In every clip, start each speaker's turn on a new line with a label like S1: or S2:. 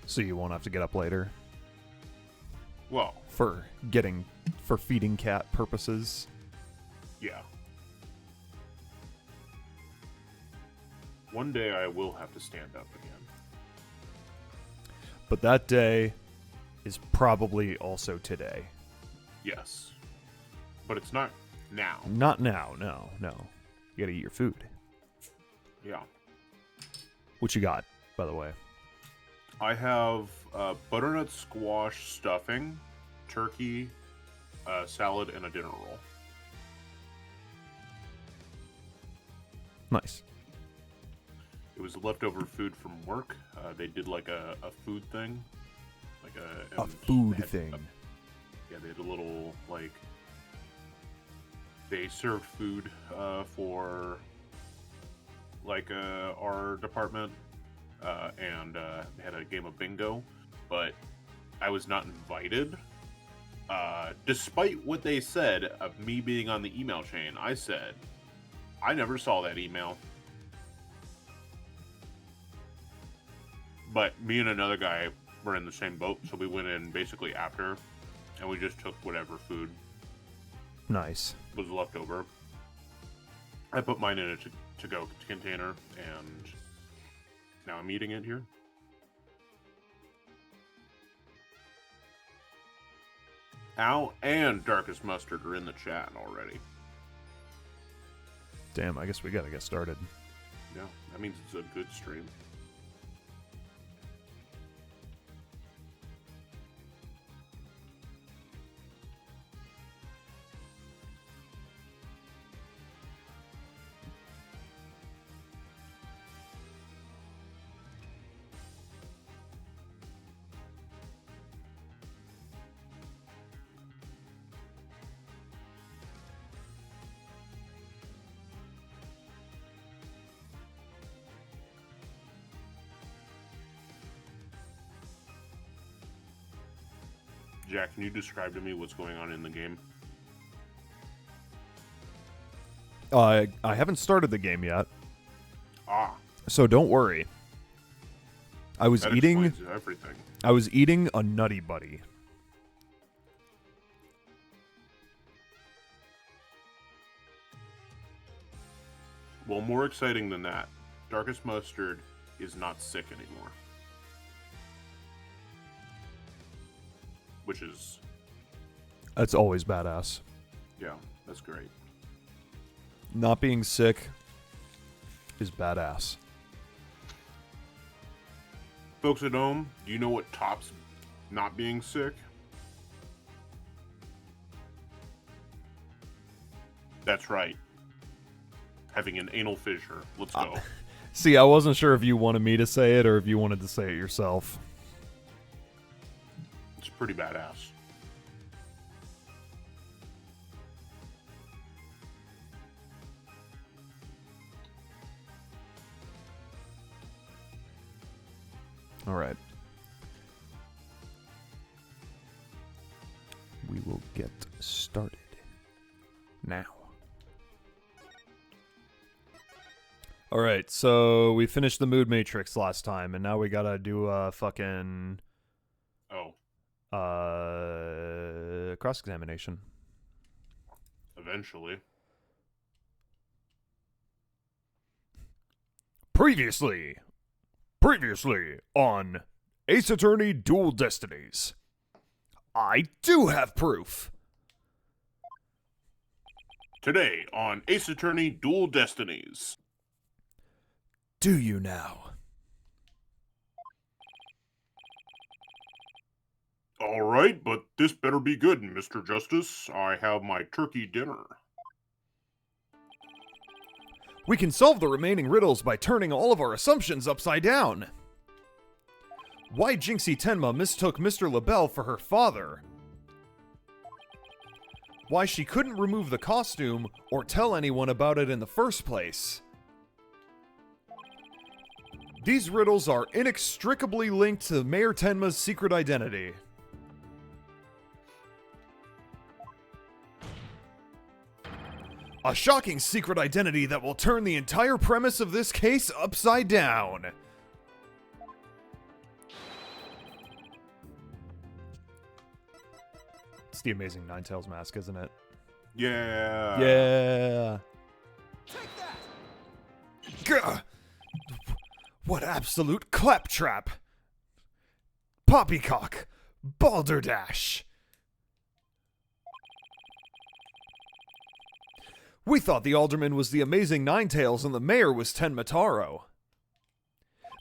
S1: so you won't have to get up later
S2: Well,
S1: for feeding cat purposes.
S2: yeah. One day I will have to stand up again.
S1: But that day is probably also today.
S2: Yes. But it's not now.
S1: Not now, no. You gotta eat your food.
S2: Yeah.
S1: What you got, by the way?
S2: I have butternut squash stuffing, turkey, salad, and a dinner roll.
S1: Nice.
S2: It was leftover food from work. They did like a food thing. Like
S1: A
S2: and
S1: food
S2: they had
S1: thing.
S2: Yeah, they had a little, like, they served food for, like, our department, and they had a game of bingo, but I was not invited. Despite what they said of me being on the email chain, I said, I never saw that email. But me and another guy were in the same boat, so we went in basically after, and we just took whatever food
S1: Nice.
S2: was left over. I put mine in a to-go container, and now I'm eating it here. Al and Darkest Mustard are in the chat already.
S1: Damn, I guess we gotta get started.
S2: Yeah, that means it's a good stream. Jack, can you describe to me what's going on in the game?
S1: I haven't started the game yet,
S2: Ah,
S1: so don't worry. I was
S2: that
S1: eating
S2: explains everything.
S1: a Nutty Buddy.
S2: Well, more exciting than that, Darkest Mustard is not sick anymore. Which is,
S1: That's always badass.
S2: yeah, that's great.
S1: Not being sick is badass.
S2: Folks at home, do you know what tops not being sick? That's right. Having an anal fissure. Let's go.
S1: See, I wasn't sure if you wanted me to say it or if you wanted to say it yourself.
S2: It's pretty badass.
S1: All right. We will get started now. All right, so we finished the mood matrix last time, and now we gotta do a fucking cross-examination.
S2: Eventually.
S1: Previously on Ace Attorney Dual Destinies. I do have proof.
S2: Today on Ace Attorney Dual Destinies.
S1: Do you now?
S2: All right, but this better be good, Mr. Justice. I have my turkey dinner.
S1: We can solve the remaining riddles by turning all of our assumptions upside down. Why Jinxie Tenma mistook Mr. LaBelle for her father. Why she couldn't remove the costume or tell anyone about it in the first place. These riddles are inextricably linked to Mayor Tenma's secret identity. A shocking secret identity that will turn the entire premise of this case upside down. It's the Amazing Ninetales mask, isn't it?
S2: Yeah.
S1: Yeah.
S3: Take that!
S1: Gah! What absolute claptrap! Poppycock! Balderdash! We thought the alderman was the Amazing Ninetales and the mayor was Tenma Taro.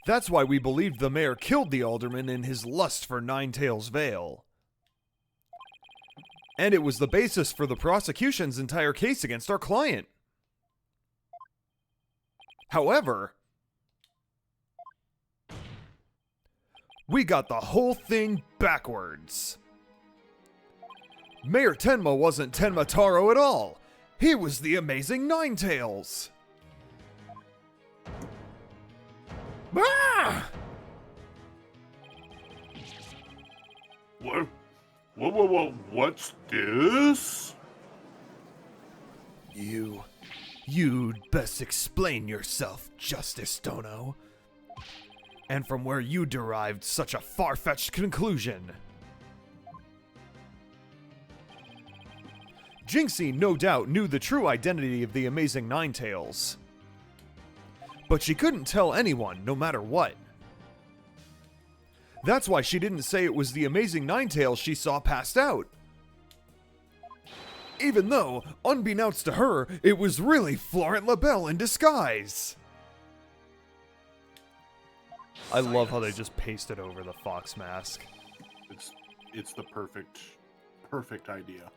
S1: That's why we believed the mayor killed the alderman in his lust for Ninetales Vale. And it was the basis for the prosecution's entire case against our client. However, we got the whole thing backwards. Mayor Tenma wasn't Tenma Taro at all. He was the Amazing Ninetales. Ah!
S2: What's this?
S1: You'd best explain yourself, Justice Dono. And from where you derived such a far-fetched conclusion. Jinxie no doubt knew the true identity of the Amazing Ninetales. But she couldn't tell anyone, no matter what. That's why she didn't say it was the Amazing Ninetales she saw passed out. Even though, unbeknownst to her, it was really Florent LaBelle in disguise. I love how they just pasted over the fox mask.
S2: It's the perfect idea.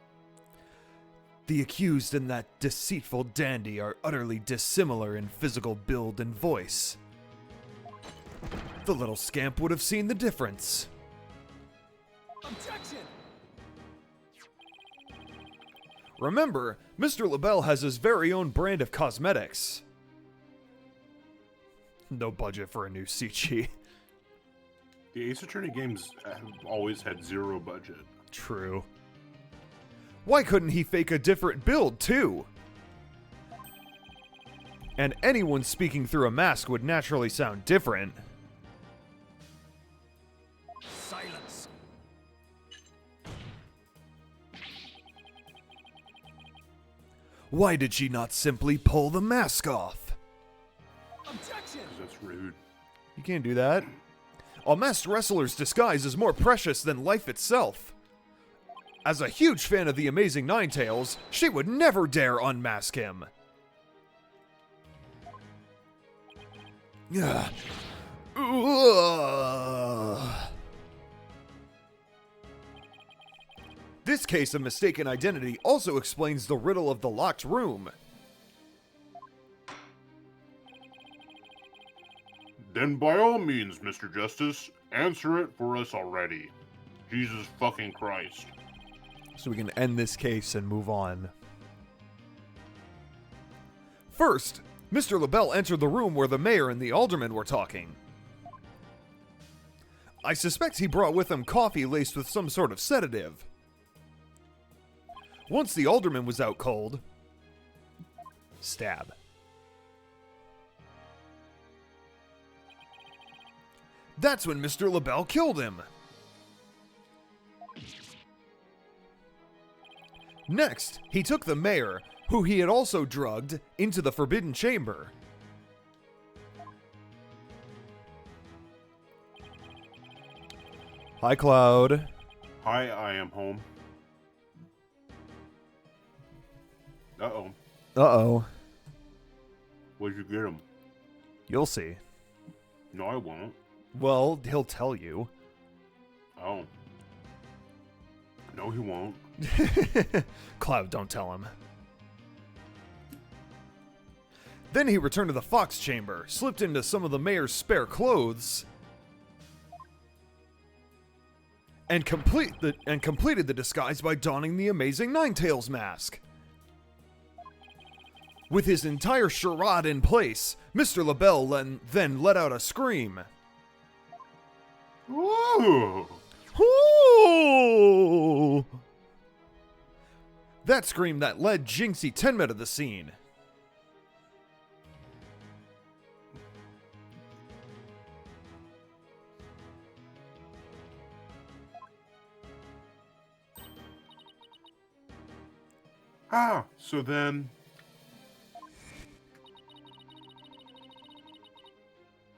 S1: The accused and that deceitful dandy are utterly dissimilar in physical build and voice. The little scamp would have seen the difference.
S3: Objection!
S1: Remember, Mr. LaBelle has his very own brand of cosmetics. No budget for a new CG.
S2: The Ace Attorney games have always had zero budget.
S1: True. Why couldn't he fake a different build, too? And anyone speaking through a mask would naturally sound different.
S3: Silence!
S1: Why did she not simply pull the mask off?
S3: Objection!
S2: 'Cause that's rude.
S1: You can't do that. A masked wrestler's disguise is more precious than life itself. As a huge fan of the Amazing Ninetales, she would never dare unmask him. Ugh. Ugh. This case of mistaken identity also explains the riddle of the locked room.
S2: Then by all means, Mr. Justice, answer it for us already. Jesus fucking Christ.
S1: So we can end this case and move on. First, Mr. LaBelle entered the room where the mayor and the alderman were talking. I suspect he brought with him coffee laced with some sort of sedative. Once the alderman was out cold, stab. That's when Mr. LaBelle killed him. Next, he took the mayor, who he had also drugged, into the Forbidden Chamber. Hi, Cloud.
S2: Hi, I am home. Uh-oh.
S1: Uh-oh.
S2: Where'd you get him?
S1: You'll see.
S2: No, I won't.
S1: Well, he'll tell you.
S2: Oh. No, he won't.
S1: Cloud, don't tell him. Then he returned to the Fox Chamber, slipped into some of the mayor's spare clothes, and completed the disguise by donning the Amazing Ninetales mask. With his entire charade in place, Mr. LaBelle then let out a scream.
S2: Ooh!
S1: Ooh! That scream that led Jinxie Tenma to the scene.
S2: So then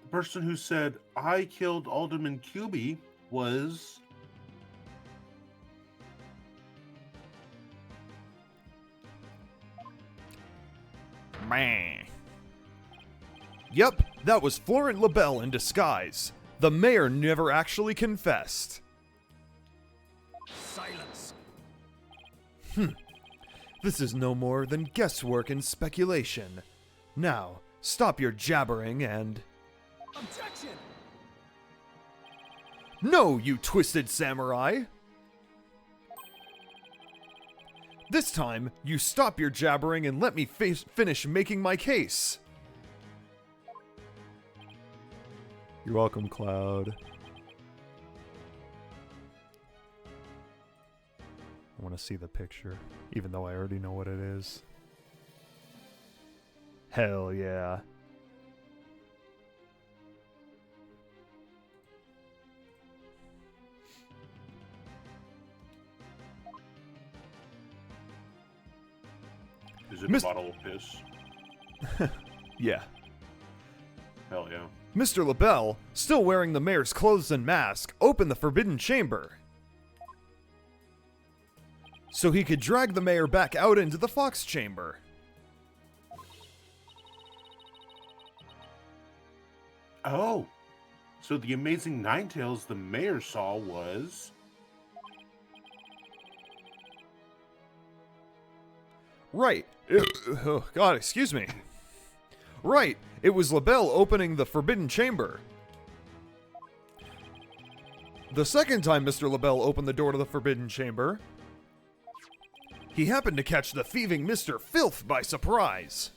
S2: the person who said I killed Alderman Cubey was
S1: Meh. Yep, that was Florent LaBelle in disguise. The mayor never actually confessed.
S3: Silence.
S1: This is no more than guesswork and speculation. Now, stop your jabbering and...
S3: Objection.
S1: No, you twisted samurai! This time, you stop your jabbering and let me finish making my case. You're welcome, Cloud. I want to see the picture, even though I already know what it is. Hell yeah.
S2: Is it a bottle of piss?
S1: Yeah.
S2: Hell yeah.
S1: Mr. LaBelle, still wearing the mayor's clothes and mask, opened the forbidden chamber so he could drag the mayor back out into the fox chamber.
S2: Oh, so the amazing Ninetales the mayor saw was...
S1: Right. Oh, God, excuse me. Right. It was LaBelle opening the forbidden chamber. The second time Mr. LaBelle opened the door to the forbidden chamber, he happened to catch the thieving Mr. Filth by surprise.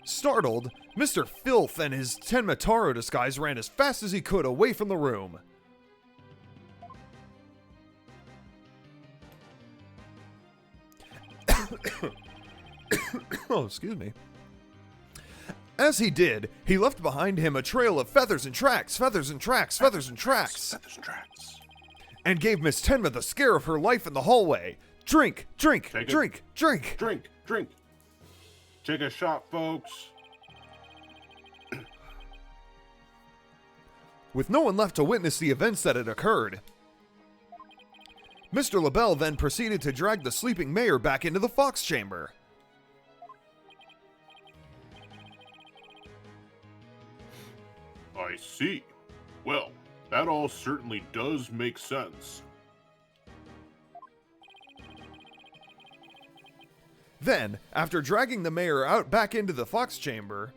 S1: Startled, Mr. Filth and his Tenmataro disguise ran as fast as he could away from the room. Oh, excuse me. As he did, he left behind him a trail of feathers and tracks, feathers and tracks, feathers and tracks,
S2: Feathers and tracks.
S1: and gave Miss Tenma the scare of her life in the hallway. Drink, drink,
S2: Take it.
S1: drink, drink.
S2: Drink, drink. Take a shot, folks.
S1: With no one left to witness the events that had occurred, Mr. LaBelle then proceeded to drag the sleeping mayor back into the fox chamber.
S2: I see. Well, that all certainly does make sense.
S1: Then, after dragging the mayor out back into the fox chamber,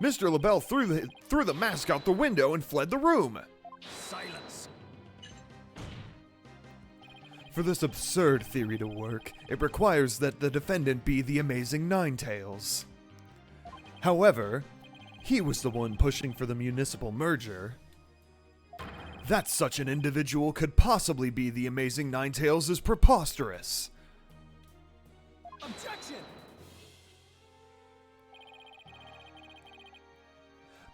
S1: Mr. LaBelle threw the mask out the window and fled the room.
S3: Silence.
S1: For this absurd theory to work, it requires that the defendant be the amazing Ninetales. However, he was the one pushing for the municipal merger. That such an individual could possibly be the amazing Ninetales is preposterous.
S3: Objection.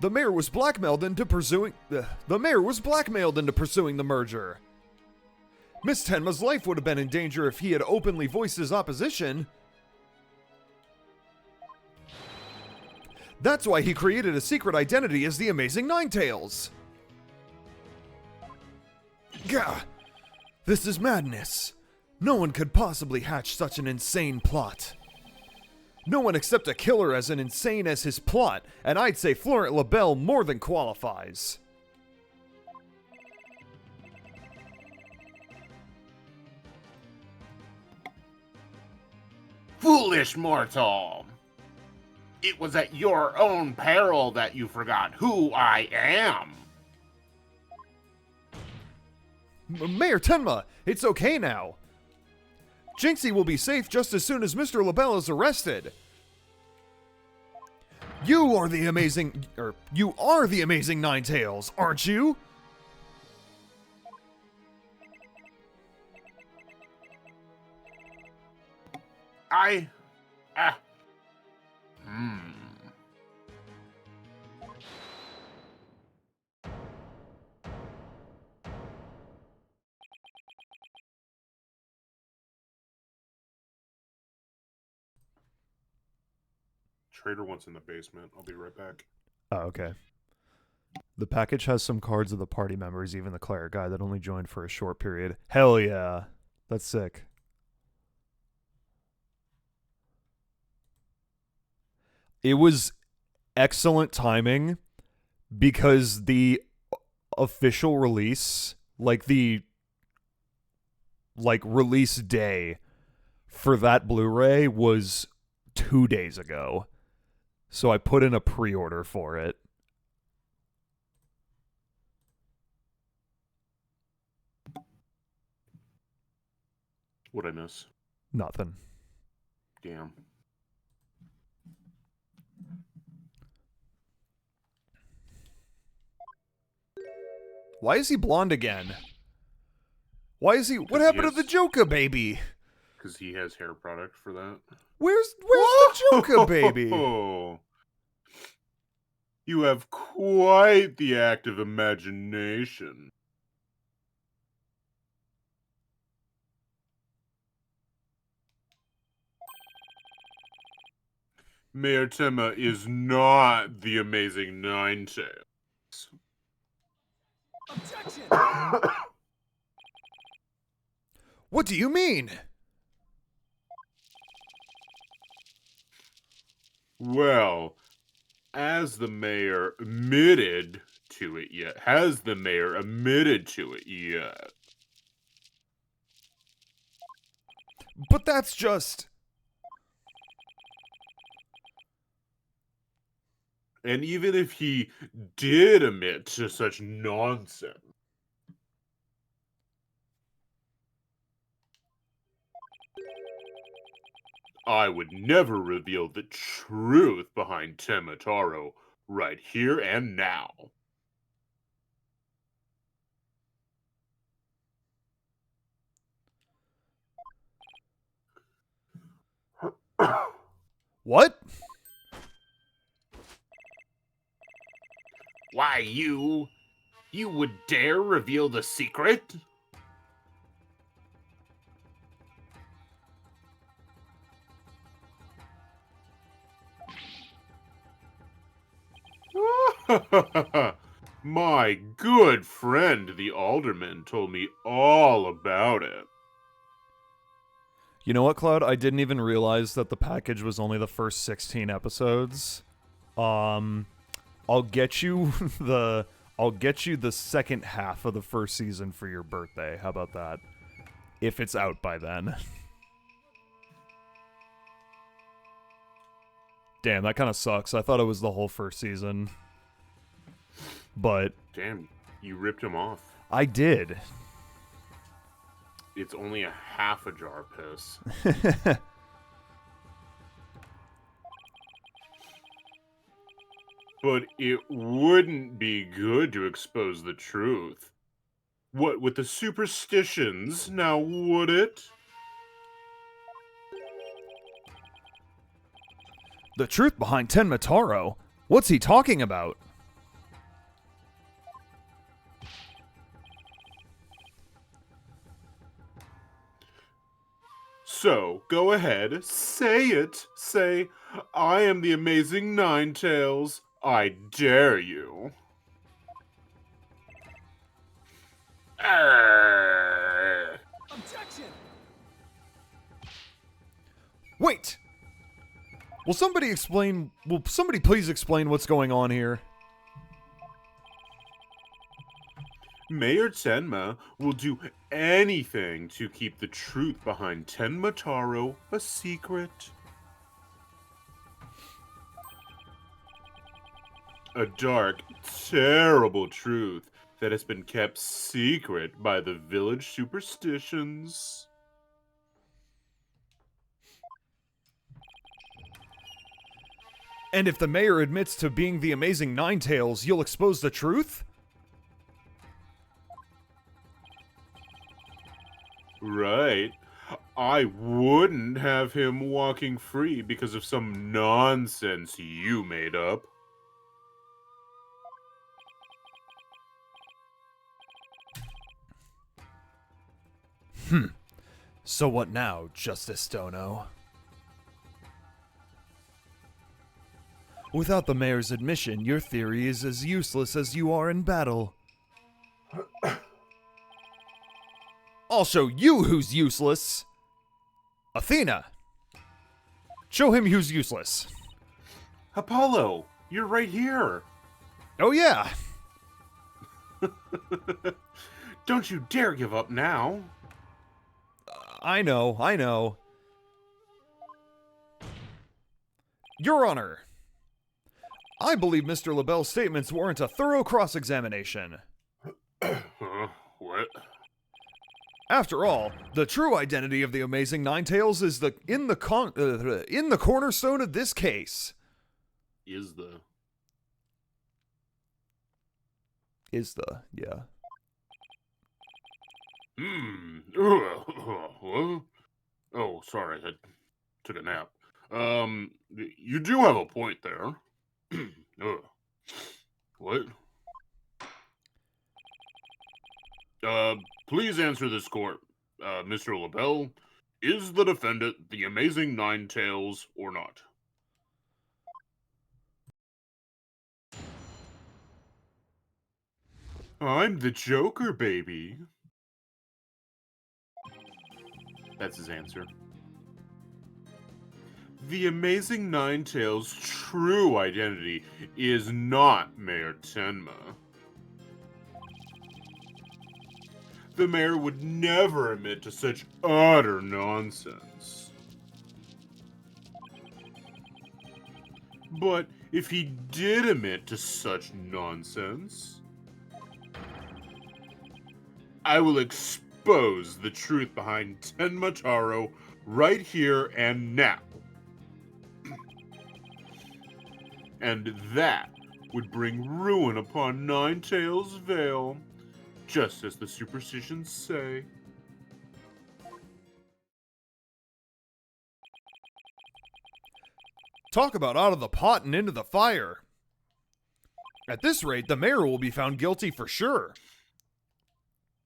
S1: The mayor was blackmailed into pursuing the merger. Miss Tenma's life would have been in danger if he had openly voiced his opposition. That's why he created a secret identity as the Amazing Ninetales. Gah! This is madness. No one could possibly hatch such an insane plot. No one except a killer as insane as his plot, and I'd say Florent LaBelle more than qualifies.
S2: Foolish mortal! It was at your own peril that you forgot who I am.
S1: Mayor Tenma, it's okay now. Jinxie will be safe just as soon as Mr. LaBelle is arrested. You are the amazing Ninetales, aren't you?
S2: I... Hmm. Trader wants in the basement. I'll be right back.
S1: Oh, okay. The package has some cards of the party members, even the cleric guy that only joined for a short period. Hell yeah. That's sick. It was excellent timing because the official release, the release day for that Blu-ray was 2 days ago. So I put in a pre-order for it.
S2: What'd I miss?
S1: Nothing.
S2: Damn.
S1: Why is he blonde again? What happened to the Joker baby?
S2: Because he has hair product for that.
S1: Where's the Joker baby?
S2: You have quite the active imagination. Mayor Tema is not the amazing Ninetales.
S3: Objection!
S1: What do you mean?
S2: Well, has the mayor admitted to it yet?
S1: But that's just...
S2: And even if he did admit to such nonsense, I would never reveal the truth behind Temataro right here and now.
S1: What?
S2: Why, you would dare reveal the secret? My good friend, the alderman, told me all about it.
S1: You know what, Cloud? I didn't even realize that the package was only the first 16 episodes. I'll get you the second half of the first season for your birthday. How about that? If it's out by then. Damn, that kind of sucks. I thought it was the whole first season. But
S2: Damn, you ripped him off.
S1: I did.
S2: It's only a half a jar piss. But it wouldn't be good to expose the truth. What with the superstitions, now would it?
S1: The truth behind Tenmataro? What's he talking about?
S2: So, go ahead, say it. Say, I am the amazing Ninetales. I dare you. Arrgh.
S3: Objection!
S1: Wait! Will somebody please explain what's going on here?
S2: Mayor Tenma will do anything to keep the truth behind Tenmataro a secret. A dark, terrible truth that has been kept secret by the village superstitions.
S1: And if the mayor admits to being the amazing Ninetales, you'll expose the truth?
S2: Right. I wouldn't have him walking free because of some nonsense you made up.
S1: So what now, Justice Dono? Without the mayor's admission, your theory is as useless as you are in battle. I'll show you who's useless. Athena. Show him who's useless.
S2: Apollo, you're right here.
S1: Oh yeah.
S2: Don't you dare give up now.
S1: I know. Your Honor, I believe Mr. LaBelle's statements warrant a thorough cross-examination.
S2: What?
S1: After all, the true identity of the Amazing Ninetales is in the cornerstone of this case.
S2: Is the,
S1: yeah.
S2: Oh, sorry, I took a nap. You do have a point there. What? Please answer this court. Mr. LaBelle, is the defendant the Amazing Ninetales or not? I'm the Joker, baby. That's his answer. The Amazing Ninetales' true identity is not Mayor Tenma. The mayor would never admit to such utter nonsense. But if he did admit to such nonsense, I will expose the truth behind Tenma Taro right here and now. And that would bring ruin upon Ninetales Vale, just as the superstitions say.
S1: Talk about out of the pot and into the fire. At this rate, the mayor will be found guilty for sure.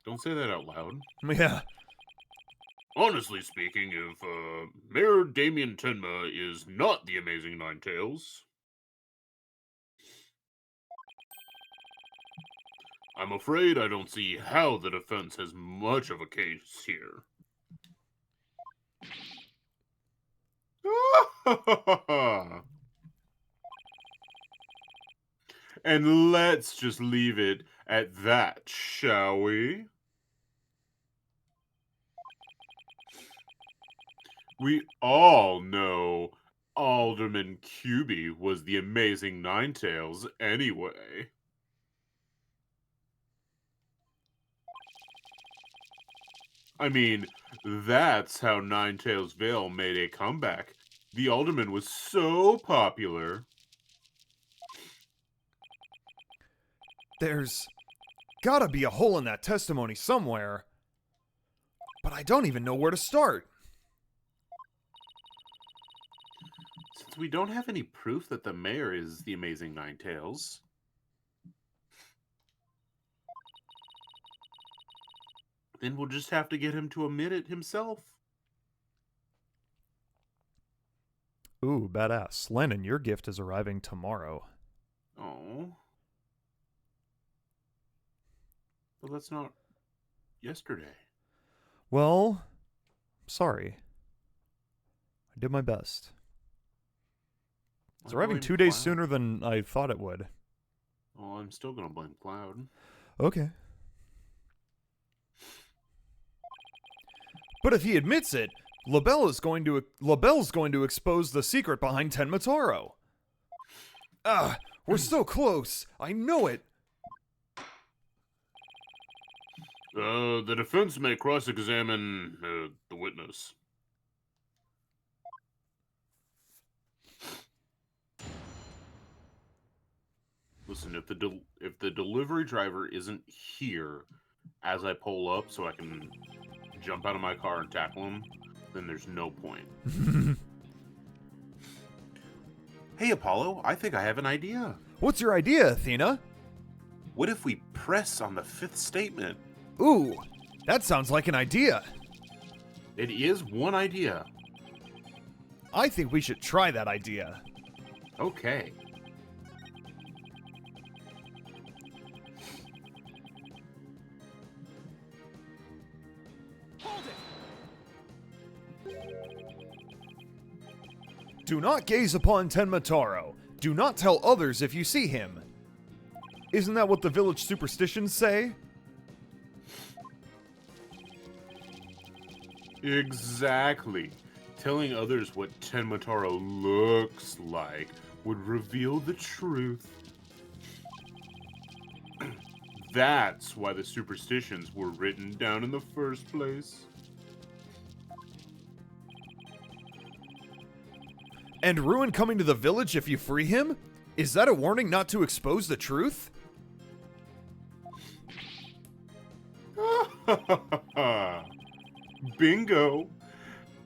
S2: Don't say that out loud.
S1: Yeah.
S2: Honestly speaking, if Mayor Damien Tenma is not the Amazing Ninetales, I'm afraid I don't see how the defense has much of a case here. And let's just leave it at that, shall we? We all know Alderman Cubey was the Amazing Ninetales anyway. I mean, that's how Ninetales Vale made a comeback. The Alderman was so popular.
S1: There's gotta be a hole in that testimony somewhere. But I don't even know where to start.
S2: Since we don't have any proof that the mayor is the Amazing Ninetales, then we'll just have to get him to admit it himself.
S1: Ooh, badass. Lennon, your gift is arriving tomorrow.
S2: Oh. But that's not yesterday.
S1: Well, sorry. I did my best. It's arriving 2 days sooner than I thought it would.
S2: Oh, I'm still gonna blame Cloud.
S1: Okay. But if he admits it, LaBelle's going to expose the secret behind Tenma Taro. We're so close. I know it.
S2: The defense may cross-examine the witness. Listen, if the delivery driver isn't here as I pull up so I can jump out of my car and tackle him, then there's no point. Hey, Apollo, I think I have an idea.
S1: What's your idea, Athena?
S2: What if we press on the fifth statement?
S1: Ooh, that sounds like an idea.
S2: It is one idea.
S1: I think we should try that idea.
S2: Okay.
S1: Do not gaze upon Tenmataro. Do not tell others if you see him. Isn't that what the village superstitions say?
S2: Exactly. Telling others what Tenmataro looks like would reveal the truth. That's why the superstitions were written down in the first place.
S1: And Ruin coming to the village if you free him? Is that a warning not to expose the truth?
S2: Bingo!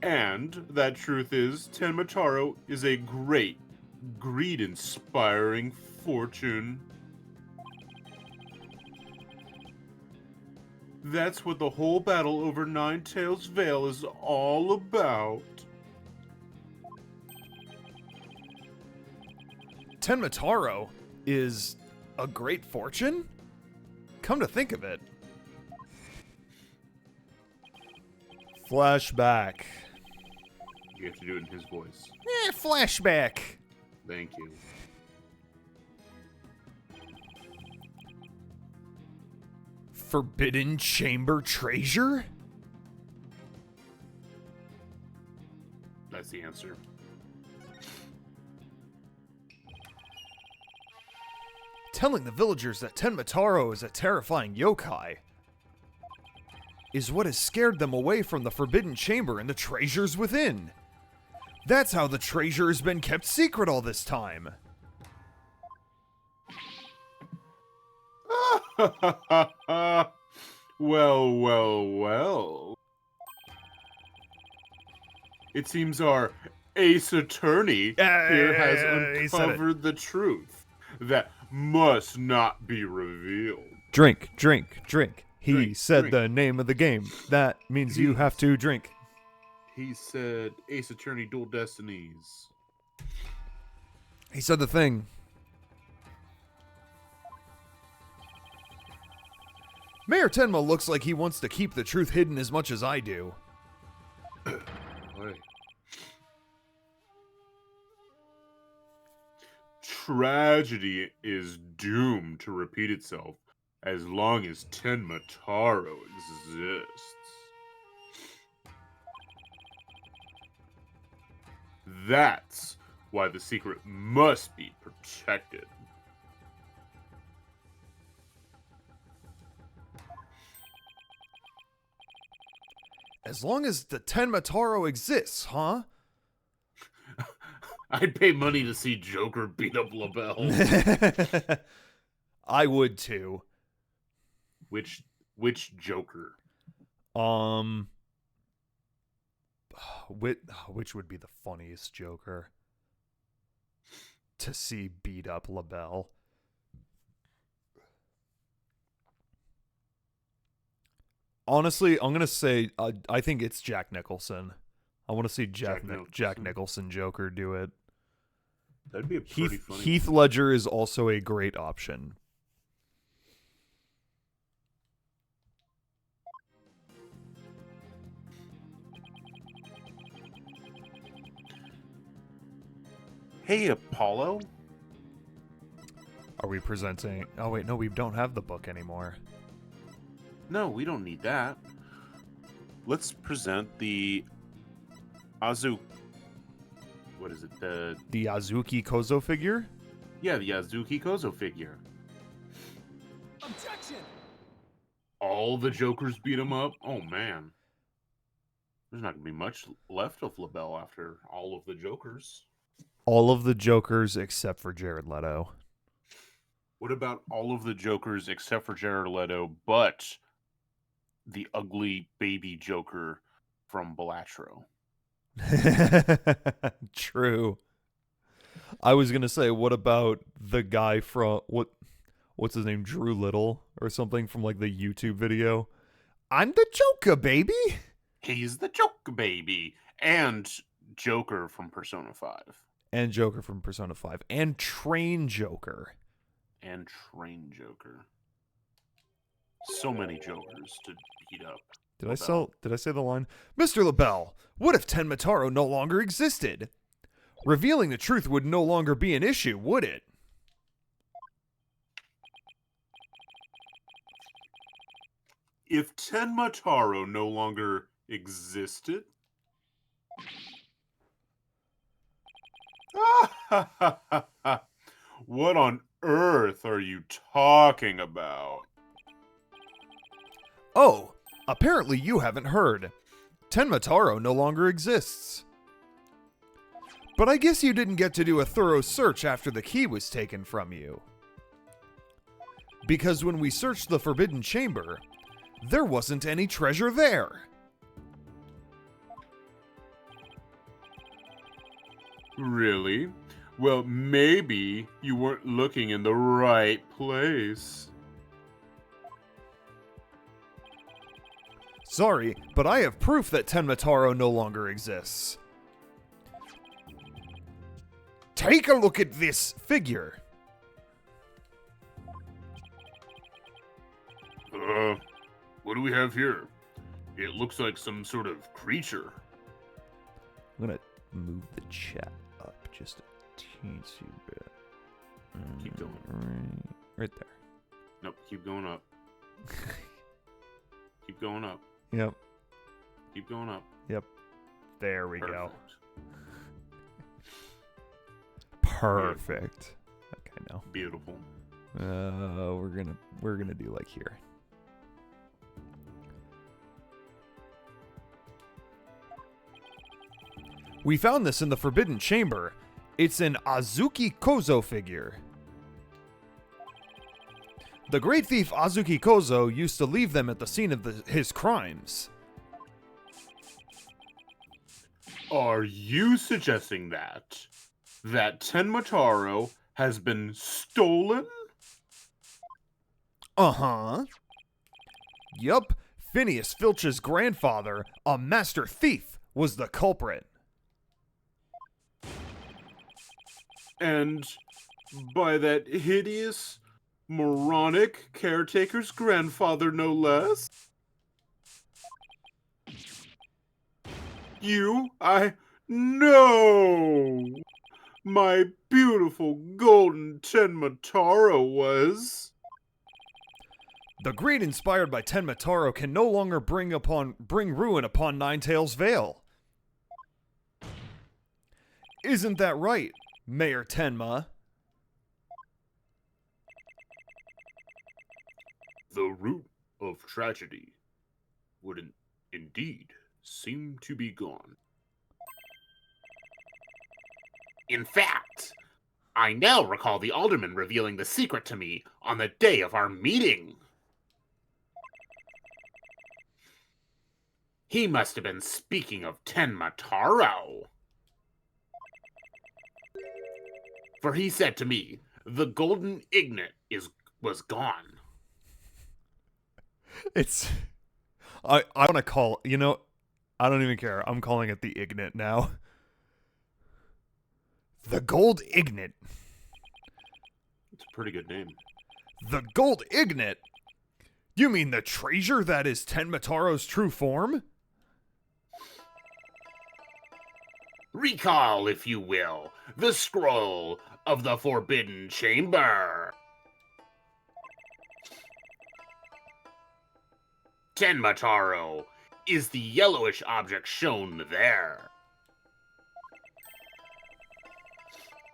S2: And that truth is, Tenmataro is a great, greed-inspiring fortune. That's what the whole battle over Ninetails Vale is all about.
S1: Tenmataro is a great fortune? Come to think of it. Flashback.
S2: You have to do it in his voice.
S1: Flashback.
S2: Thank you.
S1: Forbidden Chamber treasure?
S2: That's the answer.
S1: Telling the villagers that Tenmataro is a terrifying yokai is what has scared them away from the Forbidden Chamber and the treasures within. That's how the treasure has been kept secret all this time.
S2: Well. It seems our ace attorney here has uncovered the truth that must not be revealed.
S1: Drink. He
S2: Drink,
S1: said
S2: drink.
S1: the name of the game. That means you have to drink.
S2: He said Ace Attorney Dual Destinies.
S1: He said the thing. Mayor Tenma looks like he wants to keep the truth hidden as much as I do.
S2: Tragedy is doomed to repeat itself as long as Tenmataro exists. That's why the secret must be protected.
S1: As long as the Tenmataro exists, huh?
S2: I'd pay money to see Joker beat up LaBelle.
S1: I would too.
S2: Which Joker?
S1: Which would be the funniest Joker to see beat up LaBelle? Honestly, I'm gonna say I think it's Jack Nicholson. I want to see Jack Nicholson Joker do it.
S2: That'd be a pretty funny.
S1: Heath Ledger is also a great option.
S2: Hey, Apollo.
S1: Are we presenting? Oh wait, no, we don't have the book anymore.
S2: No, we don't need that. Let's present the What is it? The
S1: Azuki Kozo figure?
S2: Yeah, the Azuki Kozo figure.
S3: Objection!
S2: All the Jokers beat him up? Oh, man. There's not going to be much left of LaBelle after all of the Jokers.
S1: All of the Jokers except for Jared Leto.
S2: What about all of the Jokers except for Jared Leto, but the ugly baby Joker from Belatro?
S1: True. I was gonna say, what about the guy from what's his name, Drew Little or something from like the YouTube video? I'm the Joker, baby.
S2: He's the Joker baby, and Joker from Persona 5,
S1: and Joker from Persona 5, and Train Joker,
S2: and Train Joker. So many Jokers to beat up.
S1: Did I say the line? Mr. LaBelle, what if Tenmataro no longer existed? revealing the truth would no longer be an issue, would it?
S2: If Tenma no longer existed? What on earth are you talking about?
S1: Oh, apparently you haven't heard. Tenma no longer exists. But I guess you didn't get to do a thorough search after the key was taken from you. Because when we searched the Forbidden Chamber, there wasn't any treasure there.
S2: Really? Well, maybe you weren't looking in the right place.
S1: Sorry, but I have proof that Tenma no longer exists. Take a look at this figure.
S2: What do we have here? It looks like some sort of creature.
S1: I'm gonna move the chat up just a teensy bit.
S2: Keep going.
S1: Right there.
S2: Nope, keep going up. Keep going up.
S1: Yep.
S2: Keep going up.
S1: Yep. There we go.
S2: Perfect.
S1: Perfect. Okay, now.
S2: Beautiful.
S1: We're gonna do like here. We found this in the Forbidden Chamber. It's an Azuki Kozo figure. The great thief Azuki Kozo used to leave them at the scene of his crimes.
S2: Are you suggesting that Tenma has been stolen?
S1: Uh-huh. Yup, Phineas Filch's grandfather, a master thief, was the culprit.
S2: And by that hideous, moronic caretaker's grandfather, no less? No! My beautiful golden Tenma was...
S1: The greed inspired by Tenma can no longer bring ruin upon Ninetails Vale. Isn't that right, Mayor Tenma?
S2: The root of tragedy would indeed seem to be gone. In fact, I now recall the alderman revealing the secret to me on the day of our meeting. He must have been speaking of Tenma. For he said to me, the golden ignet was gone.
S1: I want to call, I don't even care. I'm calling it the ignet now. The gold ignet.
S2: It's a pretty good name.
S1: The gold ignet? You mean the treasure that is Tenma true form?
S2: Recall, if you will, the scroll of the Forbidden Chamber. Tenma is the yellowish object shown there.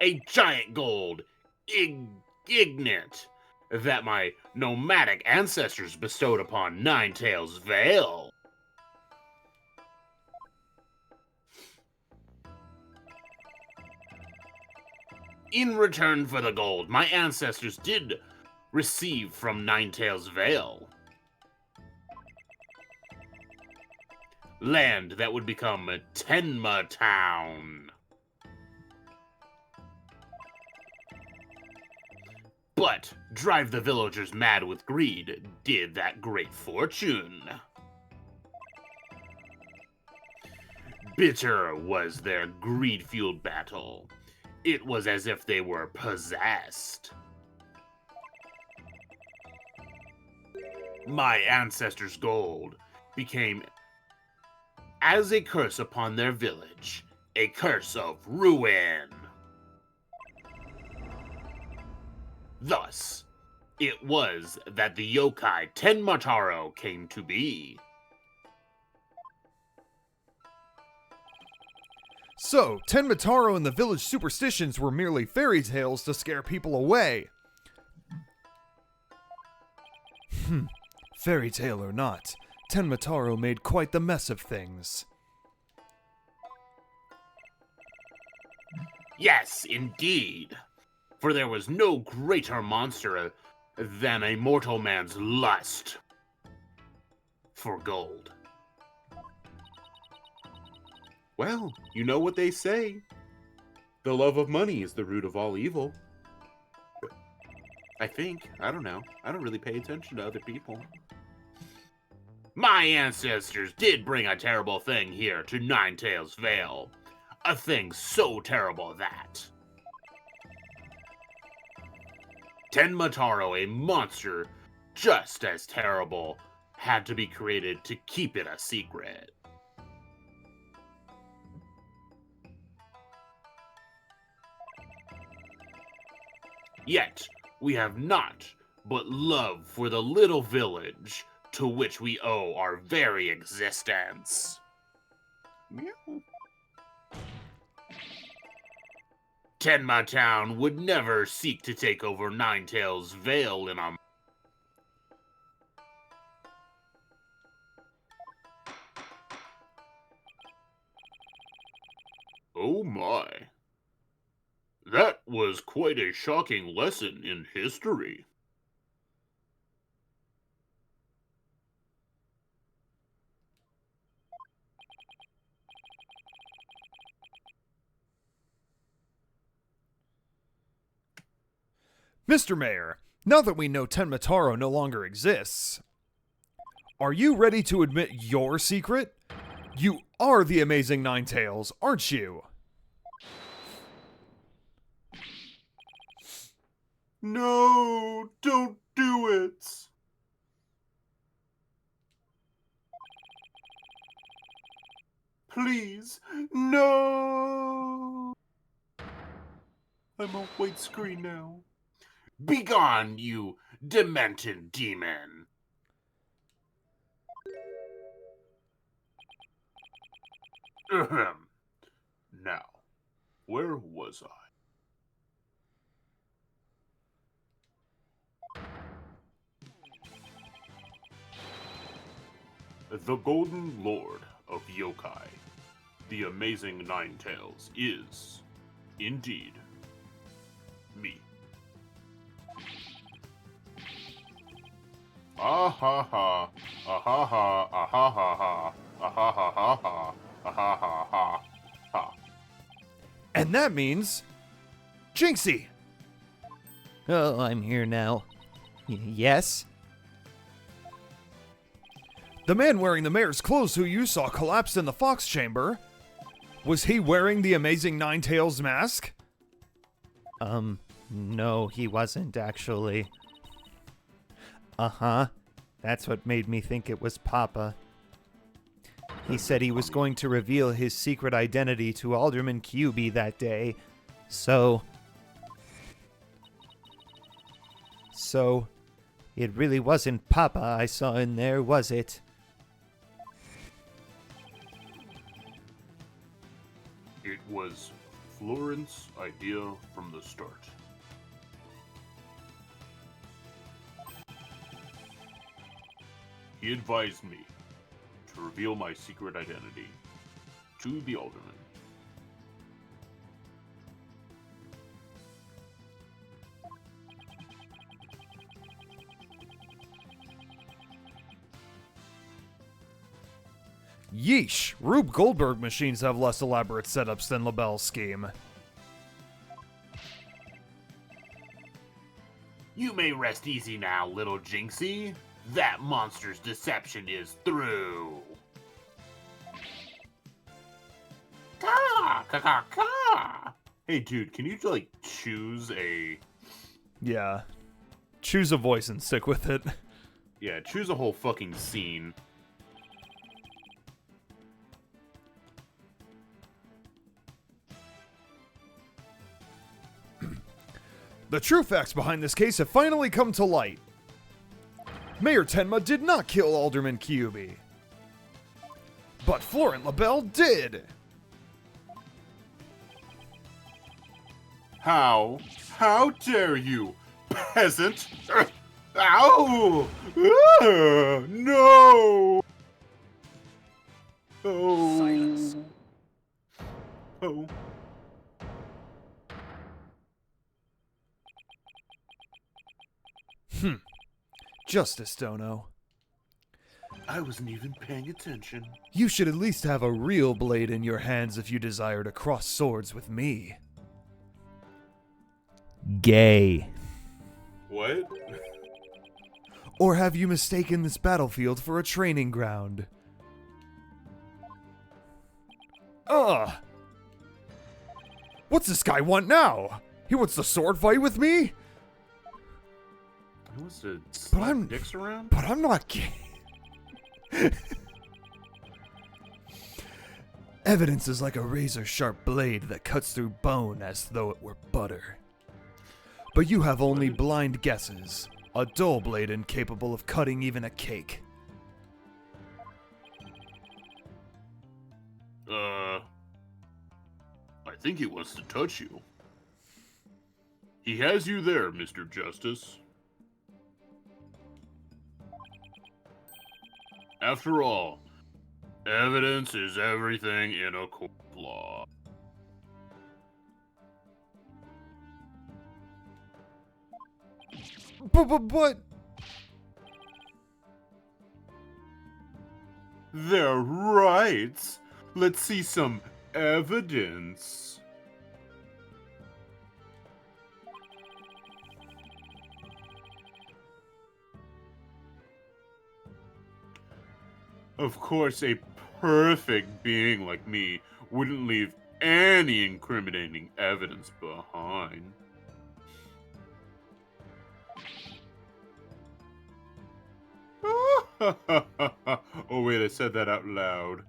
S2: A giant gold ignet that my nomadic ancestors bestowed upon Ninetails Vale. In return for the gold, my ancestors did receive from Ninetails Vale land that would become Tenma Town. But drive the villagers mad with greed did that great fortune. Bitter was their greed-fueled battle. It was as if they were possessed. My ancestors' gold became as a curse upon their village, a curse of ruin. Thus, it was that the yokai Tenmataro came to be.
S1: So, Tenmataro and the village superstitions were merely fairy tales to scare people away. Fairy tale or not, Tenmataro made quite the mess of things.
S2: Yes, indeed. For there was no greater monster than a mortal man's lust for gold.
S4: Well, you know what they say. The love of money is the root of all evil. I think. I don't know. I don't really pay attention to other people.
S2: My ancestors did bring a terrible thing here to Ninetails Vale. A thing so terrible that Tenmataro, a monster just as terrible, had to be created to keep it a secret. Yet, we have naught but love for the little village to which we owe our very existence.
S4: Meow.
S2: Tenma Town would never seek to take over Ninetails Vale in a... Oh my. That was quite a shocking lesson in history.
S1: Mr. Mayor, now that we know Tenmataro no longer exists, are you ready to admit your secret? You are the amazing Ninetails, aren't you?
S4: No, don't do it. Please, no. I'm on white screen now.
S2: Begone, you demented demon! Ahem. Now, where was I? The Golden Lord of Yokai, the amazing Ninetails, is, indeed, me. Ah ha ha, ah ha ha, ah ha ha ha, ah ha ha ha ha, ah ha ha ha, ha.
S1: And that means... Jinxie!
S5: Oh, I'm here now. Yes?
S1: The man wearing the mayor's clothes who you saw collapsed in the fox chamber, was he wearing the amazing Ninetails mask?
S5: No, he wasn't actually. Uh-huh. That's what made me think it was Papa. He said he was going to reveal his secret identity to Alderman QB that day, So, it really wasn't Papa I saw in there, was it?
S2: It was Florent's idea from the start. He advised me to reveal my secret identity to the Alderman.
S1: Yeesh, Rube Goldberg machines have less elaborate setups than LaBelle's scheme.
S2: You may rest easy now, little Jinxie. That monster's deception is through. Ka ka ka. Hey, dude, can you like choose a?
S1: Yeah. Choose a voice and stick with it.
S2: Yeah, choose a whole fucking scene.
S1: The true facts behind this case have finally come to light. Mayor Tenma did not kill Alderman Kyubi. But Florent LaBelle did!
S4: How? How dare you, peasant? Ow! No! Oh.
S3: Silence.
S4: Oh.
S1: Justice, Dono.
S4: I wasn't even paying attention.
S1: You should at least have a real blade in your hands if you desire to cross swords with me.
S5: Gay.
S4: What?
S1: Or have you mistaken this battlefield for a training ground? Ugh! What's this guy want now? He wants to sword fight with me?
S4: He wants to
S1: I'm-
S4: slap dicks around?
S1: But I'm not gay. Evidence is like a razor-sharp blade that cuts through bone as though it were butter. But you have only blind guesses, a dull blade incapable of cutting even a cake.
S4: I think he wants to touch you. He has you there, Mr. Justice. After all, evidence is everything in a court of law.
S1: But...
S4: They're right. Let's see some evidence. Of course, a perfect being like me wouldn't leave any incriminating evidence behind. Oh wait, I said that out loud.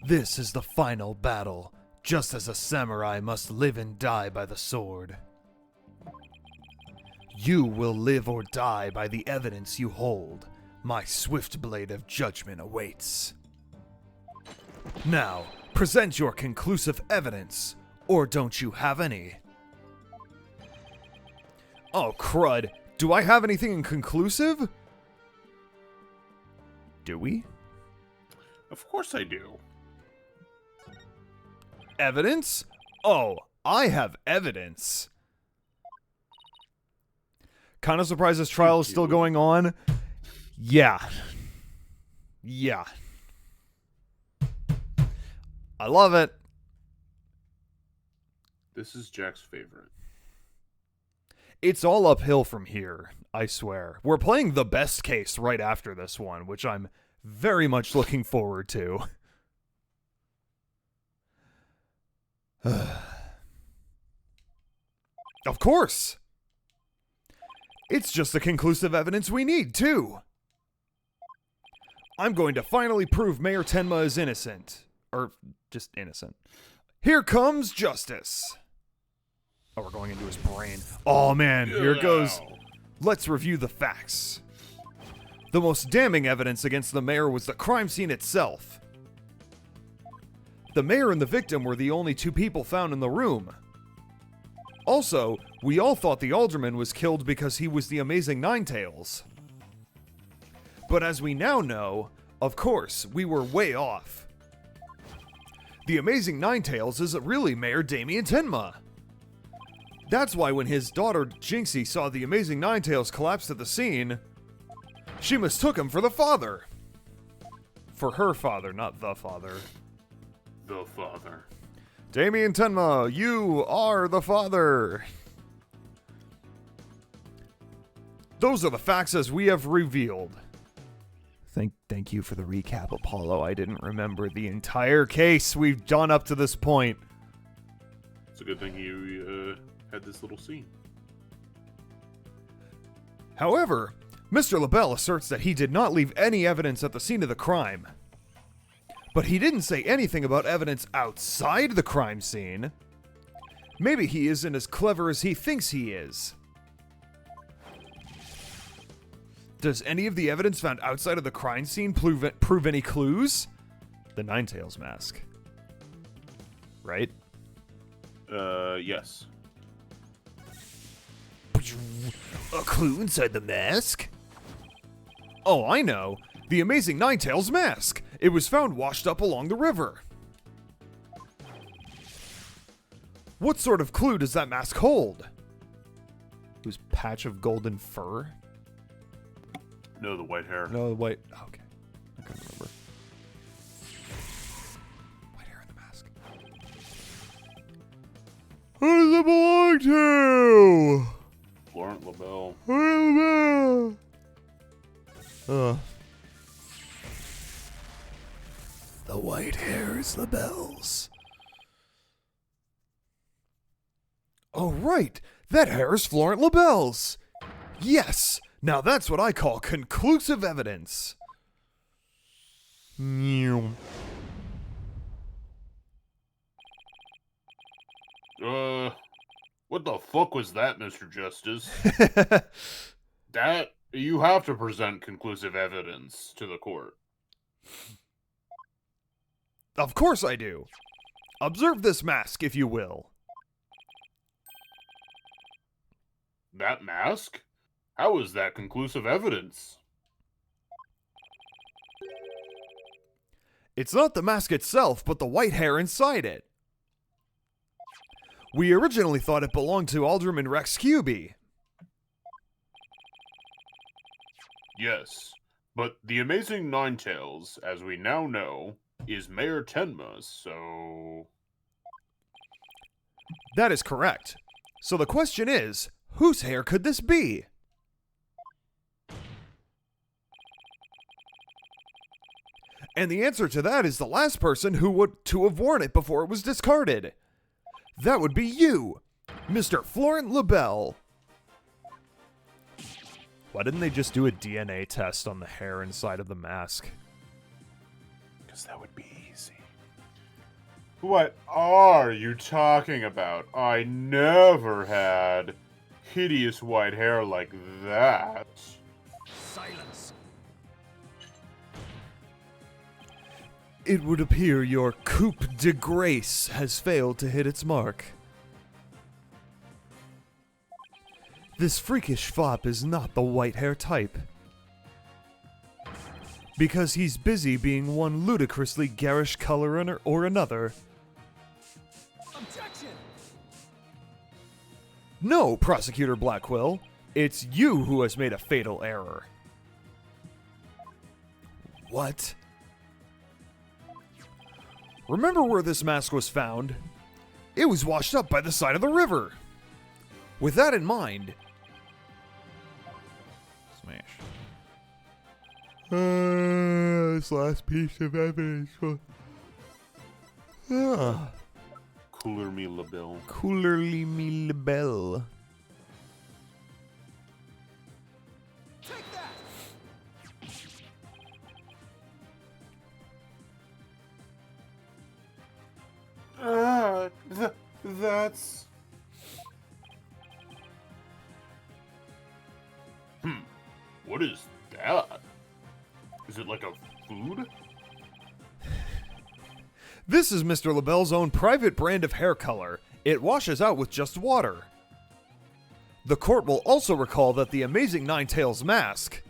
S1: this is the final battle, just as a samurai must live and die by the sword. You will live or die by the evidence you hold. My swift blade of judgment awaits. Now, present your conclusive evidence, or don't you have any? Oh, crud. Do I have anything inconclusive? Do we?
S4: Of course I do.
S1: Evidence? Oh, I have evidence. Kind of surprised this trial is still going on. Yeah. Yeah. I love it.
S4: This is Jack's favorite.
S1: It's all uphill from here, I swear. We're playing the best case right after this one, which I'm very much looking forward to. Of course! It's just the conclusive evidence we need, too! I'm going to finally prove Mayor Tenma is innocent. Or, just innocent. Here comes justice! Oh, we're going into his brain. Oh, man, here it goes. Let's review the facts. The most damning evidence against the mayor was the crime scene itself. The mayor and the victim were the only two people found in the room. Also, we all thought the alderman was killed because he was the Amazing Ninetales. But as we now know, of course, we were way off. The Amazing Ninetales isn't really Mayor Damien Tenma. That's why when his daughter Jinxie saw the Amazing Ninetales collapse at the scene, she mistook him for the father. For her father, not the father.
S4: The father.
S1: Damien Tenma, you are the father. Those are the facts as we have revealed. Thank you for the recap, Apollo. I didn't remember the entire case we've done up to this point.
S4: It's a good thing you had this little scene.
S1: However, Mr. LaBelle asserts that he did not leave any evidence at the scene of the crime. But he didn't say anything about evidence outside the crime scene. Maybe he isn't as clever as he thinks he is. Does any of the evidence found outside of the crime scene prove any clues? The Ninetales mask. Right?
S2: Yes.
S1: A clue inside the mask? Oh, I know. The amazing Ninetales mask. It was found washed up along the river. What sort of clue does that mask hold? It was patch of golden fur?
S2: No, the white hair.
S1: No, the white... Okay. I couldn't remember. White hair in the mask. Who does it belong to?
S2: Florent LaBelle.
S1: The white hair is LaBelle's. Oh, right. That hair is Florent LaBelle's. Yes. Now that's what I call conclusive evidence. Meow.
S2: What the fuck was that, Mr. Justice? That, you have to present conclusive evidence to the court.
S1: Of course I do. Observe this mask, if you will.
S2: That mask? How is that conclusive evidence?
S1: It's not the mask itself, but the white hair inside it. We originally thought it belonged to Alderman Rex Cubey.
S2: Yes, but the amazing Ninetales, as we now know, is Mayor Tenma, so...
S1: That is correct. So the question is, whose hair could this be? And the answer to that is the last person who would to have worn it before it was discarded. That would be you, Mr. Florent LaBelle. Why didn't they just do a DNA test on the hair inside of the mask?
S2: Because that would be easy. What are you talking about? I never had hideous white hair like that.
S3: Silence.
S1: It would appear your coup de grace has failed to hit its mark. This freakish fop is not the white hair type. Because he's busy being one ludicrously garish color or another.
S3: Objection!
S1: No, Prosecutor Blackquill. It's you who has made a fatal error. What? Remember where this mask was found? It was washed up by the side of the river. With that in mind... Smash. This last piece of evidence.
S2: Cooler me, LaBelle.
S1: Coolerly me LaBelle.
S3: Take that!
S2: That's... What is that? Is it like a food?
S1: This is Mr. LaBelle's own private brand of hair color. It washes out with just water. The court will also recall that the amazing Ninetales mask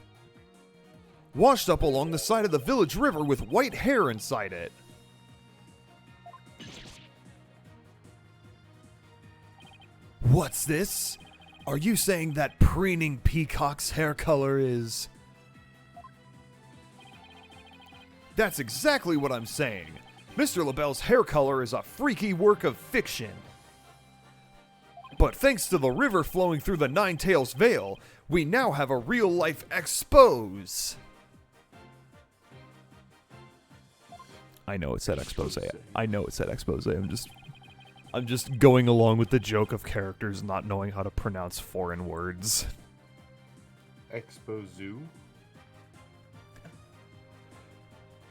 S1: washed up along the side of the village river with white hair inside it. What's this? Are you saying that preening peacock's hair color is... That's exactly what I'm saying. Mr. LaBelle's hair color is a freaky work of fiction. But thanks to the river flowing through the Ninetales Vale, we now have a real-life expose. I know it said expose. I know it said expose. I'm just going along with the joke of characters not knowing how to pronounce foreign words.
S2: Expo Zoo?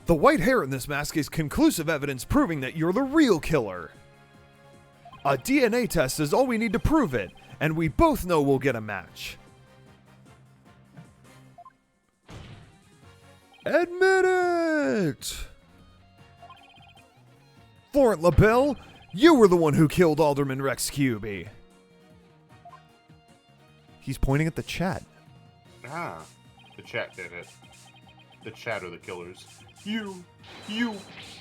S1: The white hair in this mask is conclusive evidence proving that you're the real killer. A DNA test is all we need to prove it, and we both know we'll get a match. Admit it! Florent LaBelle, you were the one who killed Alderman Rex QB. He's pointing at the chat.
S2: Ah, the chat did it. The chat are the killers. You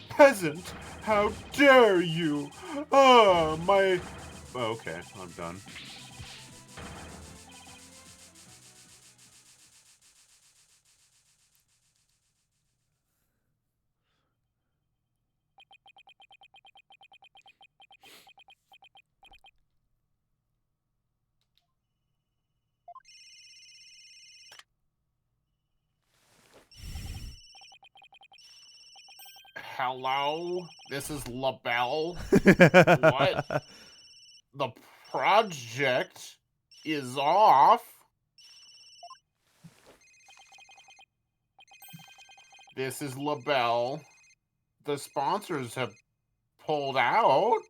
S2: peasant! How dare you! Oh, my... Okay, I'm done. Hello? This is LaBelle? What? The project is off? This is LaBelle. The sponsors have pulled out?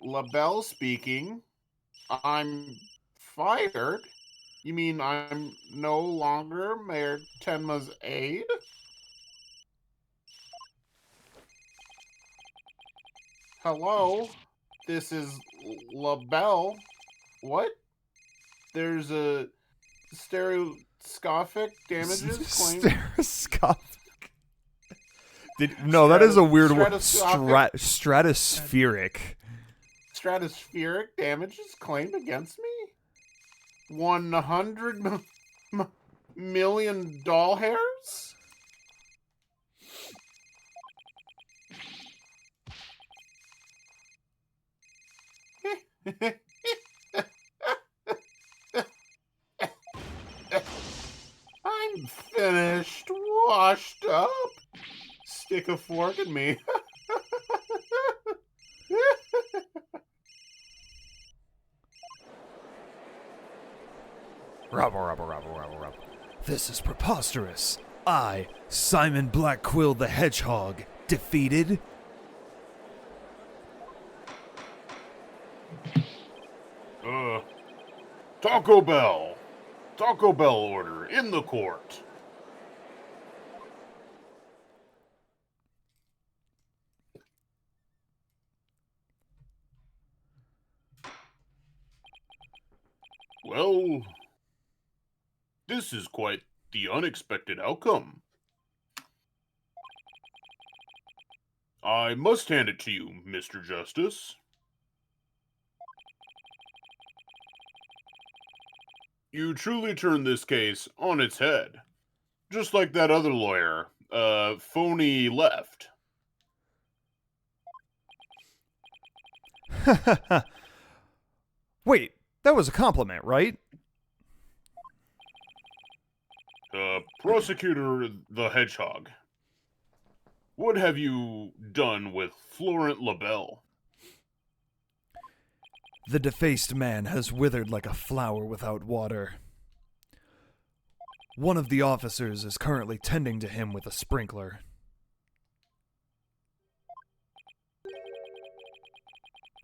S2: LaBelle speaking. I'm fired? You mean I'm no longer Mayor Tenma's aide? Hello? This is LaBelle. What? There's a stereoscopic damages claim.
S1: Stereoscopic. No, that is a weird word.
S2: Stratoscopic?
S1: Stratospheric.
S2: Stratospheric damages claimed against me? 100 million doll hairs? I'm finished, washed up. Stick a fork in me.
S1: Rubble. This is preposterous. I, Simon Blackquill the Hedgehog, defeated?
S2: Taco Bell. Taco Bell order in the court. Well, this is quite the unexpected outcome. I must hand it to you, Mr. Justice. You truly turned this case on its head. Just like that other lawyer, phony left.
S1: Wait, that was a compliment, right?
S2: Prosecutor the Hedgehog. What have you done with Florent LaBelle?
S1: The defaced man has withered like a flower without water. One of the officers is currently tending to him with a sprinkler.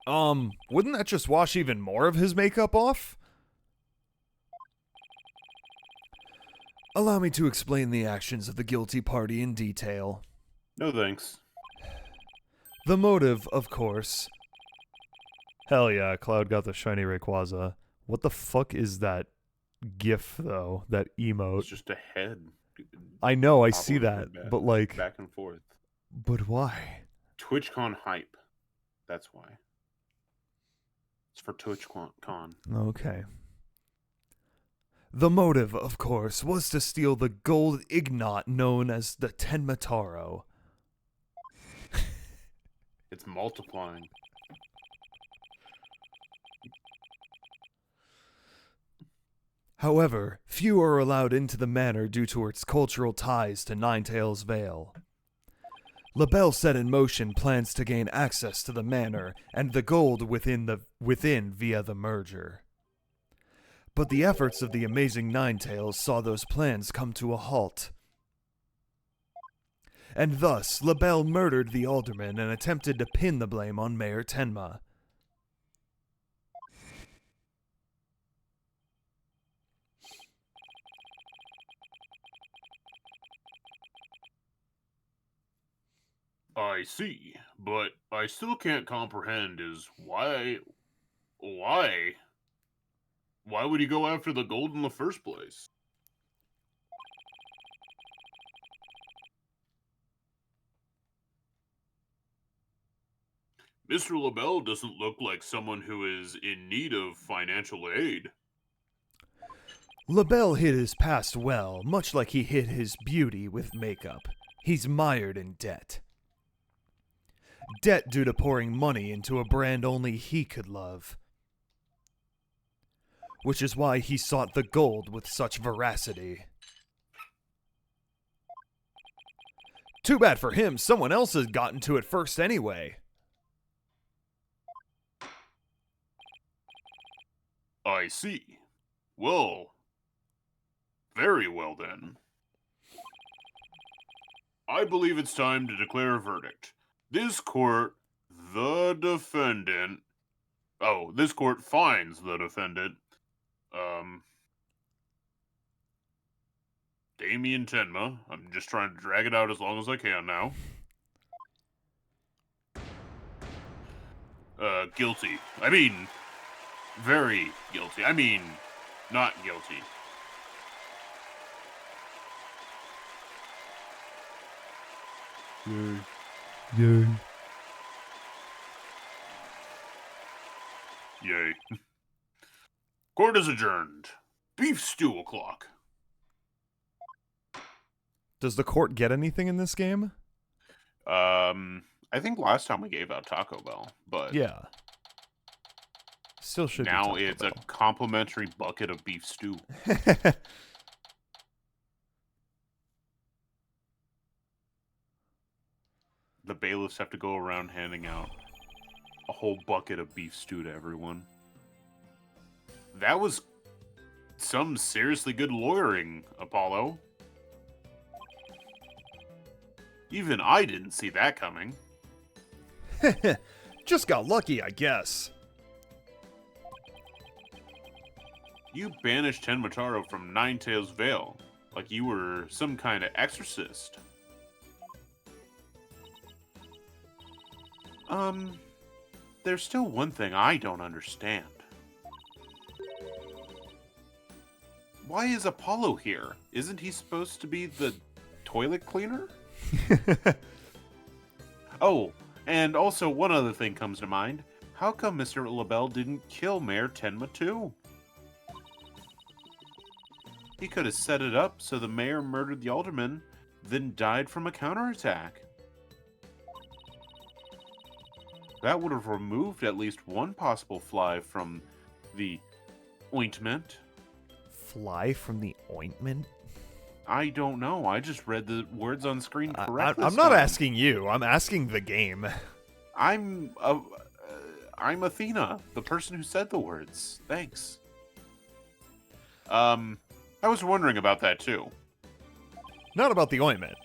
S1: Wouldn't that just wash even more of his makeup off? Allow me to explain the actions of the guilty party in detail.
S2: No thanks.
S1: The motive, of course. Hell yeah, Cloud got the shiny Rayquaza. What the fuck is that gif, though? That emote?
S2: It's just a head.
S1: I know, I see that, but like...
S2: Back and forth.
S1: But why?
S2: TwitchCon hype. That's why. It's for TwitchCon.
S1: Okay. The motive, of course, was to steal the gold ignot known as the Tenmataro.
S2: It's multiplying.
S1: However, few are allowed into the manor due to its cultural ties to Ninetales Vale. LaBelle set in motion plans to gain access to the manor and the gold within via the merger. But the efforts of the amazing Ninetales saw those plans come to a halt. And thus, LaBelle murdered the alderman and attempted to pin the blame on Mayor Tenma.
S4: I see, but I still can't comprehend is why would he go after the gold in the first place? Mr. LaBelle doesn't look like someone who is in need of financial aid.
S1: LaBelle hid his past well, much like he hid his beauty with makeup. He's mired in debt. Debt due to pouring money into a brand only he could love. Which is why he sought the gold with such veracity. Too bad for him, someone else has gotten to it first anyway.
S4: I see. Well, very well then. I believe it's time to declare a verdict. This court, this court finds the defendant, Damien Tenma. I'm just trying to drag it out as long as I can now. Guilty. I mean, very guilty. I mean, not guilty.
S1: Yay. Yay.
S4: Yay. Court is adjourned. Beef stew o'clock.
S1: Does the court get anything in this game?
S4: I think last time we gave out Taco Bell, but
S1: Yeah. Still should
S4: now
S1: be Taco
S4: it's
S1: Bell.
S4: a complimentary bucket of beef stew. The bailiffs have to go around handing out a whole bucket of beef stew to everyone. That was some seriously good lawyering, Apollo. Even I didn't see that coming.
S1: Just got lucky, I guess.
S4: You banished Tenmataro from Ninetales Vale, like you were some kind of exorcist. There's still one thing I don't understand. Why is Apollo here? Isn't he supposed to be the toilet cleaner? Oh, and also one other thing comes to mind. How come Mr. LaBelle didn't kill Mayor Tenma too? He could have set it up so the mayor murdered the alderman, then died from a counterattack. That would have removed at least one possible fly from the ointment.
S5: Fly from the ointment?
S4: I don't know. I just read the words on screen correctly.
S1: I'm not asking you. I'm asking the game.
S4: I'm Athena, the person who said the words. Thanks. I was wondering about that too.
S1: Not about the ointment.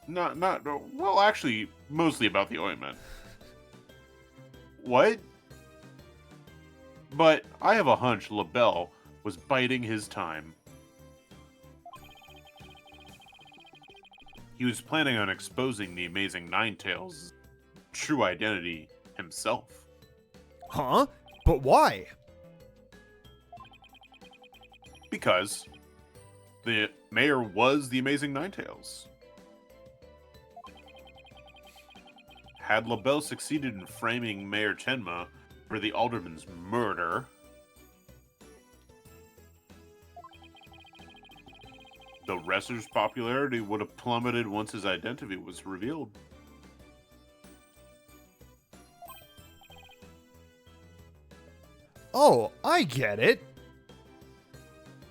S4: Well, actually, mostly about the ointment. What? But I have a hunch LaBelle was biding his time. He was planning on exposing the amazing Ninetales' true identity himself.
S1: Huh? But why?
S4: Because the mayor was the amazing Ninetales. Had LaBelle succeeded in framing Mayor Tenma for the alderman's murder, the wrestler's popularity would have plummeted once his identity was revealed.
S1: Oh, I get it.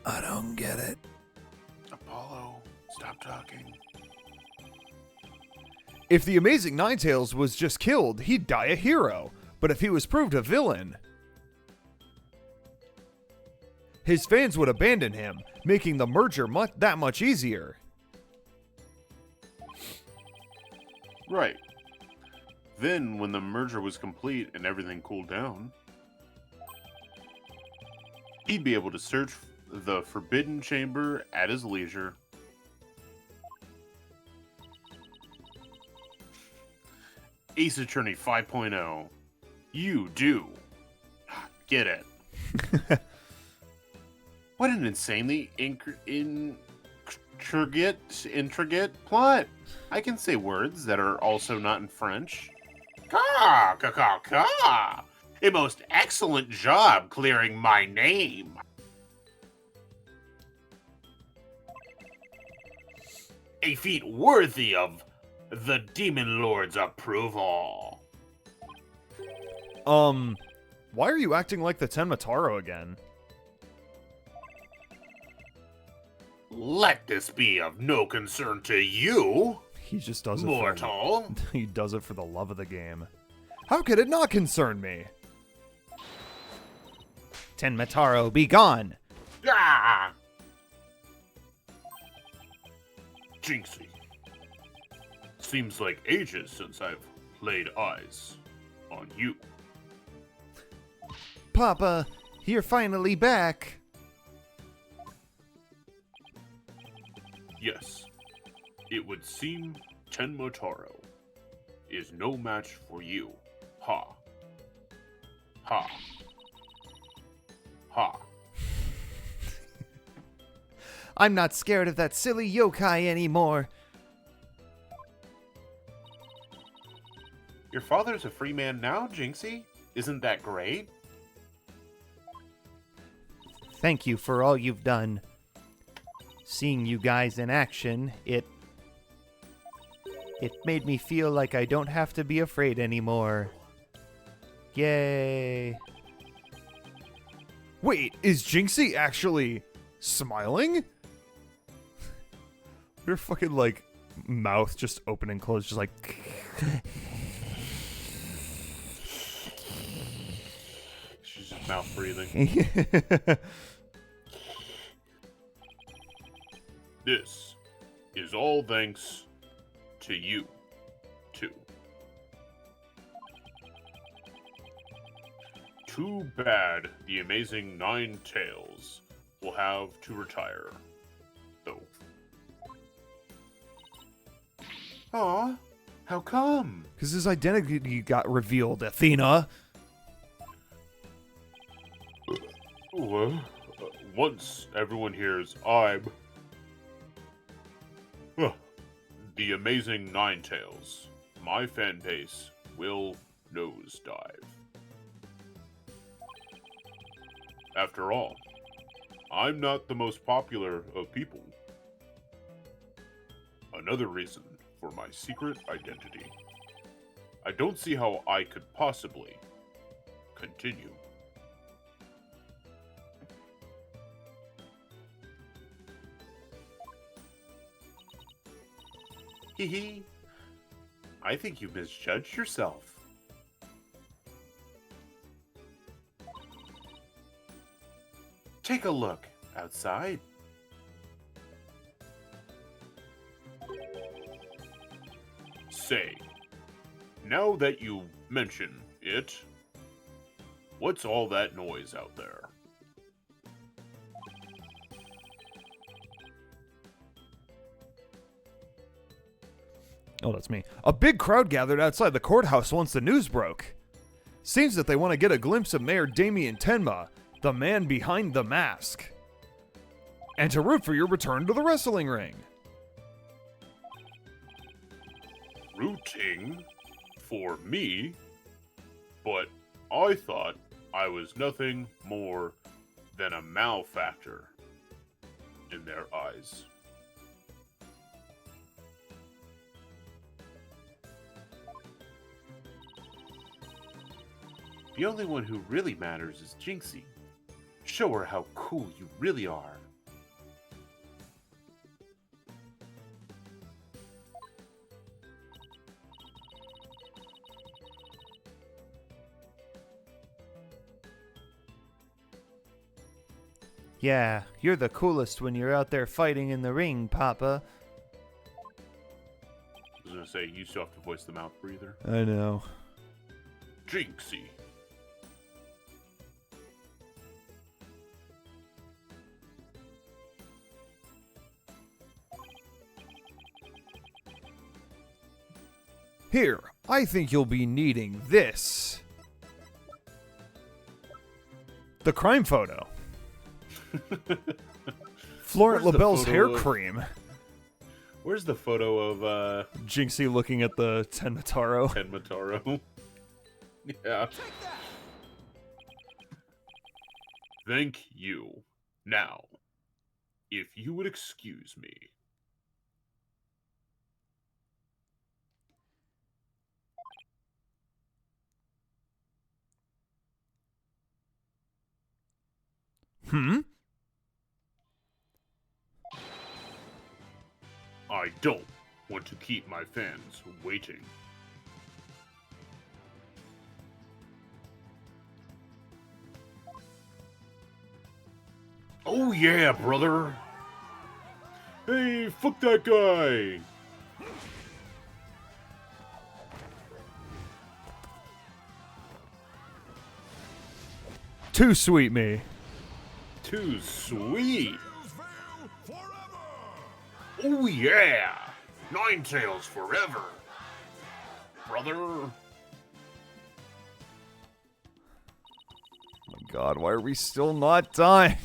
S1: I don't get it.
S4: Apollo, stop talking.
S1: If the Amazing Ninetales was just killed, he'd die a hero. But if he was proved a villain, his fans would abandon him, making the merger that much easier.
S4: Right. Then, when the merger was complete and everything cooled down, he'd be able to search the Forbidden Chamber at his leisure. Ace Attorney 5.0. You do. Get it. What an insanely intricate plot. I can say words that are also not in French. Ka, ka, ka, ka. A most excellent job clearing my name. A feat worthy of the Demon Lord's approval.
S1: Why are you acting like the Tenmataro again?
S4: Let this be of no concern to you,
S1: He just does it
S4: mortal.
S1: he does it for the love of the game. How could it not concern me?
S5: Tenmataro, be gone!
S4: Ah! Jinxie. Seems like ages since I've laid eyes on you.
S5: Papa, you're finally back!
S4: Yes, it would seem Tenmotaro is no match for you. Ha. Ha. Ha.
S5: I'm not scared of that silly yokai anymore.
S4: Your father's a free man now, Jinxie? Isn't that great?
S5: Thank you for all you've done. Seeing you guys in action, it made me feel like I don't have to be afraid anymore. Yay.
S1: Wait, is Jinxie actually smiling? Her fucking, like, mouth just open and close, just like...
S4: She's just mouth breathing. This is all thanks to you, too. Too bad the amazing Ninetales will have to retire, though. Aw, how come?
S1: Because his identity got revealed, Athena.
S4: Well, once everyone hears I'm the amazing Ninetales, my fan base will nosedive. After all, I'm not the most popular of people. Another reason for my secret identity. I don't see how I could possibly continue. Hee. I think you misjudged yourself. Take a look outside. Say, now that you mention it, what's all that noise out there?
S1: Oh, that's me. A big crowd gathered outside the courthouse once the news broke. Seems that they want to get a glimpse of Mayor Damien Tenma, the man behind the mask, and to root for your return to the wrestling ring.
S4: Rooting for me? But I thought I was nothing more than a malefactor in their eyes. The only one who really matters is Jinxie. Show her how cool you really are.
S5: Yeah, you're the coolest when you're out there fighting in the ring, Papa.
S4: I was gonna say, you still have to voice the mouth breather.
S5: I know.
S4: Jinxie.
S1: Here, I think you'll be needing this.
S5: The crime photo.
S1: Florent
S4: Where's the
S1: LaBelle's
S4: photo
S1: hair
S4: of-
S1: cream.
S4: Where's the photo of
S1: Jinxie looking at the Tenmataro.
S4: Ted Mataro? Yeah. Thank you. Now, if you would excuse me.
S5: Hmm?
S4: I don't want to keep my fans waiting. Oh yeah, brother! Hey, fuck that guy!
S1: Too sweet me.
S4: Too sweet!
S3: Tails Veil forever!
S4: Oh yeah! Ninetales forever! Brother!
S1: Oh my god, why are we still not done?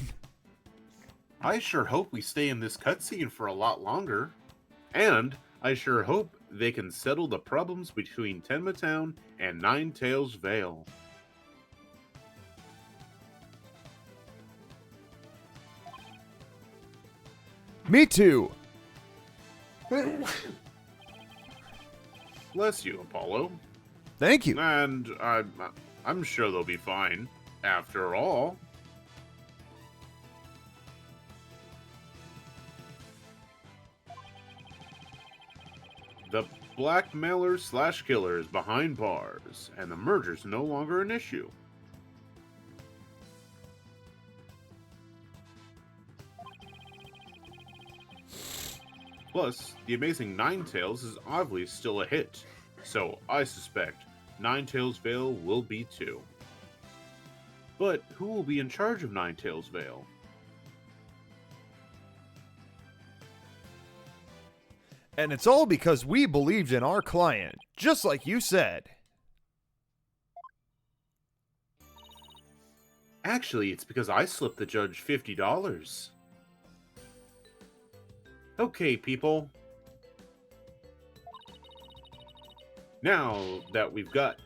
S4: I sure hope we stay in this cutscene for a lot longer. And I sure hope they can settle the problems between Tenma Town and Ninetales Vale.
S1: Me too.
S4: Bless you, Apollo.
S1: Thank you.
S4: And I'm sure they'll be fine. After all. The blackmailer slash killer is behind bars, and the murder's no longer an issue. Plus, The Amazing Ninetales is obviously still a hit, so I suspect Ninetales Vale will be too. But who will be in charge of Ninetales Vale?
S1: And it's all because we believed in our client, just like you said.
S4: Actually, it's because I slipped the judge $50. Okay, people. Now that we've got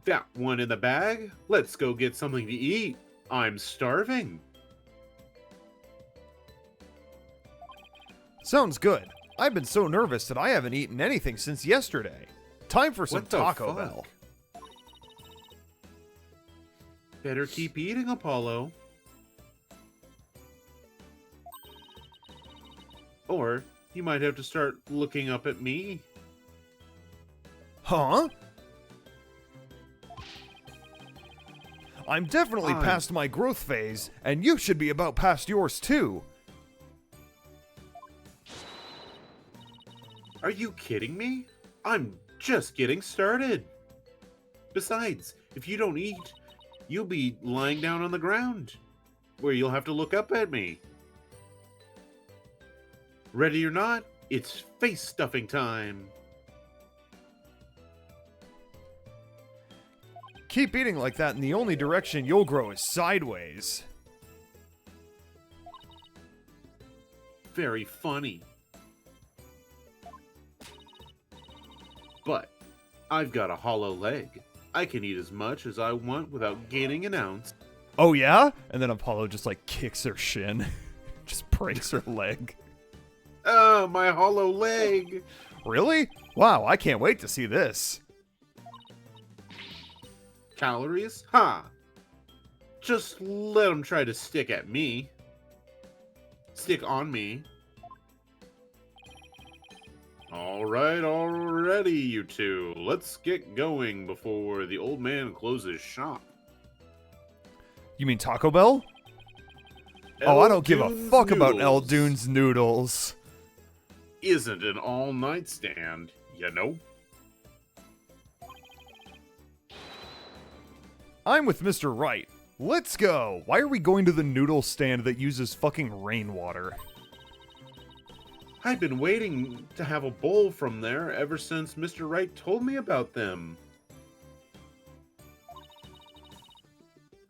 S4: that one in the bag, let's go get something to eat. I'm starving.
S1: Sounds good. I've been so nervous that I haven't eaten anything since yesterday. Time for some
S4: What the
S1: Taco
S4: fuck?
S1: Bell.
S4: Better keep eating, Apollo. Or you might have to start looking up at me.
S1: Huh? I'm definitely
S4: I'm-
S1: past my growth phase, and you should be about past yours too.
S4: Are you kidding me? I'm just getting started. Besides, if you don't eat, you'll be lying down on the ground, where you'll have to look up at me. Ready or not, it's face stuffing time.
S1: Keep eating like that, and the only direction you'll grow is sideways.
S4: Very funny. But I've got a hollow leg. I can eat as much as I want without gaining an ounce.
S1: Oh yeah? And then Apollo just like kicks her shin. Just breaks her leg.
S4: Oh, my hollow leg!
S1: Really? Wow, I can't wait to see this.
S4: Calories? Ha! Just let them try to stick at me. Stick on me. Alright, already, you two. Let's get going before the old man closes shop.
S1: You mean Taco Bell? Oh, I don't give a
S4: Eldune's
S1: fuck about
S4: noodles
S1: Eldune's noodles.
S4: Isn't an all-night stand, you know?
S1: I'm with Mr. Wright. Let's go. Why are we going to the noodle stand that uses fucking rainwater?
S4: I've been waiting to have a bowl from there ever since Mr. Wright told me about them.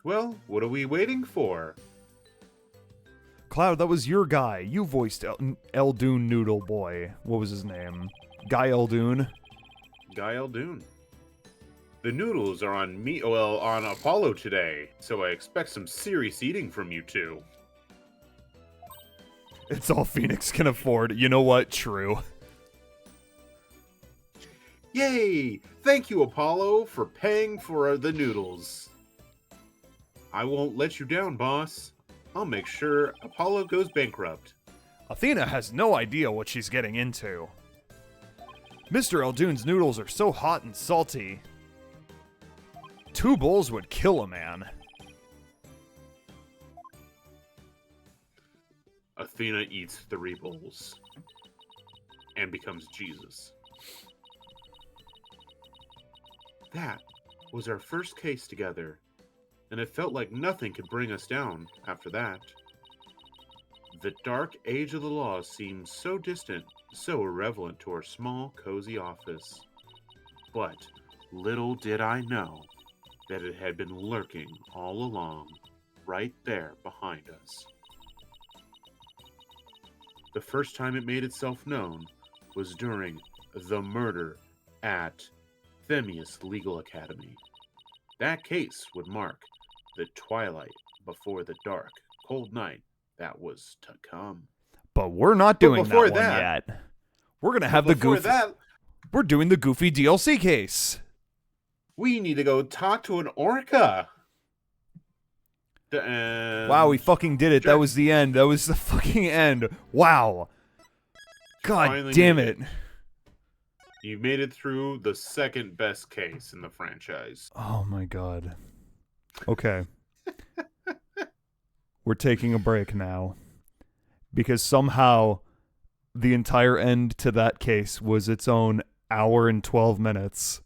S4: Well, what are we waiting for?
S1: Cloud, that was your guy. You voiced Eldune Noodle Boy. What was his name? Guy Eldune.
S4: Guy Eldune. The noodles are on on Apollo today, so I expect some serious eating from you two.
S1: It's all Phoenix can afford. You know what? True.
S4: Yay! Thank you, Apollo, for paying for the noodles. I won't let you down, boss. I'll make sure Apollo goes bankrupt.
S1: Athena has no idea what she's getting into. Mr. Eldune's noodles are so hot and salty. 2 bowls would kill a man.
S4: Athena eats 3 bowls and becomes Jesus. That was our first case together, and it felt like nothing could bring us down after that. The dark age of the law seemed so distant, so irrelevant to our small, cozy office. But little did I know that it had been lurking all along, right there behind us. The first time it made itself known was during the murder at Themius Legal Academy. That case would mark the twilight before the dark, cold night that was to come.
S1: But we're not doing that
S4: before
S1: one
S4: that-
S1: yet. We're gonna have the
S4: Before
S1: goofy.
S4: that,
S1: We're doing the goofy DLC case.
S4: we need to go talk to an orca. And
S1: Wow, we fucking did it. That
S4: Jack-
S1: was the end. That was the fucking end. Wow. God
S4: Finally
S1: damn
S4: made
S1: it.
S4: You made it through the second best case in the franchise.
S1: Oh my god. Okay. We're taking a break now. Because somehow the entire end to that case was its own hour and 12 minutes.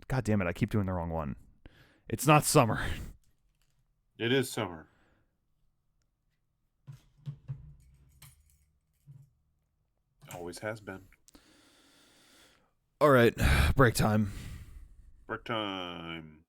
S1: God damn it, I keep doing the wrong one. It's not summer.
S4: It is summer. Always has been.
S1: All right, break time.
S4: Break time.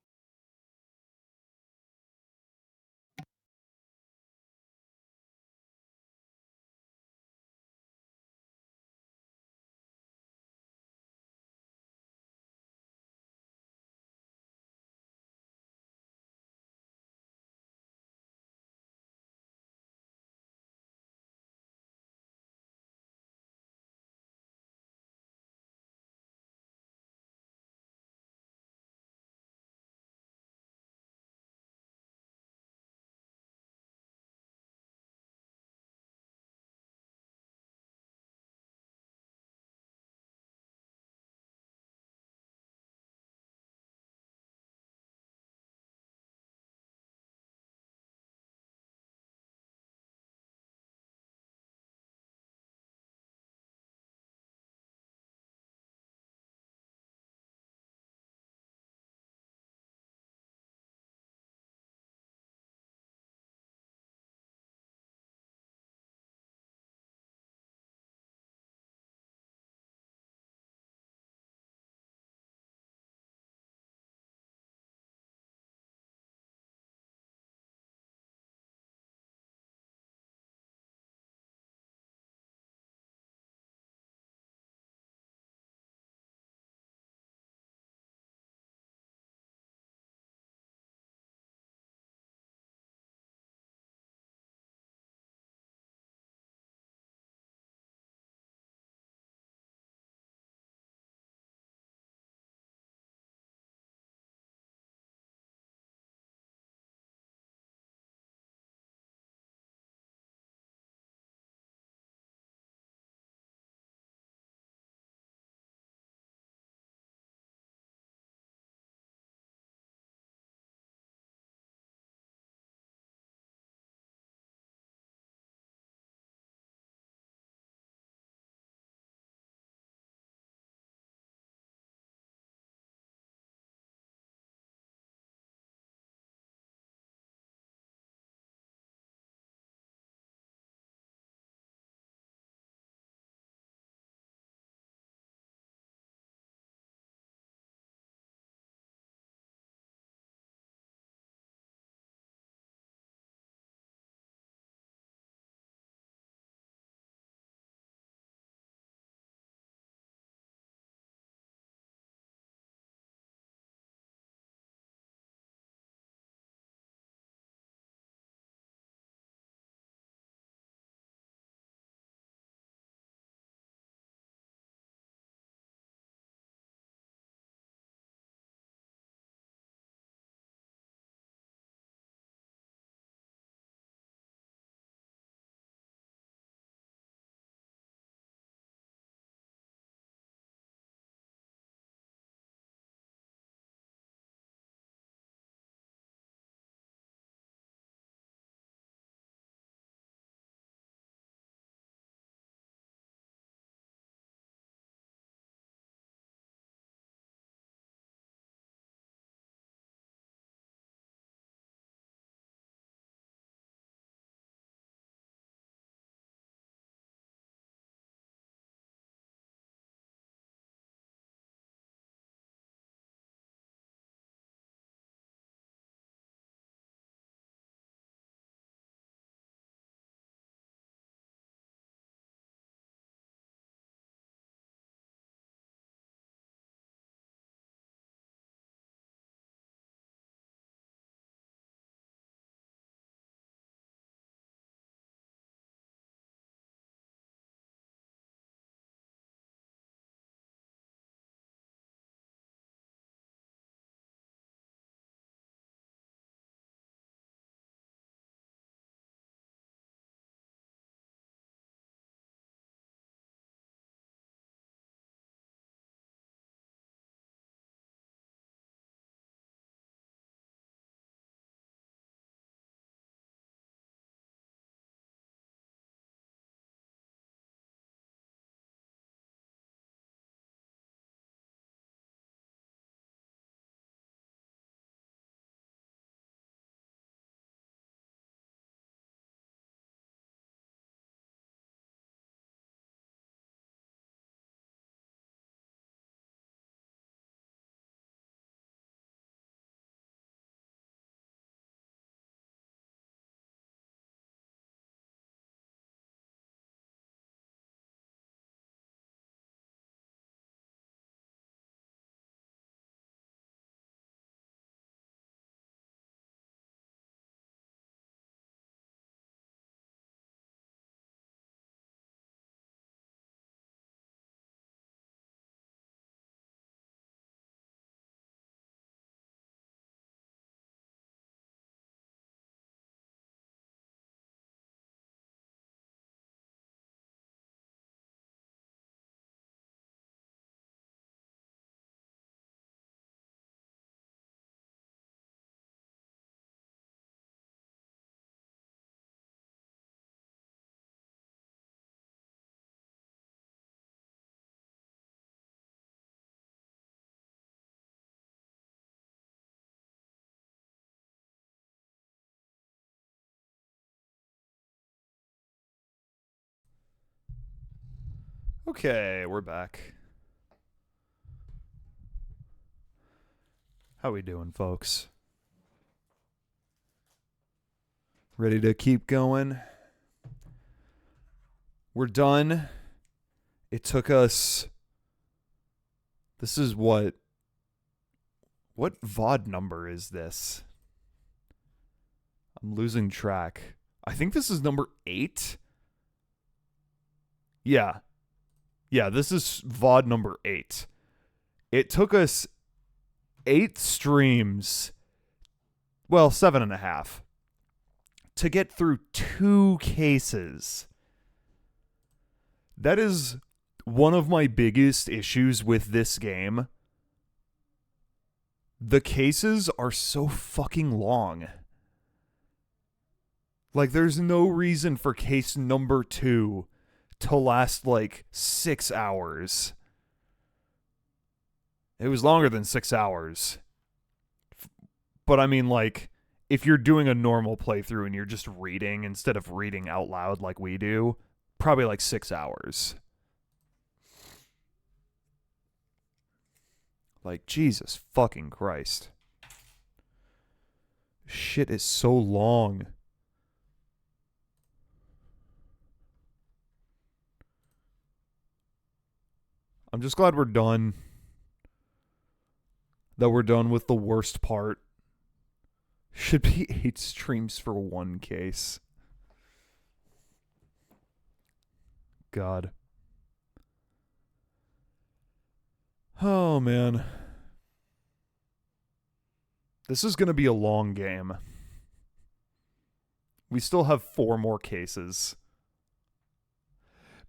S1: Okay, we're back. How we doing, folks? Ready to keep going? We're done. It took us... This is what VOD number is this? I'm losing track. I think this is number 8. Yeah. Yeah, this is VOD number 8. It took us 8 streams, well, 7.5, to get through 2 cases. That is one of my biggest issues with this game. The cases are so fucking long. Like, there's no reason for case number 2 to last, like, 6 hours. It was longer than 6 hours. But I mean, like, if you're doing a normal playthrough and you're just reading instead of reading out loud like we do, probably like 6 hours. Like, Jesus fucking Christ. Shit is so long. I'm just glad we're done. That we're done with the worst part. Should be 8 streams for 1 case. God. Oh, man. This is going to be a long game. We still have 4 more cases.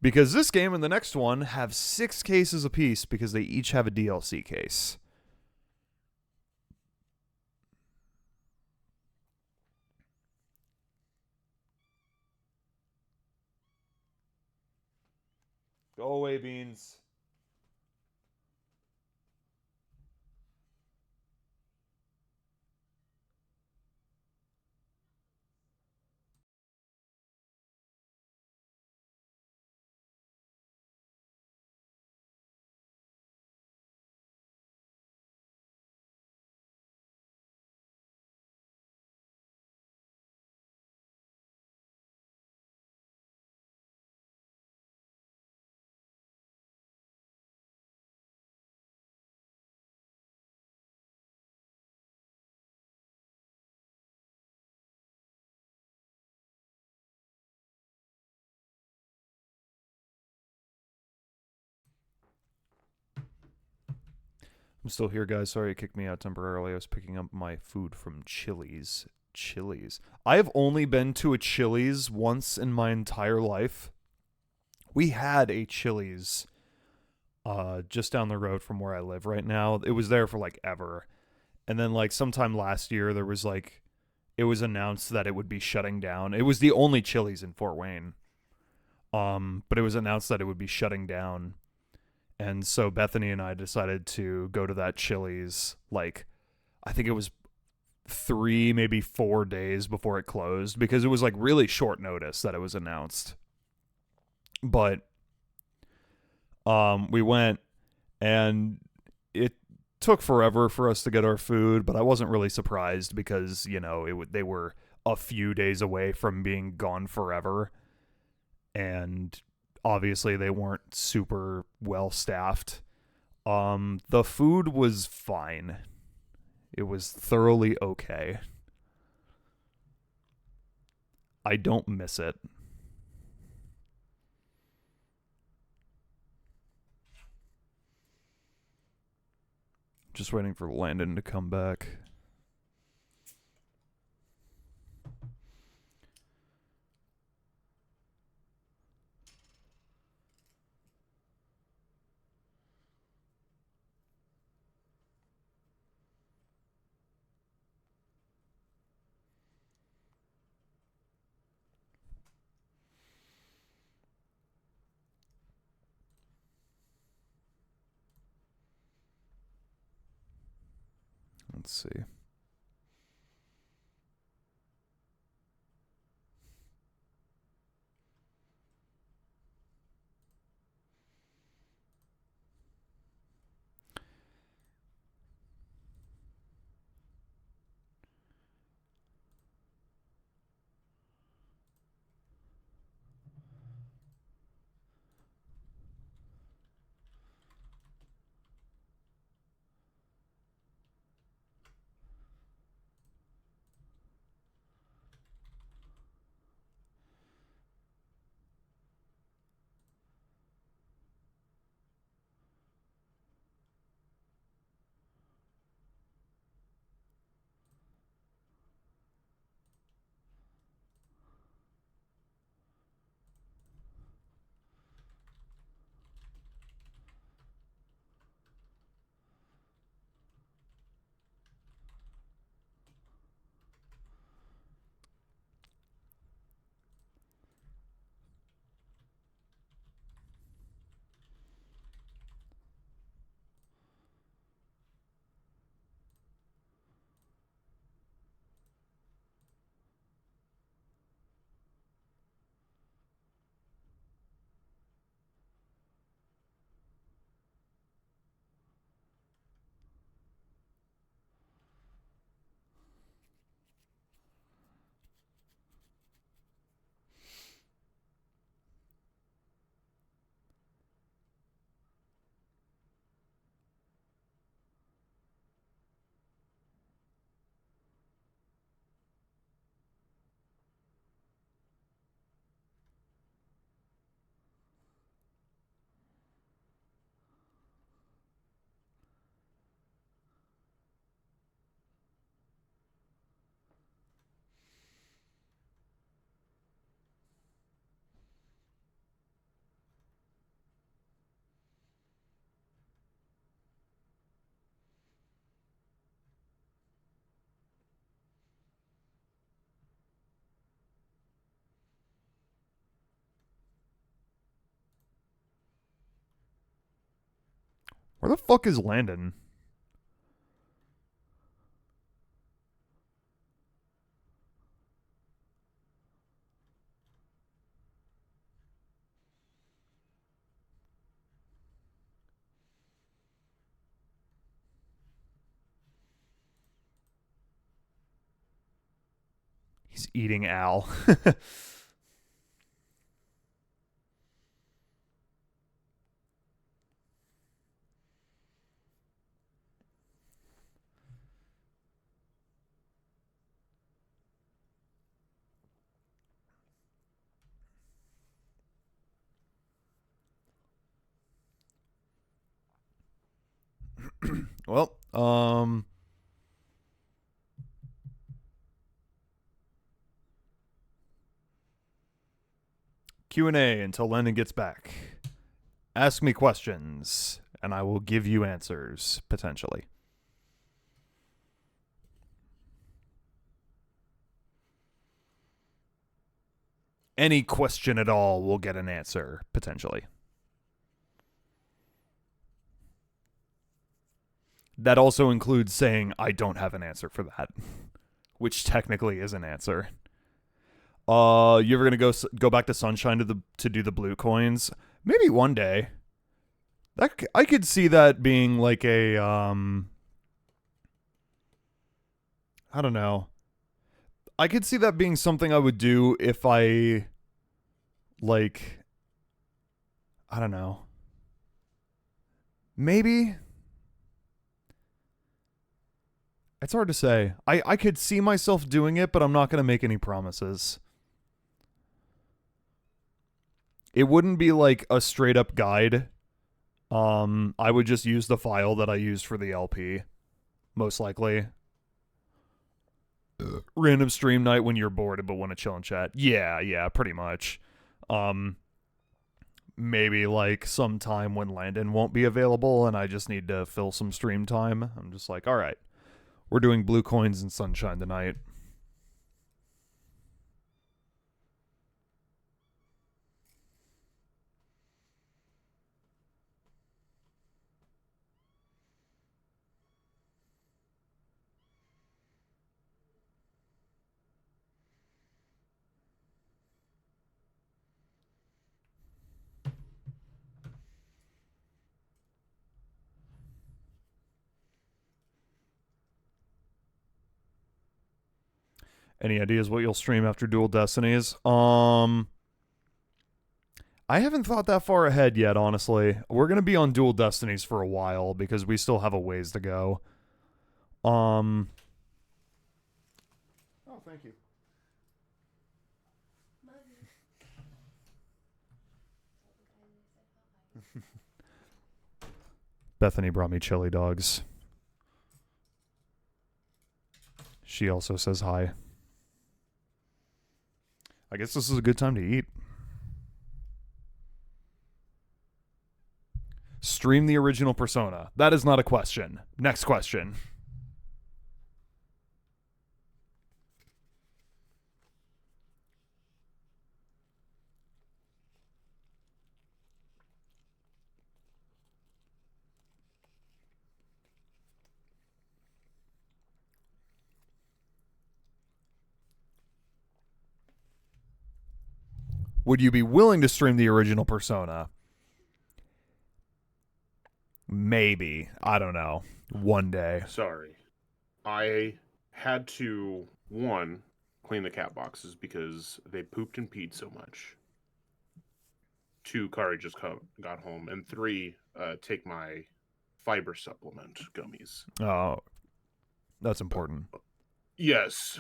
S1: Because this game and the next one have 6 cases apiece because they each have a DLC case. Go away, Beans. I'm still here, guys. Sorry it kicked me out temporarily. I was picking up my food from Chili's. Chili's. I have only been to a Chili's once in my entire life. We had a Chili's just down the road from where I live right now. It was there for like ever. And then like sometime last year there was like it was announced that it would be shutting down. It was the only Chili's in Fort Wayne. But it was announced that it would be shutting down. And so Bethany and I decided to go to that Chili's, like, I think it was 3, maybe 4 days before it closed, because it was, like, really short notice that it was announced. But we went, and it took forever for us to get our food, but I wasn't really surprised because, you know, they were a few days away from being gone forever. And obviously they weren't super well staffed. The food was fine. It was thoroughly okay. I don't miss it. Just waiting for Landon to come back. Let's see. Where the fuck is Landon? He's eating Al. Well, Q&A until Landon gets back. Ask me questions, and I will give you answers, potentially. Any question at all will get an answer, potentially. That also includes saying, I don't have an answer for that, which technically is an answer. You ever gonna go back to Sunshine to do the blue coins? Maybe one day. I could see that being like a I don't know. I could see that being something I would do if I like I don't know. Maybe. It's hard to say. I could see myself doing it, but I'm not going to make any promises. It wouldn't be like a straight up guide. I would just use the file that I used for the LP, most likely. Random stream night when you're bored but want to chill and chat. Yeah, pretty much. Maybe like sometime when Landon won't be available and I just need to fill some stream time. I'm just like, all right, we're doing blue coins and Sunshine tonight. Any ideas what you'll stream after Dual Destinies? I haven't thought that far ahead yet, honestly. We're going to be on Dual Destinies for a while because we still have a ways to go. Oh, thank you. Bethany brought me chili dogs. She also says hi. I guess this is a good time to eat. Stream the original Persona. That is not a question. Next question. Would you be willing to stream the original Persona? Maybe. I don't know. One day.
S2: Sorry. I had to, one, clean the cat boxes because they pooped and peed so much. Two, Kari just got home. And three, take my fiber supplement gummies.
S1: Oh, that's important.
S2: Yes.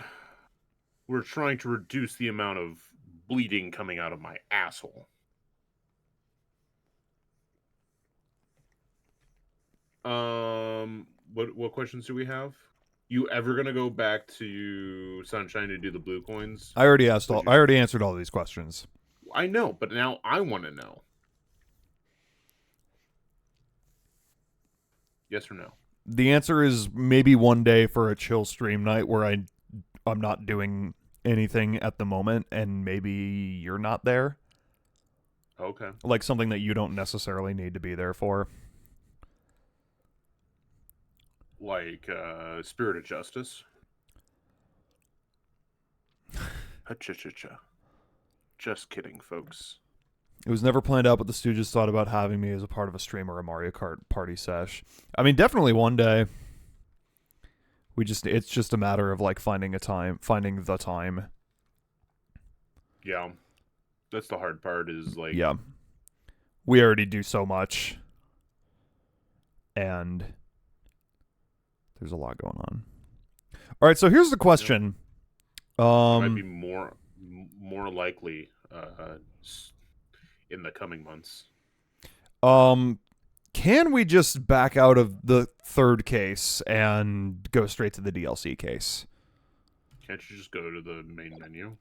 S2: We're trying to reduce the amount of bleeding coming out of my asshole. What questions do we have? You ever gonna go back to Sunshine to do the blue coins?
S1: I already answered all these questions.
S2: I know, but now I want to know. Yes or no?
S1: The answer is maybe one day for a chill stream night where I'm not doing anything at the moment and maybe you're not there.
S2: Okay.
S1: Like something that you don't necessarily need to be there for.
S2: like Spirit of Justice. Ha-cha-cha-cha. Just kidding, folks.
S1: It was never planned out, but the Stooges thought about having me as a part of a stream or a Mario Kart party sesh. I mean, definitely one day. It's just a matter of like finding the time.
S2: Yeah. That's the hard part is like...
S1: Yeah. We already do so much. And there's a lot going on. All right, so here's the question.
S2: It might be more likely in the coming months.
S1: Can we just back out of the third case and go straight to the DLC case?
S2: Can't you just go to the main menu?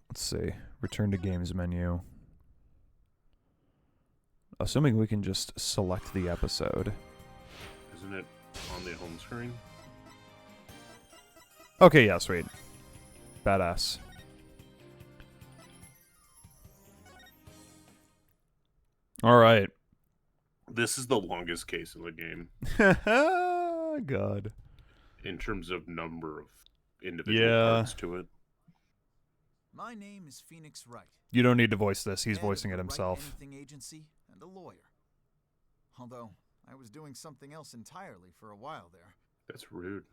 S1: Let's see. Return to games menu. Assuming we can just select the episode.
S2: Isn't it on the home screen?
S1: Okay, yeah, sweet. Badass. All right.
S2: This is the longest case in the game.
S1: God.
S2: In terms of number of individual parts to it.
S3: My name is Phoenix Wright.
S1: You don't need to voice this. He's
S3: Head of
S1: voicing it
S3: the Wright
S1: himself.
S3: Anything Agency and a lawyer. Although I was doing something else entirely for a while there.
S2: That's rude.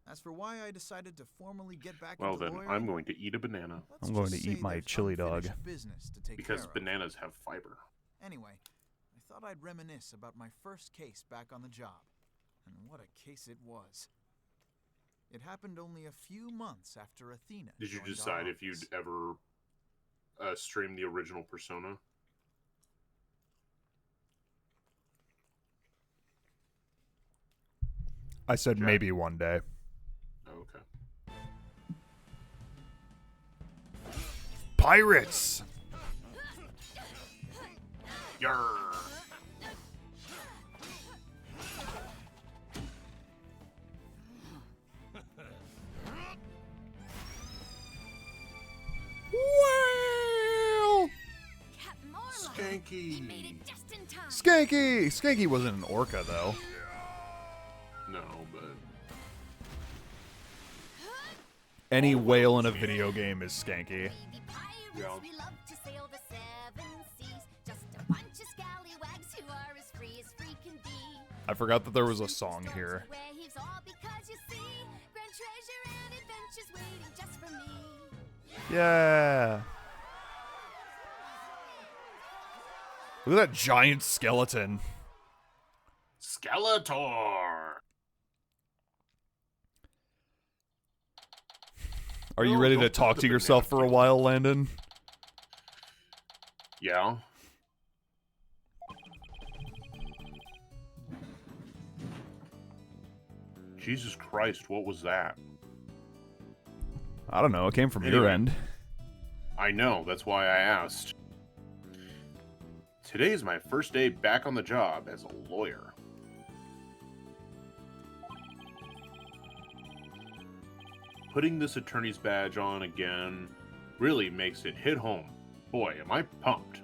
S3: As for why I decided to formally get back
S2: Well,
S3: into
S2: then
S3: lawyering,
S2: I'm going to eat a banana.
S3: let's
S1: I'm going
S3: just
S1: to eat
S3: say
S1: my
S3: there's
S1: chili dog.
S3: unfinished business to take
S2: Because
S3: care of.
S2: bananas have fiber.
S3: Anyway, I thought I'd reminisce about my first case back on the job. And what a case it was. It happened only a few months after Athena.
S2: Did you
S3: joined our
S2: decide if you'd
S3: office.
S2: ever stream the original Persona?
S1: I said
S2: Jack.
S1: maybe one day.
S2: Oh, okay.
S1: Pirates!
S2: Yarr!
S1: Well,
S6: Captain Marlowe.
S2: Skanky!
S6: Made it just in time.
S1: Skanky! Skanky wasn't an orca, though.
S2: No, but
S1: Any whale in a video game is skanky.
S6: Baby pirates,
S2: Yeah.
S6: we love to sail the seven seas. Just a bunch of scallywags who are as free can be.
S1: I forgot that there was a song here.
S6: Waves all because you see grand treasure and adventures waiting just for me.
S1: Yeah. Look at that giant skeleton.
S2: Skeletor!
S1: Are you
S2: No,
S1: ready to
S2: don't
S1: talk
S2: put
S1: to
S2: the
S1: yourself
S2: banana
S1: for a while, Landon?
S2: Yeah. Jesus Christ, what was that?
S1: I don't know. It came from your
S2: Anyway.
S1: end.
S2: I know, that's why I asked. Today is my first day back on the job as a lawyer. Putting this attorney's badge on again really makes it hit home. Boy, am I pumped.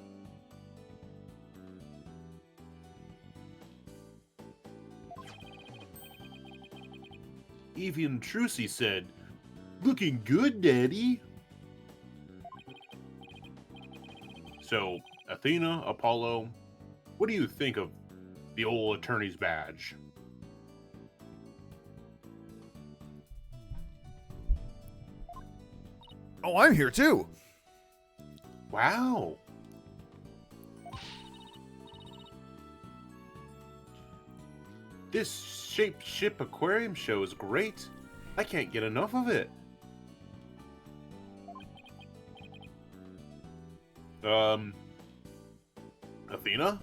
S2: Even Trucy said, "Looking good, Daddy." So, Athena, Apollo, what do you think of the old attorney's badge?
S1: Oh, I'm here too.
S2: Wow. This Shaped Ship Aquarium show is great. I can't get enough of it. Athena?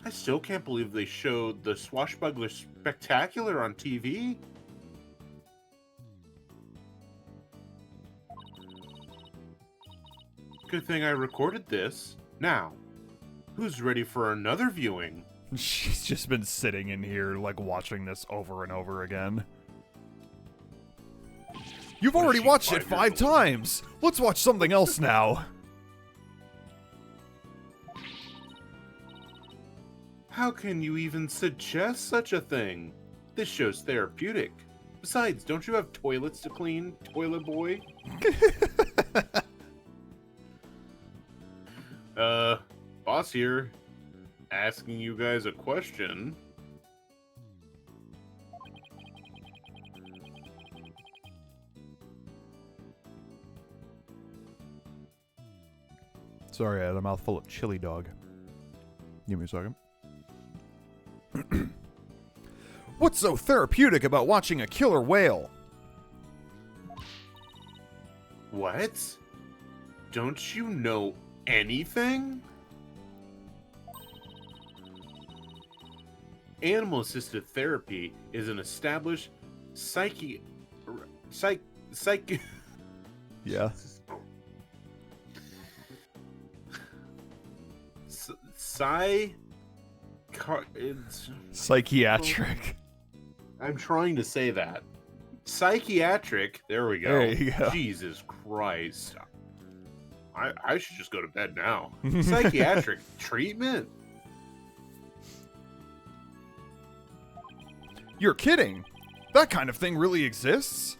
S2: I still can't believe they showed the Swashbuckler Spectacular on TV. Good thing I recorded this. Now, who's ready for another viewing?
S1: She's just been sitting in here, like, watching this over and over again. You've
S2: What is
S1: already
S2: she,
S1: watched it
S2: 5
S1: 5
S2: years old?
S1: times. Let's watch something else now.
S4: How can you even suggest such a thing? This show's therapeutic. Besides, don't you have toilets to clean, toilet boy? Boss here, asking you guys a question.
S1: Sorry, I had a mouthful of chili dog. Give me a second. What's so therapeutic about watching a killer whale?
S4: What? Don't you know anything? Animal-assisted therapy is an established psych
S1: Yeah. Psychiatric.
S4: I'm trying to say that. Psychiatric. There we go.
S1: There you go.
S4: Jesus Christ. I should just go to bed now. Psychiatric treatment?
S1: You're kidding. That kind of thing really exists?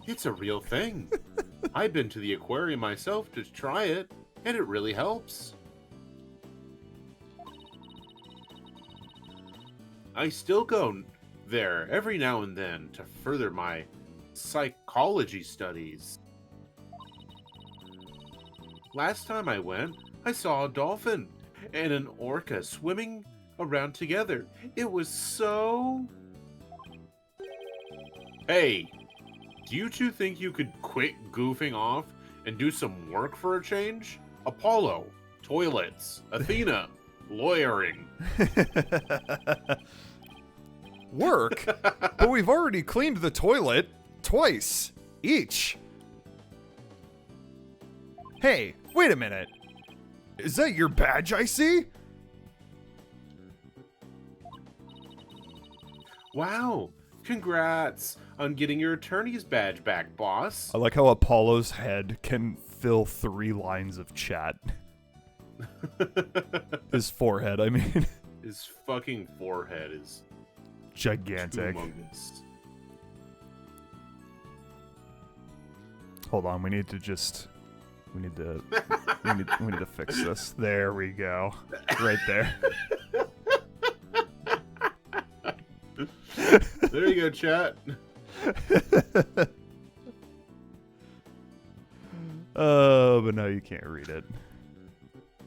S4: It's a real thing. I've been to the aquarium myself to try it, and it really helps. I still go there every now and then to further my psychology studies. Last time I went, I saw a dolphin and an orca swimming around together. It was so... Hey, do you two think you could quit goofing off and do some work for a change? Apollo, toilets, Athena, lawyering.
S1: Work? But we've already cleaned the toilet twice each. Hey, wait a minute. Is that your badge I see?
S4: Wow, congrats on getting your attorney's badge back, boss.
S1: I like how Apollo's head can fill 3 lines of chat. His forehead, I mean.
S4: His fucking forehead is
S1: Gigantic.
S4: humongous.
S1: Hold on, we need to fix this. There we go. Right there.
S4: There you go, chat.
S1: Oh, but now you can't read it.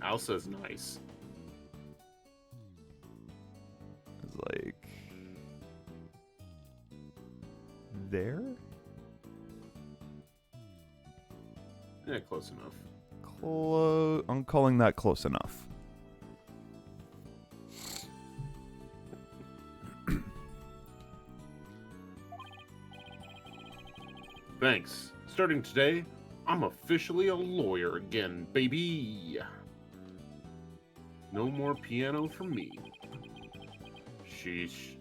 S4: Alsa's nice.
S1: It's like there?
S4: Yeah, close enough.
S1: I'm calling that close enough.
S4: Thanks. Starting today, I'm officially a lawyer again, baby. No more piano for me. Sheesh.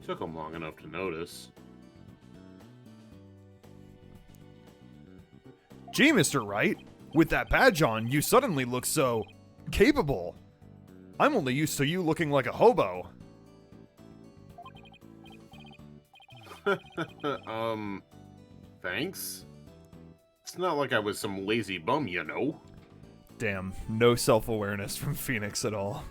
S4: Took him long enough to notice.
S1: Gee, Mr. Wright, with that badge on, you suddenly look so capable. I'm only used to you looking like a hobo.
S4: Thanks? It's not like I was some lazy bum, you know.
S1: Damn, no self-awareness from Phoenix at all.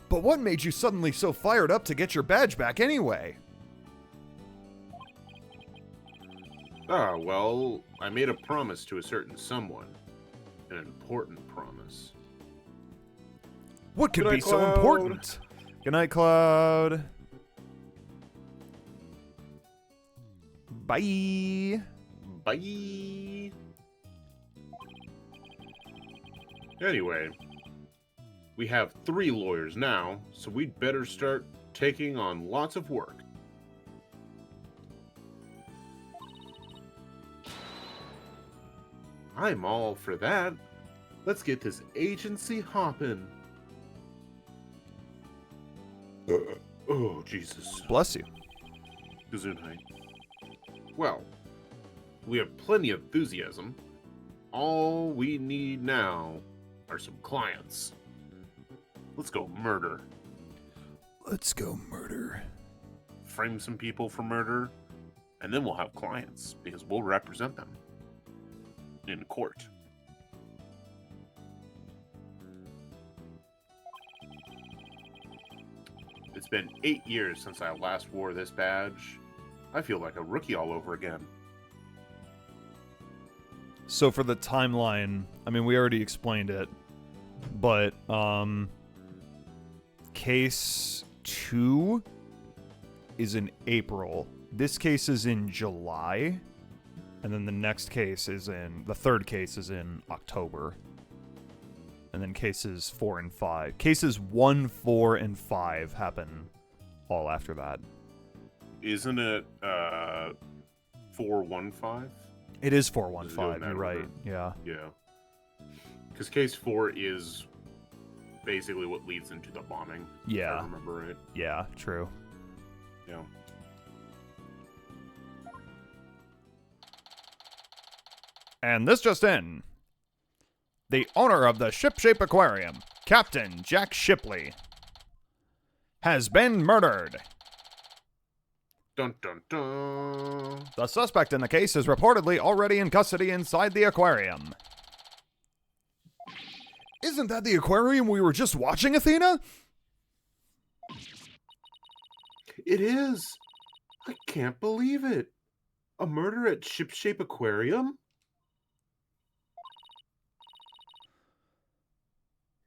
S1: But what made you suddenly so fired up to get your badge back anyway?
S4: Ah, well, I made a promise to a certain someone. An important promise.
S1: What could
S4: Good
S1: be
S4: night,
S1: so
S4: Cloud.
S1: important? Good night, Cloud. Bye.
S4: Bye. Anyway, we have 3 lawyers now, so we'd better start taking on lots of work. I'm all for that. Let's get this agency hopping. Oh, Jesus.
S1: Bless you.
S4: Gesundheit. Well, we have plenty of enthusiasm. all we need now are some clients. Let's go murder.
S1: Let's go murder.
S4: Frame some people for murder, and then we'll have clients, because we'll represent them in court. It's been 8 years since I last wore this badge. I feel like a rookie all over again.
S1: So for the timeline, I mean, we already explained it, but case 2 is in April. This case is in July, and then the next case is the third case is in October. And then cases 4 and 5. Cases 1, 4, and 5 happen all after that.
S4: Isn't it 415?
S1: It is 415,
S4: that
S1: you're right.
S4: order.
S1: Yeah.
S4: Yeah. Because case 4 is basically what leads into the bombing. If
S1: Yeah.
S4: I remember right.
S1: Yeah, true.
S4: Yeah.
S1: And this just in. The owner of the Shipshape Aquarium, Captain Jack Shipley, has been murdered.
S4: Dun dun dun.
S1: The suspect in the case is reportedly already in custody inside the aquarium. Isn't that the aquarium we were just watching, Athena?
S4: It is. I can't believe it. A murder at Shipshape Aquarium?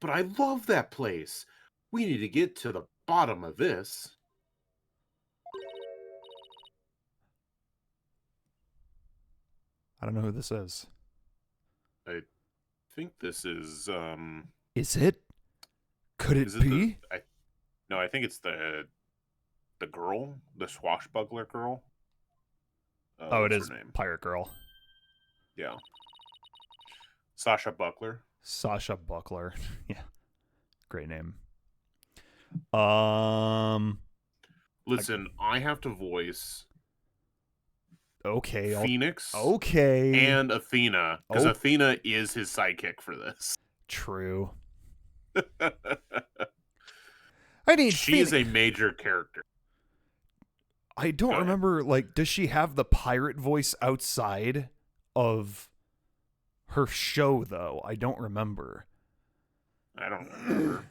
S4: But I love that place. We need to get to the bottom of this.
S1: I don't know who this is.
S4: I think this is
S1: Is it? Could it
S4: is it
S1: be?
S4: No, I think it's the girl, the swashbuckler girl.
S1: Oh, it
S4: what's
S1: is
S4: her name?
S1: Pirate Girl.
S4: Yeah. Sasha Buckler.
S1: Sasha Buckler. Yeah. Great name.
S4: Listen, I have to voice
S1: Okay.
S4: Phoenix
S1: Okay.
S4: and Athena, because
S1: Oh.
S4: Athena is his sidekick for this.
S1: True. I need
S4: She is a major character.
S1: I don't
S4: ahead.
S1: remember, like, does she have the pirate voice outside of her show, though? I don't remember.
S4: I don't remember.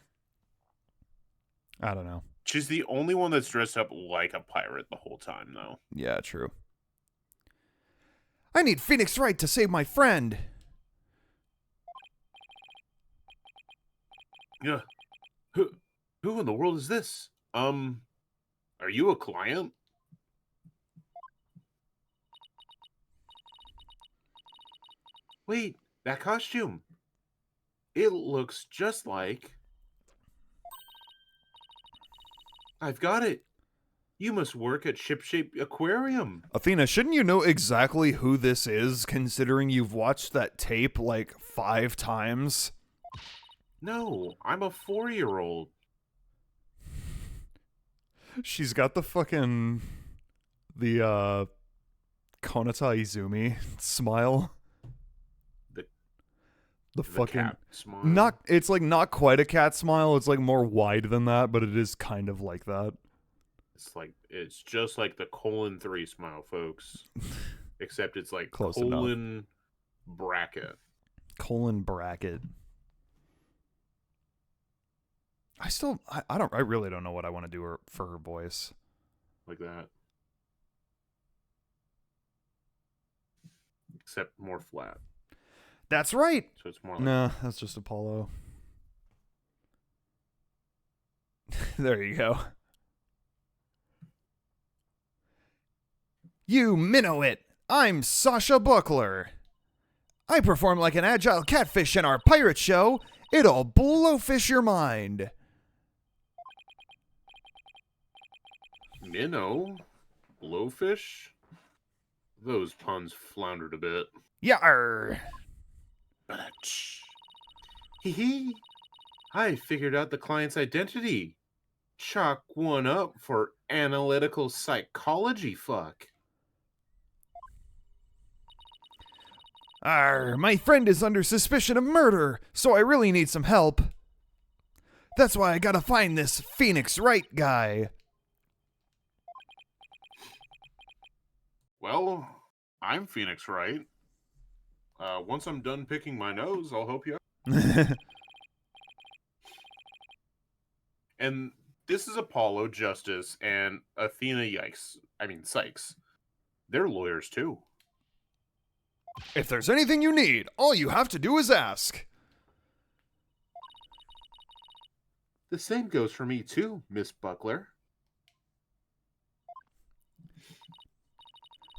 S1: I don't know.
S4: She's the only one that's dressed up like a pirate the whole time, though.
S1: Yeah, true. I need Phoenix Wright to save my friend.
S4: Yeah. Who in the world is this? Are you a client? Wait, that costume. It looks just like... I've got it. You must work at Shipshape Aquarium.
S1: Athena, shouldn't you know exactly who this is, considering you've watched that tape like 5 times?
S4: No, I'm a 4-year-old.
S1: She's got the fucking... the, Konata Izumi smile. The fucking...
S4: cat smile.
S1: Not, it's like not quite a cat smile, it's like more wide than that, but it is kind of like that.
S4: It's just like the :3 smile, folks. Except it's like
S1: Close enough.
S4: colon bracket.
S1: Colon bracket. I really don't know what I want to do for her voice.
S4: Like that. Except more flat.
S1: That's right.
S4: So it's more like
S1: Nah, that's just Apollo. There you go. You minnow it! I'm Sasha Buckler. I perform like an agile catfish in our pirate show. It'll blowfish your mind.
S4: minnow, blowfish. Those puns floundered a bit.
S1: Yarr!
S4: Hee hee. I figured out the client's identity. Chalk one up for analytical psychology fuck.
S1: My friend is under suspicion of murder, so I really need some help. That's why I gotta find this Phoenix Wright guy.
S4: Well, I'm Phoenix Wright. Once I'm done picking my nose, I'll help you out. And this is Apollo, Justice, and Athena Sykes. They're lawyers, too.
S1: If there's anything you need, all you have to do is ask.
S4: The same goes for me, too, Miss Buckler.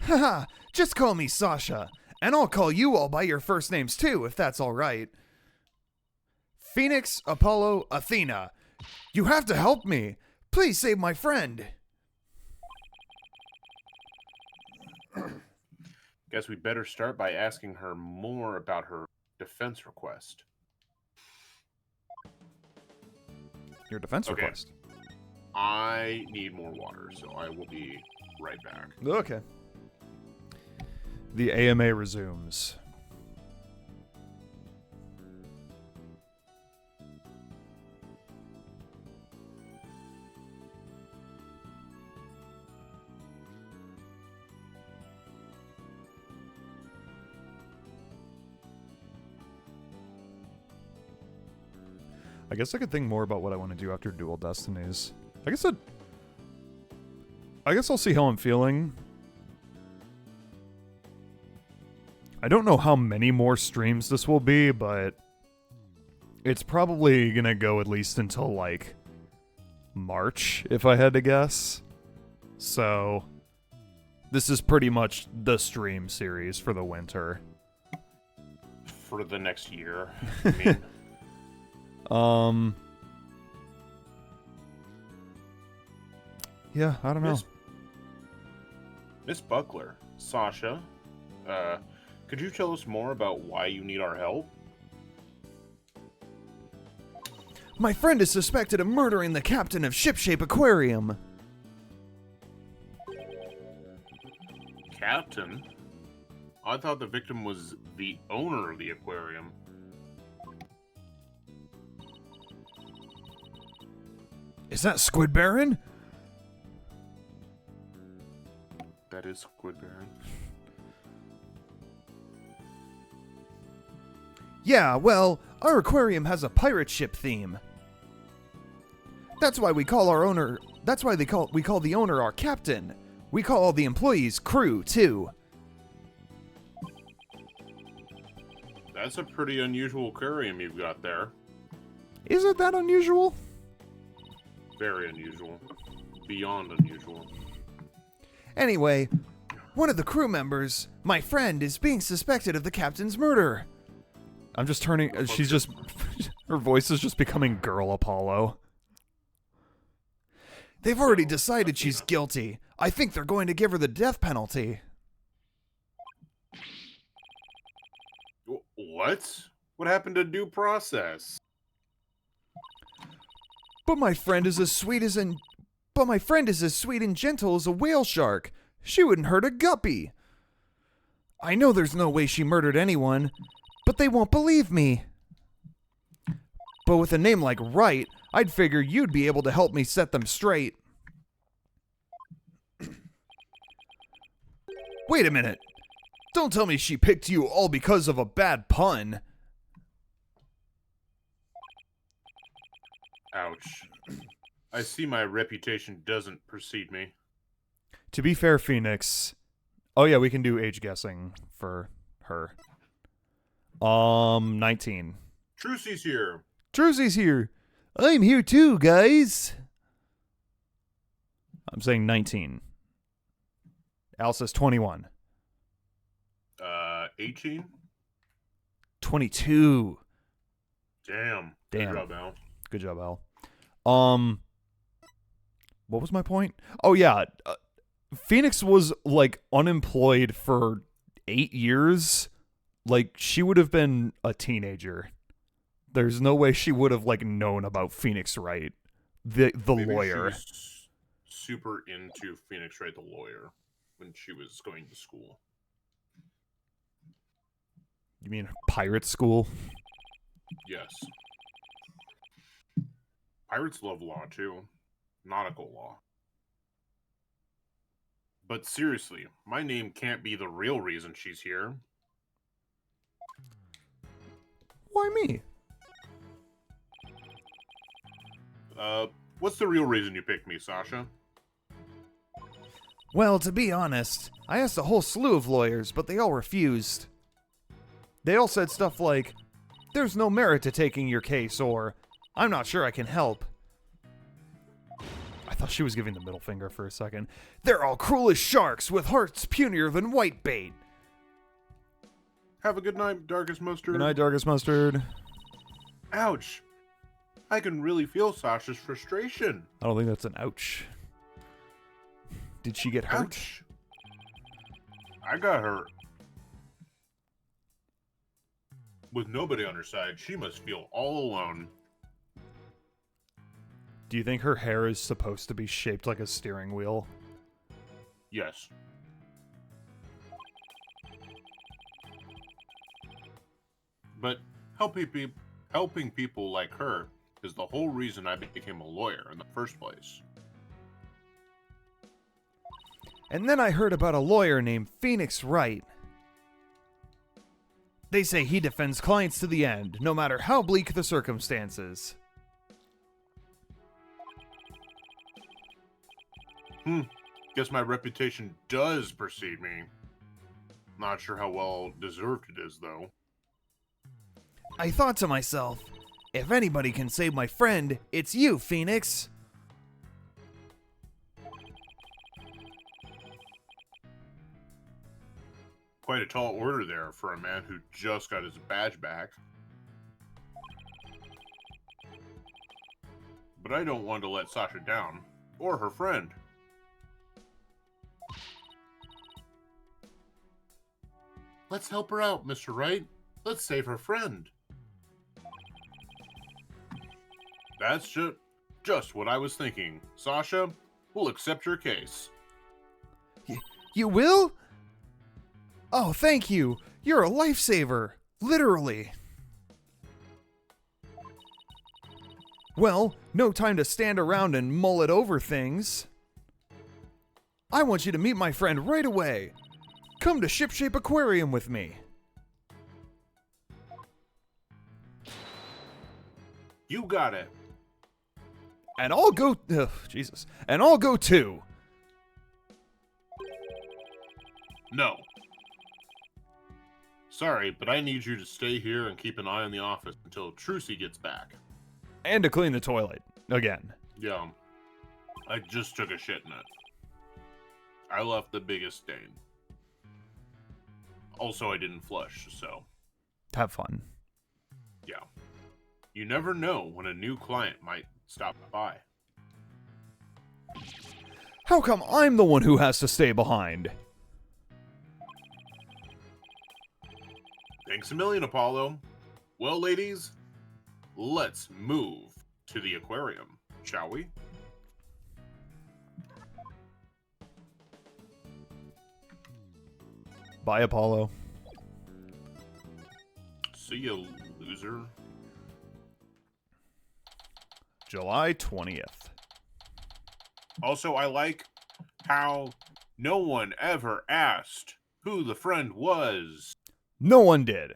S1: Haha, just call me Sasha, and I'll call you all by your first names too, if that's all right. Phoenix, Apollo, Athena. You have to help me. Please save my friend.
S4: Guess we better start by asking her more about her defense request.
S1: Your defense
S4: Okay.
S1: request.
S4: I need more water, so I will be right back.
S1: Okay. The AMA resumes. I guess I could think more about what I want to do after Dual Destinies. I guess I'll see how I'm feeling. I don't know how many more streams this will be, but it's probably gonna go at least until like March, if I had to guess. So this is pretty much the stream series for the winter.
S4: For the next year, I mean.
S1: Yeah, I don't know.
S4: Miss Buckler, Sasha, could you tell us more about why you need our help?
S1: My friend is suspected of murdering the captain of Shipshape Aquarium.
S4: Captain? I thought the victim was the owner of the aquarium.
S1: Is that Squid Baron?
S4: That is Squid Baron.
S1: Yeah, well, our aquarium has a pirate ship theme. That's why we call our owner. That's why we call the owner our captain. We call all the employees crew too.
S4: That's a pretty unusual aquarium you've got there.
S1: Is it that unusual?
S4: Very unusual. Beyond unusual.
S1: Anyway, one of the crew members, my friend, is being suspected of the captain's murder. I'm just turning. She's just. Her voice is just becoming Girl Apollo. They've already decided she's guilty. I think they're going to give her the death penalty.
S4: What? What happened to due process?
S1: But my friend is as sweet and gentle as a whale shark. She wouldn't hurt a guppy. I know there's no way she murdered anyone, but they won't believe me. But with a name like Wright, I'd figure you'd be able to help me set them straight. Wait a minute. Don't tell me she picked you all because of a bad pun.
S4: Ouch. I see my reputation doesn't precede me.
S1: To be fair, Phoenix. Oh yeah, we can do age guessing for her. 19.
S4: Trucy's here.
S1: Drewsy's here. I'm here too, guys. I'm saying 19. Al says 21.
S4: 18?
S1: 22.
S4: Damn.
S1: Damn.
S4: Good job, Al.
S1: Good job, Al. What was my point? Oh yeah, Phoenix was like unemployed for 8 years. Like she would have been a teenager. There's no way she would have like known about Phoenix Wright, the
S4: Maybe
S1: lawyer.
S4: She was super into Phoenix Wright, the lawyer, when she was going to school.
S5: You mean pirate school?
S2: Yes. Pirates love law, too. Nautical law. But seriously, my name can't be the real reason she's here.
S5: Why me?
S2: What's the real reason you picked me, Sasha?
S5: Well, to be honest, I asked a whole slew of lawyers, but they all refused. They all said stuff like, "There's no merit to taking your case," or, "I'm not sure I can help." I thought she was giving the middle finger for a second. "They're all cruel as sharks, with hearts punier than white bait."
S2: Have a good night, Darkest Mustard.
S5: Good night, Darkest Mustard.
S2: Ouch. I can really feel Sasha's frustration.
S5: I don't think that's an ouch. Did she get hurt?
S2: Ouch. I got hurt. With nobody on her side, she must feel all alone.
S5: Do you think her hair is supposed to be shaped like a steering wheel?
S2: Yes. But helping people like her is the whole reason I became a lawyer in the first place.
S5: And then I heard about a lawyer named Phoenix Wright. They say he defends clients to the end, no matter how bleak the circumstances.
S2: Guess my reputation does precede me. Not sure how well deserved it is, though.
S5: I thought to myself, if anybody can save my friend, it's you, Phoenix.
S2: Quite a tall order there for a man who just got his badge back. But I don't want to let Sasha down, or her friend. Let's help her out, Mr. Wright. Let's save her friend. That's just what I was thinking. Sasha, we'll accept your case.
S5: You will? Oh, thank you. You're a lifesaver. Literally. Well, no time to stand around and mull it over things. I want you to meet my friend right away. Come to Shipshape Aquarium with me.
S2: You got it.
S5: And I'll go... Jesus. And I'll go too.
S2: No. Sorry, but I need you to stay here and keep an eye on the office until Trucy gets back.
S5: And to clean the toilet. Again.
S2: Yeah. I just took a shit in it. I left the biggest stain. Also, I didn't flush, so...
S5: Have fun.
S2: Yeah. You never know when a new client might stop by.
S5: How come I'm the one who has to stay behind?
S2: Thanks a million, Apollo. Well, ladies, let's move to the aquarium, shall we?
S5: Bye, Apollo.
S2: See you, loser.
S5: July 20th.
S2: Also, I like how no one ever asked who the friend was.
S5: No one did.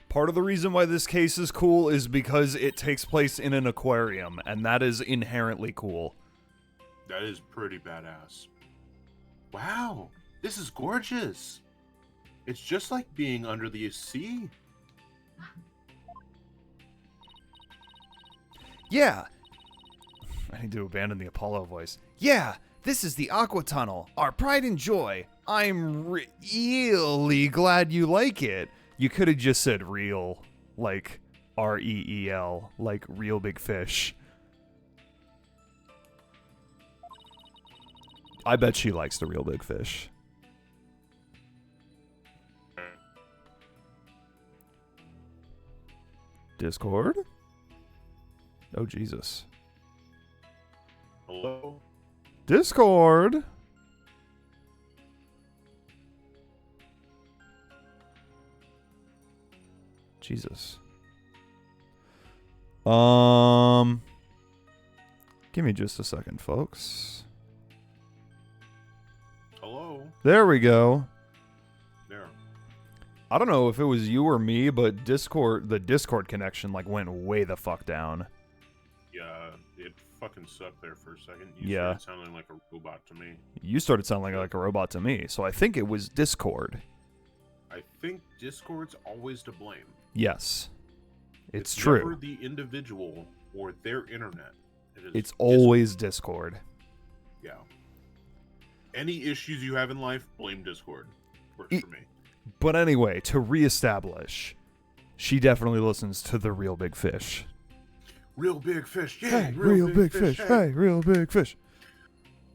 S5: Part of the reason why this case is cool is because it takes place in an aquarium, and that is inherently cool.
S2: That is pretty badass. Wow, this is gorgeous. It's just like being under the sea.
S5: Yeah. I need to abandon the Apollo voice. Yeah, this is the Aqua Tunnel, our pride and joy. I'm really glad you like it. You could have just said real, like R-E-E-L, like real big fish. I bet she likes the real big fish. Discord? Oh, Jesus.
S2: Hello?
S5: Discord. Jesus. Give me just a second, folks.
S2: Hello?
S5: There we go.
S2: There.
S5: I don't know if it was you or me, but the Discord connection like went way the fuck down.
S2: Yeah, it fucking sucked there for a second. You
S5: Yeah.
S2: started sounding like a robot to me.
S5: You started sounding like a robot to me, so I think it was Discord.
S2: I think Discord's always to blame.
S5: Yes. It's
S2: never
S5: true.
S2: the individual or their internet.
S5: It's always Discord.
S2: Yeah. Any issues you have in life, blame Discord. Works for me.
S5: But anyway, to reestablish, she definitely listens to the Real Big Fish.
S2: Real big fish, yeah.
S5: Hey, real big fish. Hey, real big fish.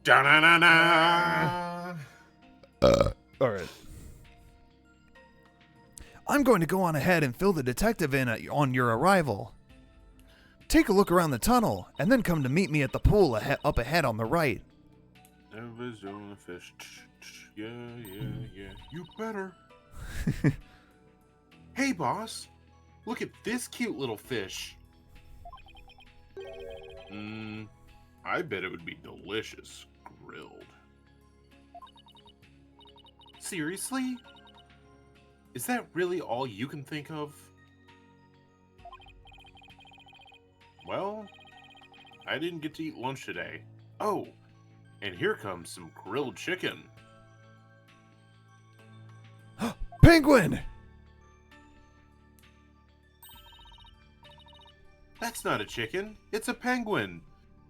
S2: Da-na-na-na.
S5: All right. I'm going to go on ahead and fill the detective in on your arrival. Take a look around the tunnel, and then come to meet me at the pool up ahead on the right.
S2: Arizona fish. Yeah, yeah, yeah. You better. Hey, boss. Look at this cute little fish. I bet it would be delicious grilled. Seriously? Is that really all you can think of? Well, I didn't get to eat lunch today. Oh, and here comes some grilled chicken.
S5: Penguin!
S2: That's not a chicken. It's a penguin.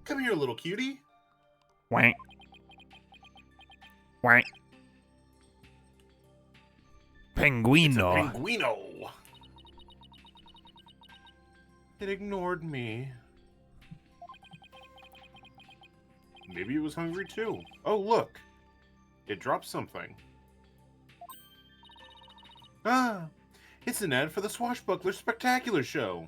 S2: Come here, little cutie.
S5: Wank. Wank. Penguino.
S2: Penguino. It ignored me. Maybe it was hungry too. Oh, look. It dropped something. Ah, it's an ad for the Swashbuckler Spectacular Show.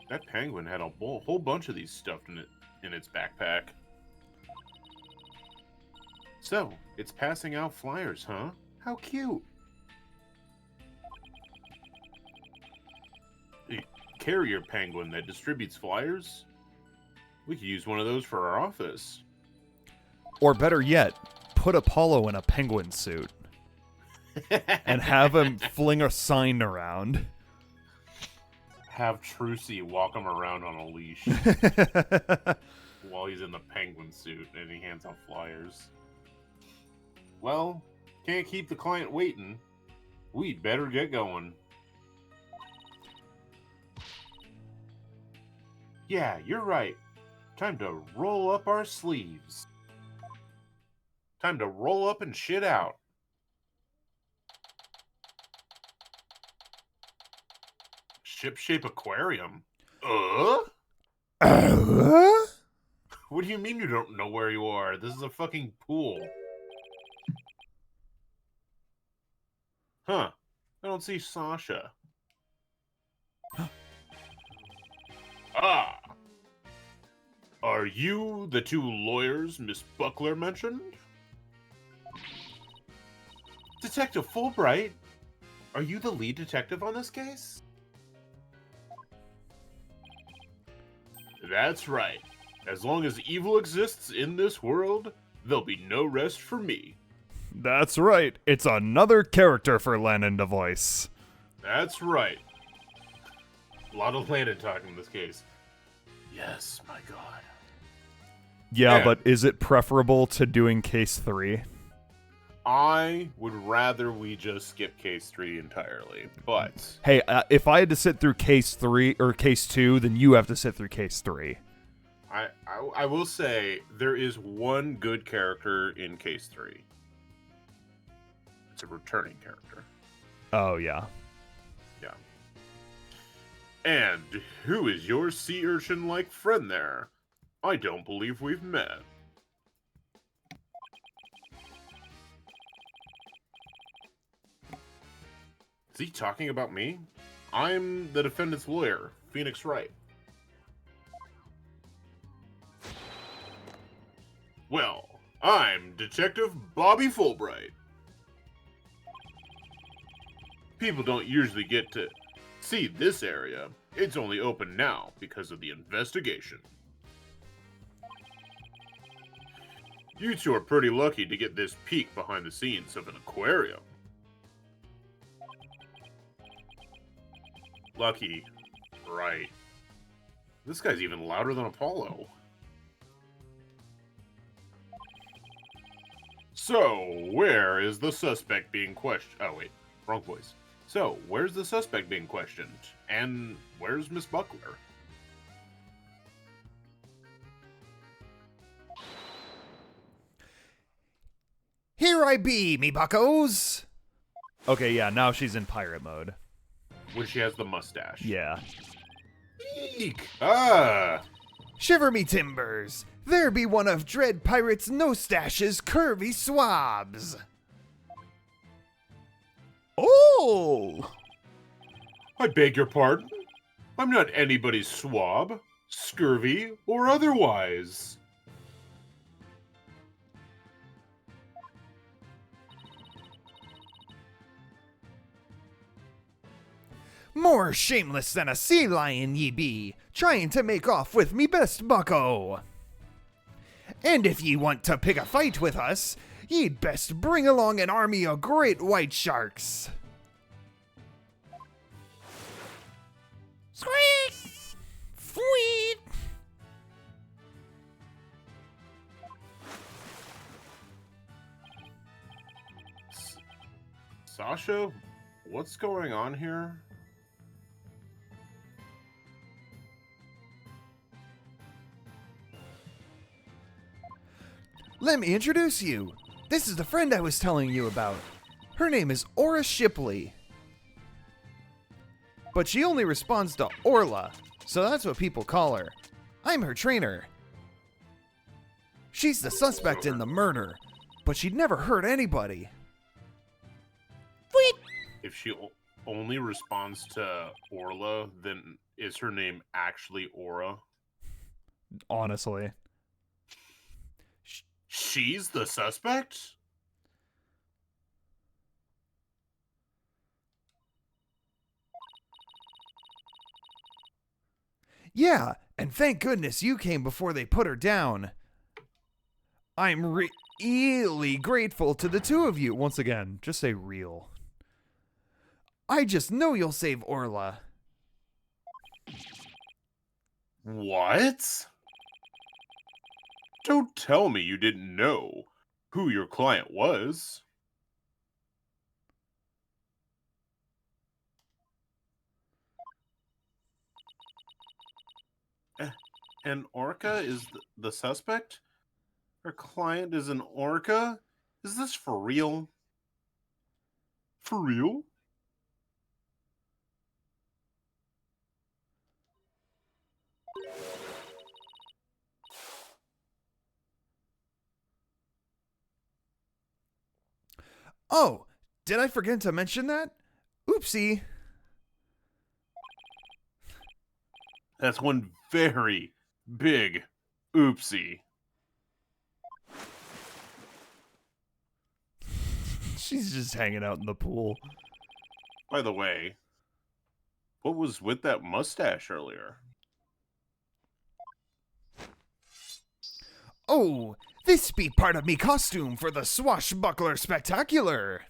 S2: That penguin had a whole bunch of these stuffed in its backpack. So, it's passing out flyers, huh? How cute. A carrier penguin that distributes flyers? We could use one of those for our office.
S5: Or better yet, put Apollo in a penguin suit. And have him fling a sign around.
S2: Have Trucy walk him around on a leash while he's in the penguin suit and he hands out flyers. Well, can't keep the client waiting. We'd better get going. Yeah, you're right. Time to roll up our sleeves. Time to roll up and shit out. Ship-shape aquarium? What do you mean you don't know where you are? This is a fucking pool. Huh. I don't see Sasha. Ah! Are you the two lawyers Miss Buckler mentioned? Detective Fulbright? Are you the lead detective on this case? That's right. As long as evil exists in this world, there'll be no rest for me.
S5: That's right. It's another character for Lennon to voice.
S2: That's right. A lot of Landon talking in this case. Yes, my god.
S5: Yeah,
S2: Yeah.
S5: but is it preferable to doing case 3?
S2: I would rather we just skip case 3 entirely, but
S5: Hey, if I had to sit through case 3 or case 2, then you have to sit through case 3.
S2: I will say there is one good character in case 3. It's a returning character.
S5: Oh, yeah.
S2: Yeah. And who is your sea urchin-like friend there? I don't believe we've met. Is he talking about me? I'm the defendant's lawyer, Phoenix Wright. Well, I'm Detective Bobby Fulbright. People don't usually get to see this area. It's only open now because of the investigation. You two are pretty lucky to get this peek behind the scenes of an aquarium. Lucky, right. This guy's even louder than Apollo. So, where is the suspect being questioned? Oh, wait, wrong voice. So, where's the suspect being questioned? And where's Miss Buckler?
S5: Here I be, me buckos! Okay, yeah, now she's in pirate mode.
S2: When she has the mustache.
S5: Yeah.
S2: Eek! Ah!
S5: Shiver me timbers! There be one of Dread Pirate's no-stash's curvy swabs! Oh!
S2: I beg your pardon? I'm not anybody's swab, scurvy, or otherwise.
S5: More shameless than a sea lion ye be, trying to make off with me best bucko. And if ye want to pick a fight with us, ye'd best bring along an army of great white sharks. Squeak! Sweet!
S2: Sasha, what's going on here?
S5: Let me introduce you. This is the friend I was telling you about. Her name is Aura Shipley. But she only responds to Orla, so that's what people call her. I'm her trainer. She's the suspect in the murder, but she'd never hurt anybody.
S2: If she only responds to Orla, then is her name actually Aura?
S5: Honestly.
S2: She's the suspect?
S5: Yeah, and thank goodness you came before they put her down. I'm really grateful to the two of you. Once again, just say real. I just know you'll save Orla.
S2: What? Don't tell me you didn't know who your client was. An orca is the suspect? Her client is an orca? Is this for real? For real?
S5: Oh, did I forget to mention that? Oopsie.
S2: That's one very big oopsie.
S5: She's just hanging out in the pool.
S2: By the way, what was with that mustache earlier?
S5: Oh, this be part of me costume for the swashbuckler spectacular.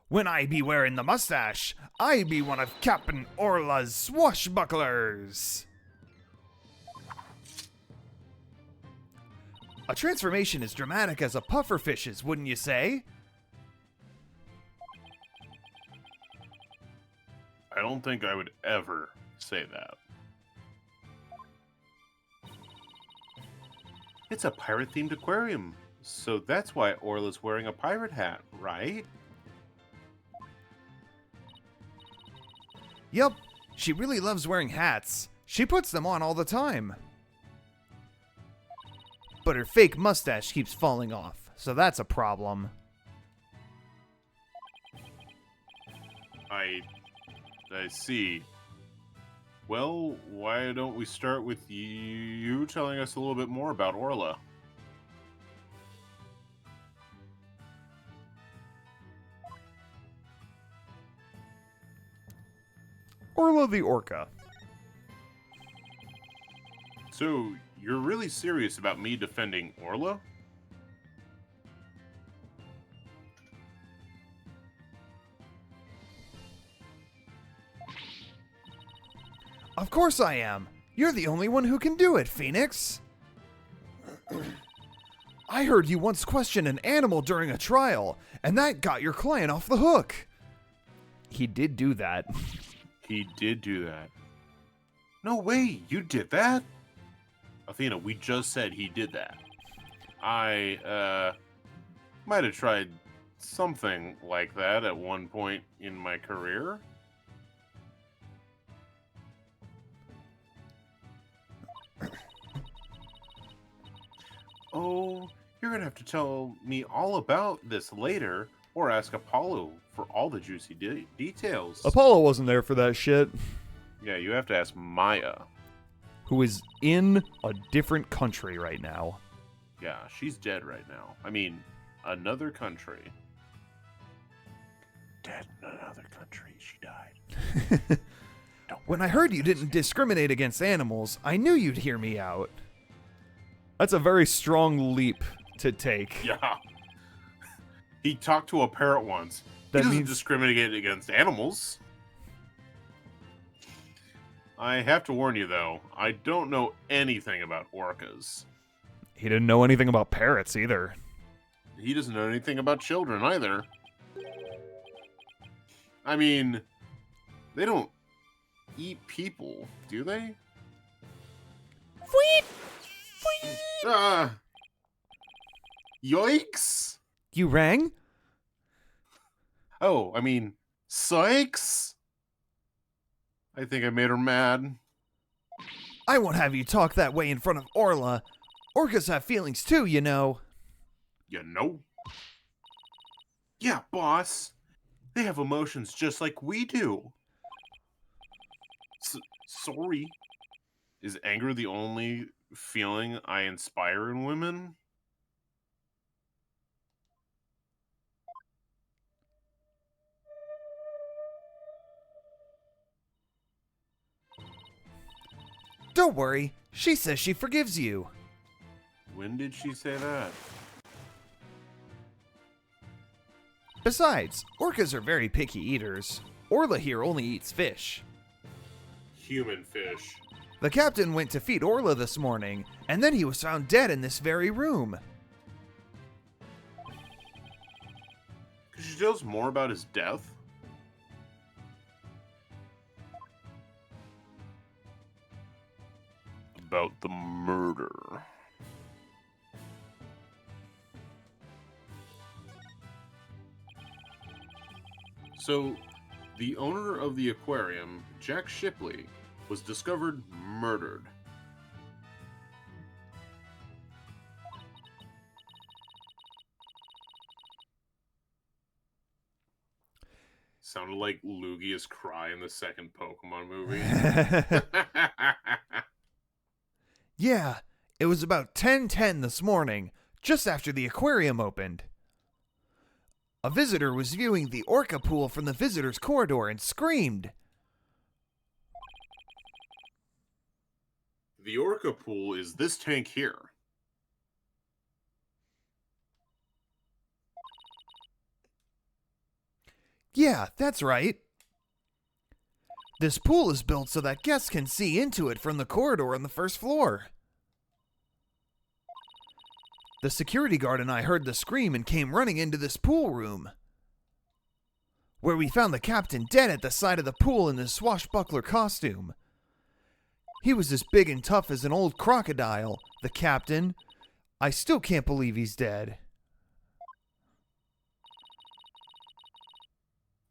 S5: When I be wearing the mustache, I be one of Captain Orla's swashbucklers. A transformation as dramatic as a pufferfish's, wouldn't you say?
S2: I don't think I would ever say that. It's a pirate-themed aquarium, so that's why Orla's wearing a pirate hat, right?
S5: Yup, she really loves wearing hats. She puts them on all the time. But her fake mustache keeps falling off, so that's a problem.
S2: I see. Well, why don't we start with you telling us a little bit more about Orla?
S5: Orla the orca.
S4: So, you're really serious about me defending Orla?
S5: Of course I am. You're the only one who can do it, Phoenix. I heard you once questioned an animal during a trial, and that got your client off the hook. He did do that.
S4: He did do that. No way, you did that? Athena, we just said he did that. I, might have tried something like that at one point in my career. Oh, you're gonna have to tell me all about this later, or ask Apollo for all the juicy details.
S5: Apollo wasn't there for that shit.
S4: Yeah, you have to ask Maya.
S5: Who is in a different country right now.
S4: Yeah, she's dead right now. I mean, another country. Dead in another country. She died.
S5: When I heard you didn't discriminate against animals, I knew you'd hear me out. That's a very strong leap to take.
S4: Yeah. He talked to a parrot once.
S5: That
S4: He doesn't
S5: means-
S4: discriminate against animals. I have to warn you, though, I don't know anything about orcas.
S5: He didn't know anything about parrots either.
S4: He doesn't know anything about children either. I mean, they don't eat people, do they? Yikes!
S5: You rang?
S4: Oh, I mean, Sykes? I think I made her mad.
S5: I won't have you talk that way in front of Orla. Orcas have feelings too, you know.
S4: You know? Yeah, boss. They have emotions just like we do. Sorry. Is anger the only feeling I inspire in women?
S5: Don't worry, she says she forgives you.
S4: When did she say that?
S5: Besides, orcas are very picky eaters. Orla here only eats fish.
S4: Human fish.
S5: The captain went to feed Orla this morning, and then he was found dead in this very room.
S4: Could you tell us more about his death? About the murder. So, the owner of the aquarium, Jack Shipley, was discovered murdered. Sounded like Lugia's cry in the second Pokemon movie.
S5: Yeah, it was about 10:10 this morning, just after the aquarium opened. A visitor was viewing the orca pool from the visitor's corridor and screamed.
S4: The orca pool is this tank here.
S5: Yeah, that's right. This pool is built so that guests can see into it from the corridor on the first floor. The security guard and I heard the scream and came running into this pool room, where we found the captain dead at the side of the pool in his swashbuckler costume. He was as big and tough as an old crocodile, the captain. I still can't believe he's dead.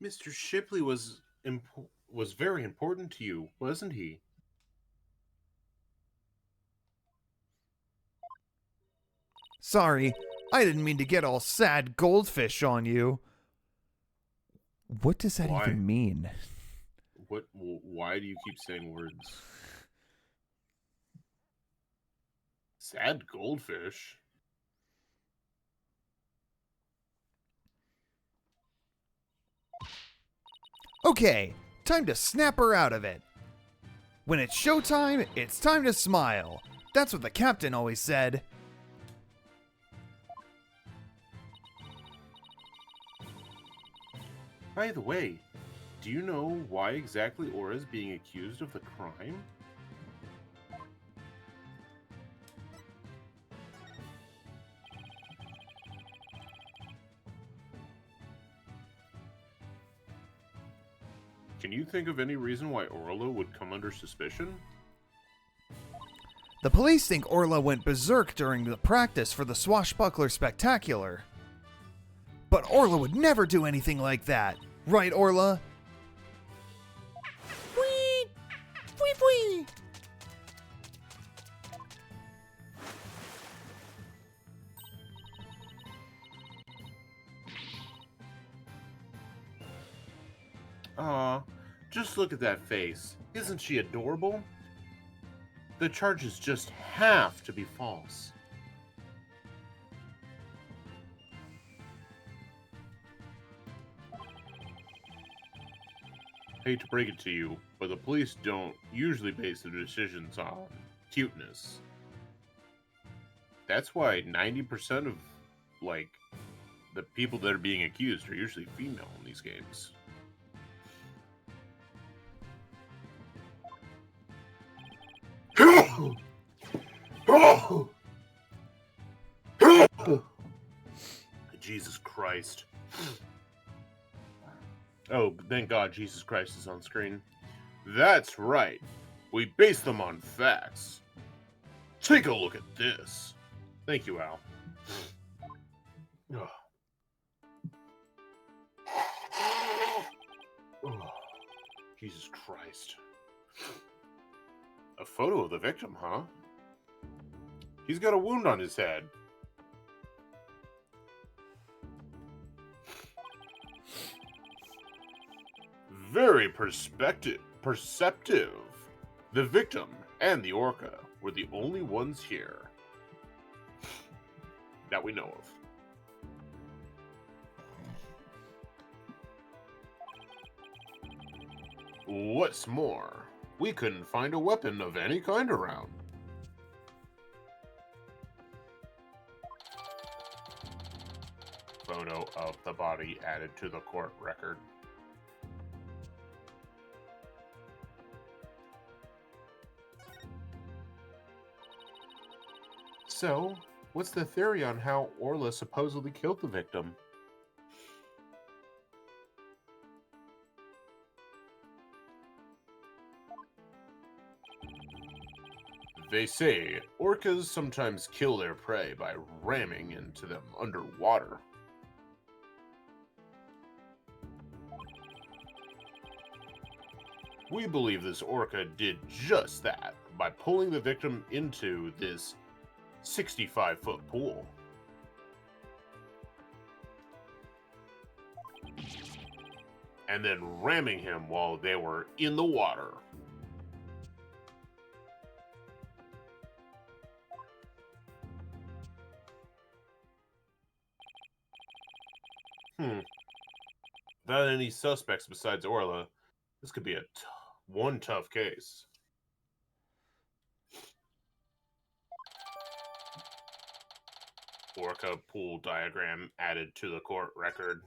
S4: Mr. Shipley was very important to you, wasn't he?
S5: Sorry, I didn't mean to get all sad goldfish on you. What does that
S4: Why?
S5: even mean?
S4: Why do you keep saying words? Sad goldfish?
S5: Okay, time to snap her out of it. When it's showtime, it's time to smile. That's what the captain always said.
S4: By the way, do you know why exactly Aura's being accused of the crime? Can you think of any reason why Orla would come under suspicion?
S5: The police think Orla went berserk during the practice for the Swashbuckler Spectacular. But Orla would never do anything like that. Right, Orla? Whee! Whee whee!
S4: Aw, just look at that face. Isn't she adorable? The charges just have to be false. Hate to break it to you, but the police don't usually base their decisions on cuteness. That's why 90% of, like, the people that are being accused are usually female in these games. Jesus Christ. Oh, thank God Jesus Christ is on screen. That's right. We base them on facts. Take a look at this. Thank you, Al. Oh, Jesus Christ. A photo of the victim, huh? He's got a wound on his head. Very perceptive. The victim and the orca were the only ones here that we know of. What's more, we couldn't find a weapon of any kind around. Photo of the body added to the court record. So, what's the theory on how Orla supposedly killed the victim? They say orcas sometimes kill their prey by ramming into them underwater. We believe this orca did just that by pulling the victim into this 65-foot pool. And then ramming him while they were in the water. Without any suspects besides Orla, this could be one tough case. Orca pool diagram added to the court record.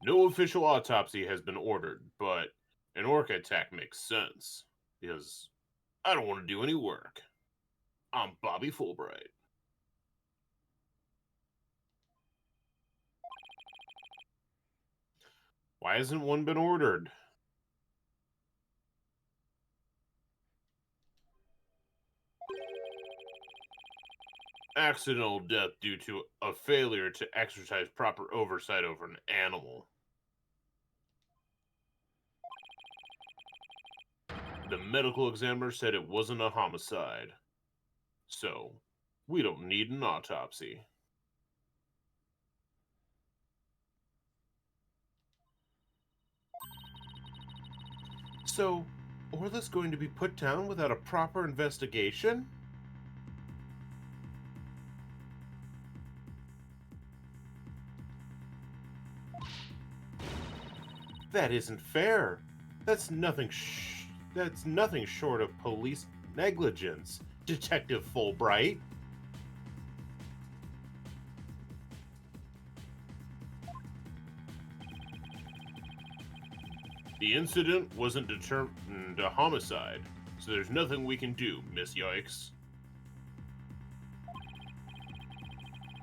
S4: No official autopsy has been ordered, but an orca attack makes sense, because I don't want to do any work. I'm Bobby Fulbright. Why hasn't one been ordered? Accidental death due to a failure to exercise proper oversight over an animal. The medical examiner said it wasn't a homicide. So, we don't need an autopsy. So, Orla's going to be put down without a proper investigation?
S2: That isn't fair. That's nothing short of police negligence, Detective Fulbright. The incident wasn't determined a homicide, so there's nothing we can do, Miss Yikes.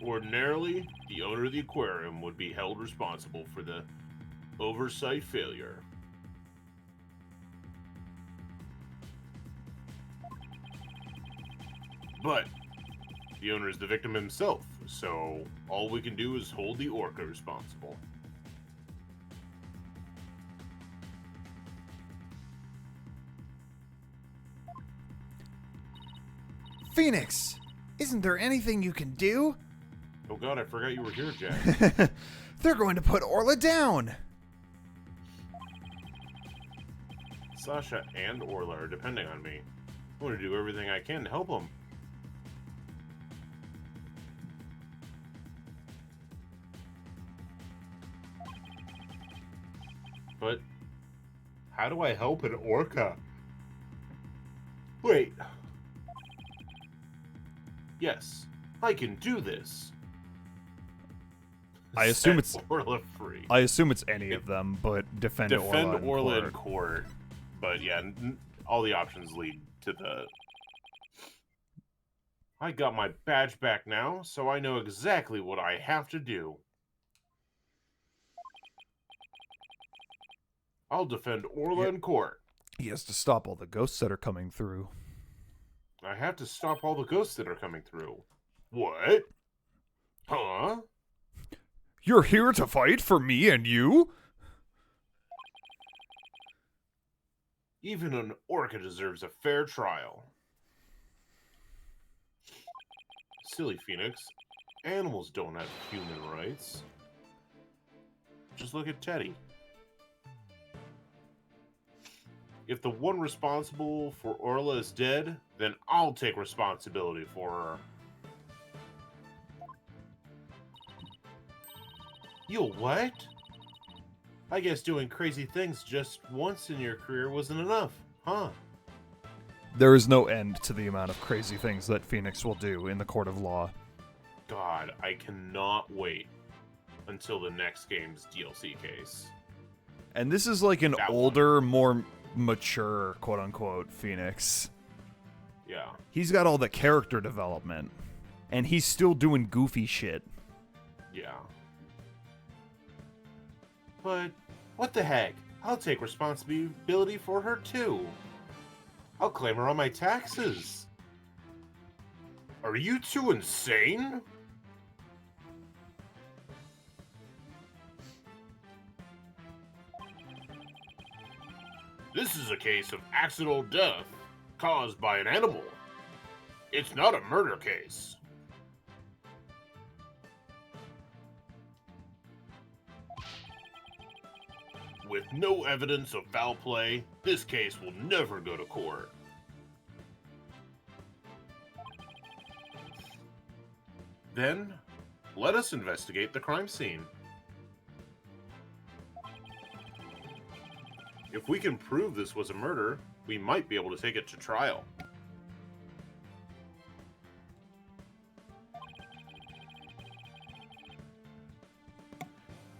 S2: Ordinarily, the owner of the aquarium would be held responsible for the oversight failure. But the owner is the victim himself, so all we can do is hold the orca responsible.
S5: Phoenix, isn't there anything you can do?
S2: Oh god, I forgot you were here, Jack.
S5: They're going to put Orla down.
S2: Sasha and Orla are depending on me. I want to do everything I can to help them. But how do I help an orca? Wait. Yes, I can do this.
S5: I assume
S2: Set
S5: it's
S2: Orla free.
S5: I assume it's any of them, but defend Orla
S2: in court. But yeah, all the options lead to the... I got my badge back now, so I know exactly what I have to do. I'll defend Orla in court.
S5: He has to stop all the ghosts that are coming through.
S2: I have to stop all the ghosts that are coming through. What? Huh?
S5: You're here to fight for me and you?
S2: Even an orca deserves a fair trial. Silly Phoenix. Animals don't have human rights. Just look at Teddy. If the one responsible for Orla is dead, then I'll take responsibility for her. You'll what? I guess doing crazy things just once in your career wasn't enough, huh?
S5: There is no end to the amount of crazy things that Phoenix will do in the court of law.
S2: God, I cannot wait until the next game's DLC case.
S5: And this is like an
S2: That
S5: older, more mature, quote-unquote, Phoenix.
S2: Yeah.
S5: He's got all the character development, and he's still doing goofy shit.
S2: Yeah. But what the heck? I'll take responsibility for her too. I'll claim her on my taxes. Are you two insane? This is a case of accidental death caused by an animal. It's not a murder case. With no evidence of foul play, this case will never go to court. Then, let us investigate the crime scene. If we can prove this was a murder, we might be able to take it to trial.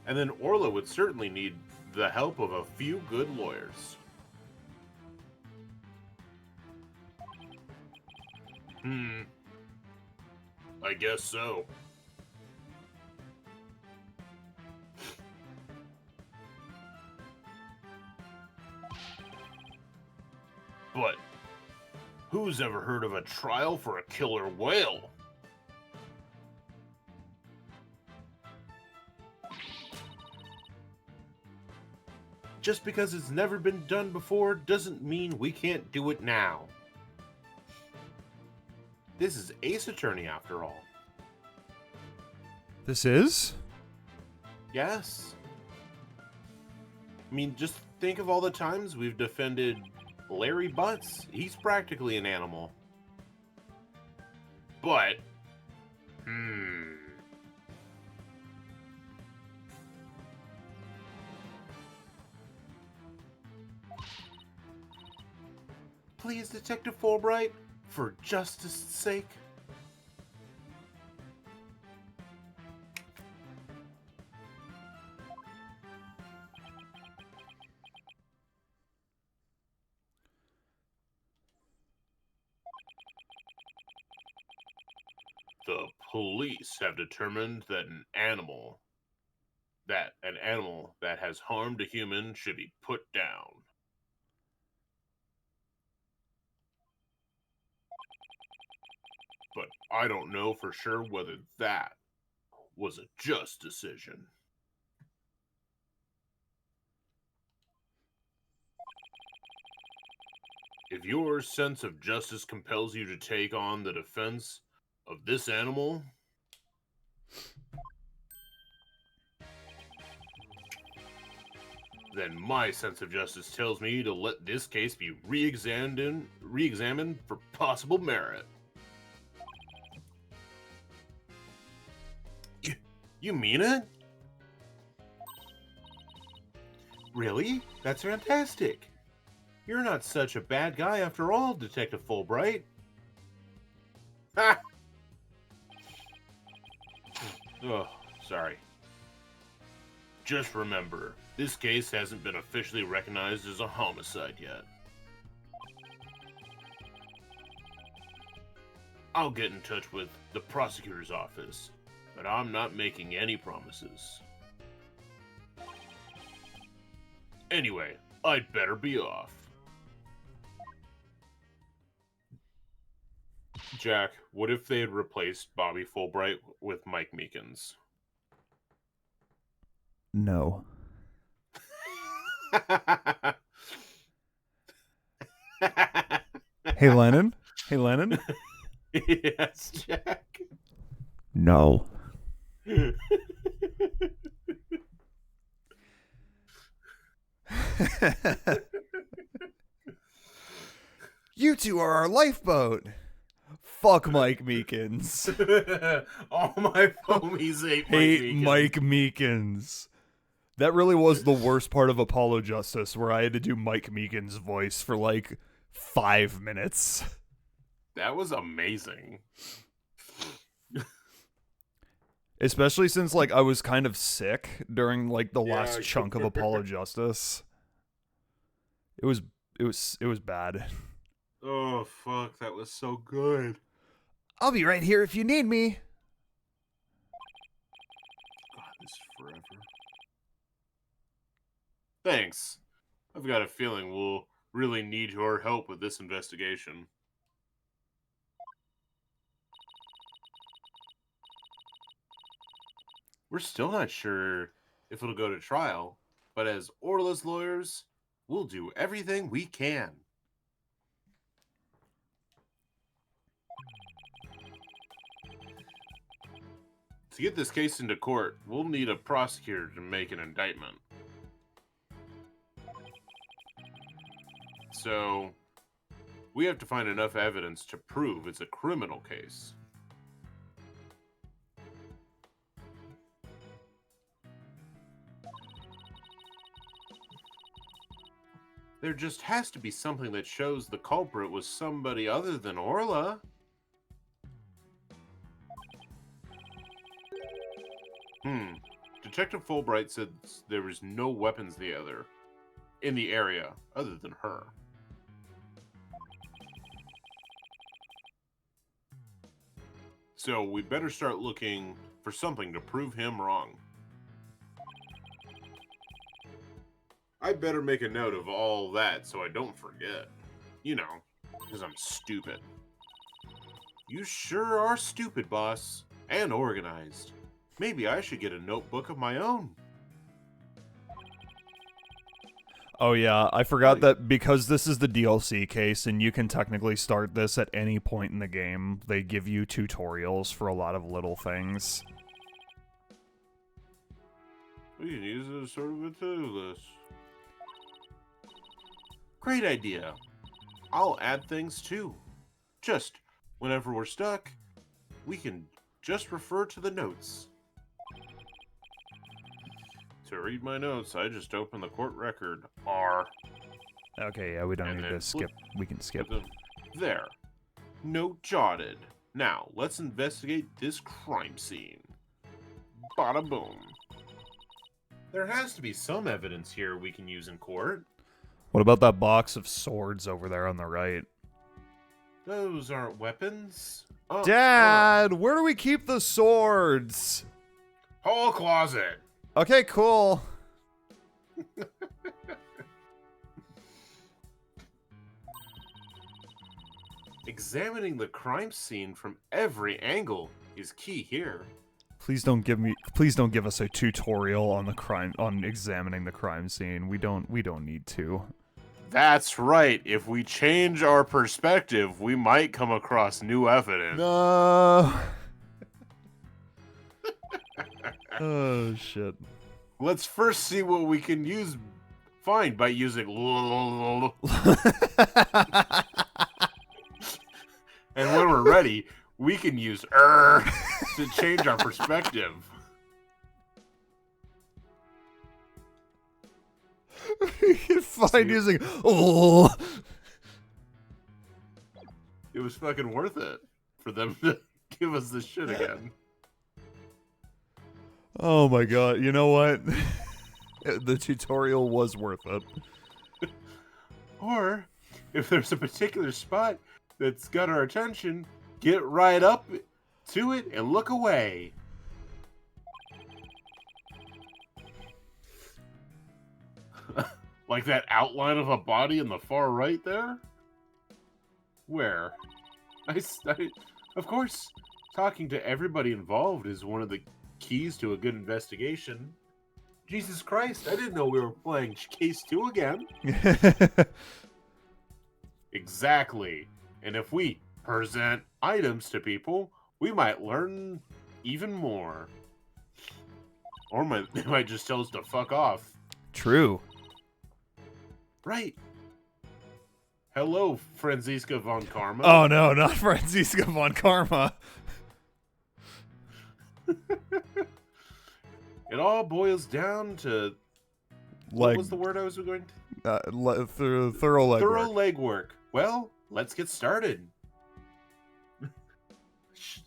S2: And then Orla would certainly need the help of a few good lawyers. I guess so. But who's ever heard of a trial for a killer whale? Just because it's never been done before doesn't mean we can't do it now. This is Ace Attorney after all.
S5: This is?
S2: Yes. I mean, just think of all the times we've defended Larry Butts. He's practically an animal. But,
S4: please, Detective Fulbright, for justice' sake? The police have determined that an animal that has harmed a human should be put down. But I don't know for sure whether that was a just decision. If your sense of justice compels you to take on the defense of this animal, then my sense of justice tells me to let this case be re-examined for possible merit. You mean it? Really? That's fantastic. You're not such a bad guy after all, Detective Fulbright. Ha! Oh, sorry. Just remember, this case hasn't been officially recognized as a homicide yet. I'll get in touch with the prosecutor's office, but I'm not making any promises. Anyway, I'd better be off. Jack, what if they had replaced Bobby Fulbright with Mike Meekins?
S5: No. Hey, Lennon? Hey, Lennon?
S4: Yes, Jack.
S5: No. You two are our lifeboat. Fuck Mike Meekins.
S4: All my homies
S5: Hate Mike Meekins. That really was the worst part of Apollo Justice, where I had to do Mike Meekins' voice for like 5 minutes.
S4: That was amazing.
S5: Especially since like I was kind of sick during like the last chunk of Apollo Justice. It was bad.
S4: Oh fuck, that was so good.
S5: I'll be right here if you need me.
S4: God, this is forever. Thanks. I've got a feeling we'll really need your help with this investigation. We're still not sure if it'll go to trial, but as Orla's lawyers, we'll do everything we can. To get this case into court, we'll need a prosecutor to make an indictment. So, we have to find enough evidence to prove it's a criminal case. There just has to be something that shows the culprit was somebody other than Orla. Detective Fulbright said there was no weapons in the area other than her. So we better start looking for something to prove him wrong. I better make a note of all that so I don't forget. You know, because I'm stupid. You sure are stupid, boss. And organized. Maybe I should get a notebook of my own.
S5: Oh yeah, I forgot that because this is the DLC case and you can technically start this at any point in the game, they give you tutorials for a lot of little things.
S4: We can use it as sort of a to-do list. Great idea. I'll add things too. Just whenever we're stuck, we can just refer to the notes. To read my notes, I just opened the court record. R.
S5: Okay, yeah, we don't
S4: And
S5: need
S4: then
S5: to skip. We can skip.
S4: There. Note jotted. Now, let's investigate this crime scene. Bada boom. There has to be some evidence here we can use in court.
S5: What about that box of swords over there on the right?
S4: Those aren't weapons.
S5: Dad, where do we keep the swords?
S4: Hall closet.
S5: Okay, cool.
S4: Examining the crime scene from every angle is key here.
S5: Please don't give us a tutorial on examining the crime scene. We don't need to.
S4: That's right. If we change our perspective, we might come across new evidence.
S5: No. Oh shit.
S4: Let's first see what we can find by using and when we're ready, we can use to change our perspective.
S5: Fine using. Oh.
S4: It was fucking worth it for them to give us this shit again.
S5: Oh my god! You know what? The tutorial was worth it.
S4: Or if there's a particular spot that's got our attention, get right up to it and look away. Like that outline of a body in the far right there? Where? Of course, talking to everybody involved is one of the keys to a good investigation. Jesus Christ, I didn't know we were playing Case 2 again. Exactly. And if we present items to people, we might learn even more. Or they might just tell us to fuck off.
S5: True.
S4: Right. Hello, Franziska von Karma.
S5: Oh no, not Franziska von Karma.
S4: It all boils down to... What was the word I was going to...
S5: Thorough legwork.
S4: Thorough legwork. Well, let's get started.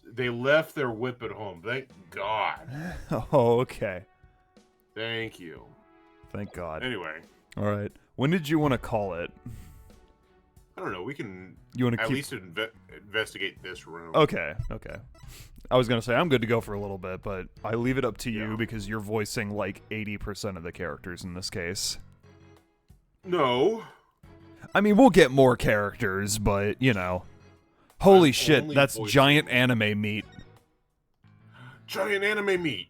S4: They left their whip at home. Thank God.
S5: Oh, okay.
S4: Thank you.
S5: Thank God.
S4: Anyway.
S5: All right. When did you want to call it?
S4: I don't know. We can
S5: at
S4: least investigate this room.
S5: Okay. Okay. I was gonna say I'm good to go for a little bit, but I leave it up to you because you're voicing like 80% of the characters in this case.
S4: No.
S5: I mean, we'll get more characters, but you know. Holy shit, that's giant anime meat.
S4: Giant anime meat.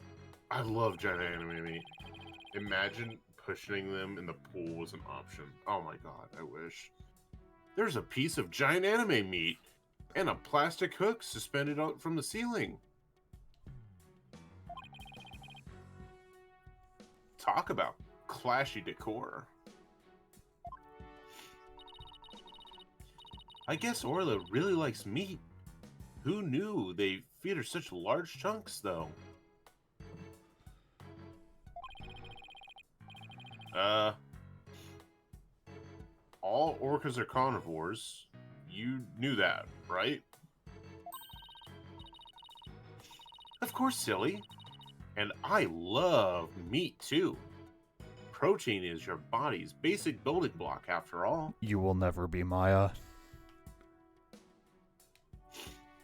S4: I love giant anime meat. Imagine pushing them in the pool was an option. Oh my god, I wish. There's a piece of giant anime meat and a plastic hook suspended out from the ceiling. Talk about clashy decor. I guess Orla really likes meat. Who knew they feed her such large chunks, though? All orcas are carnivores. You knew that, right? Of course, silly. And I love meat, too. Protein is your body's basic building block, after all.
S5: You will never be Maya.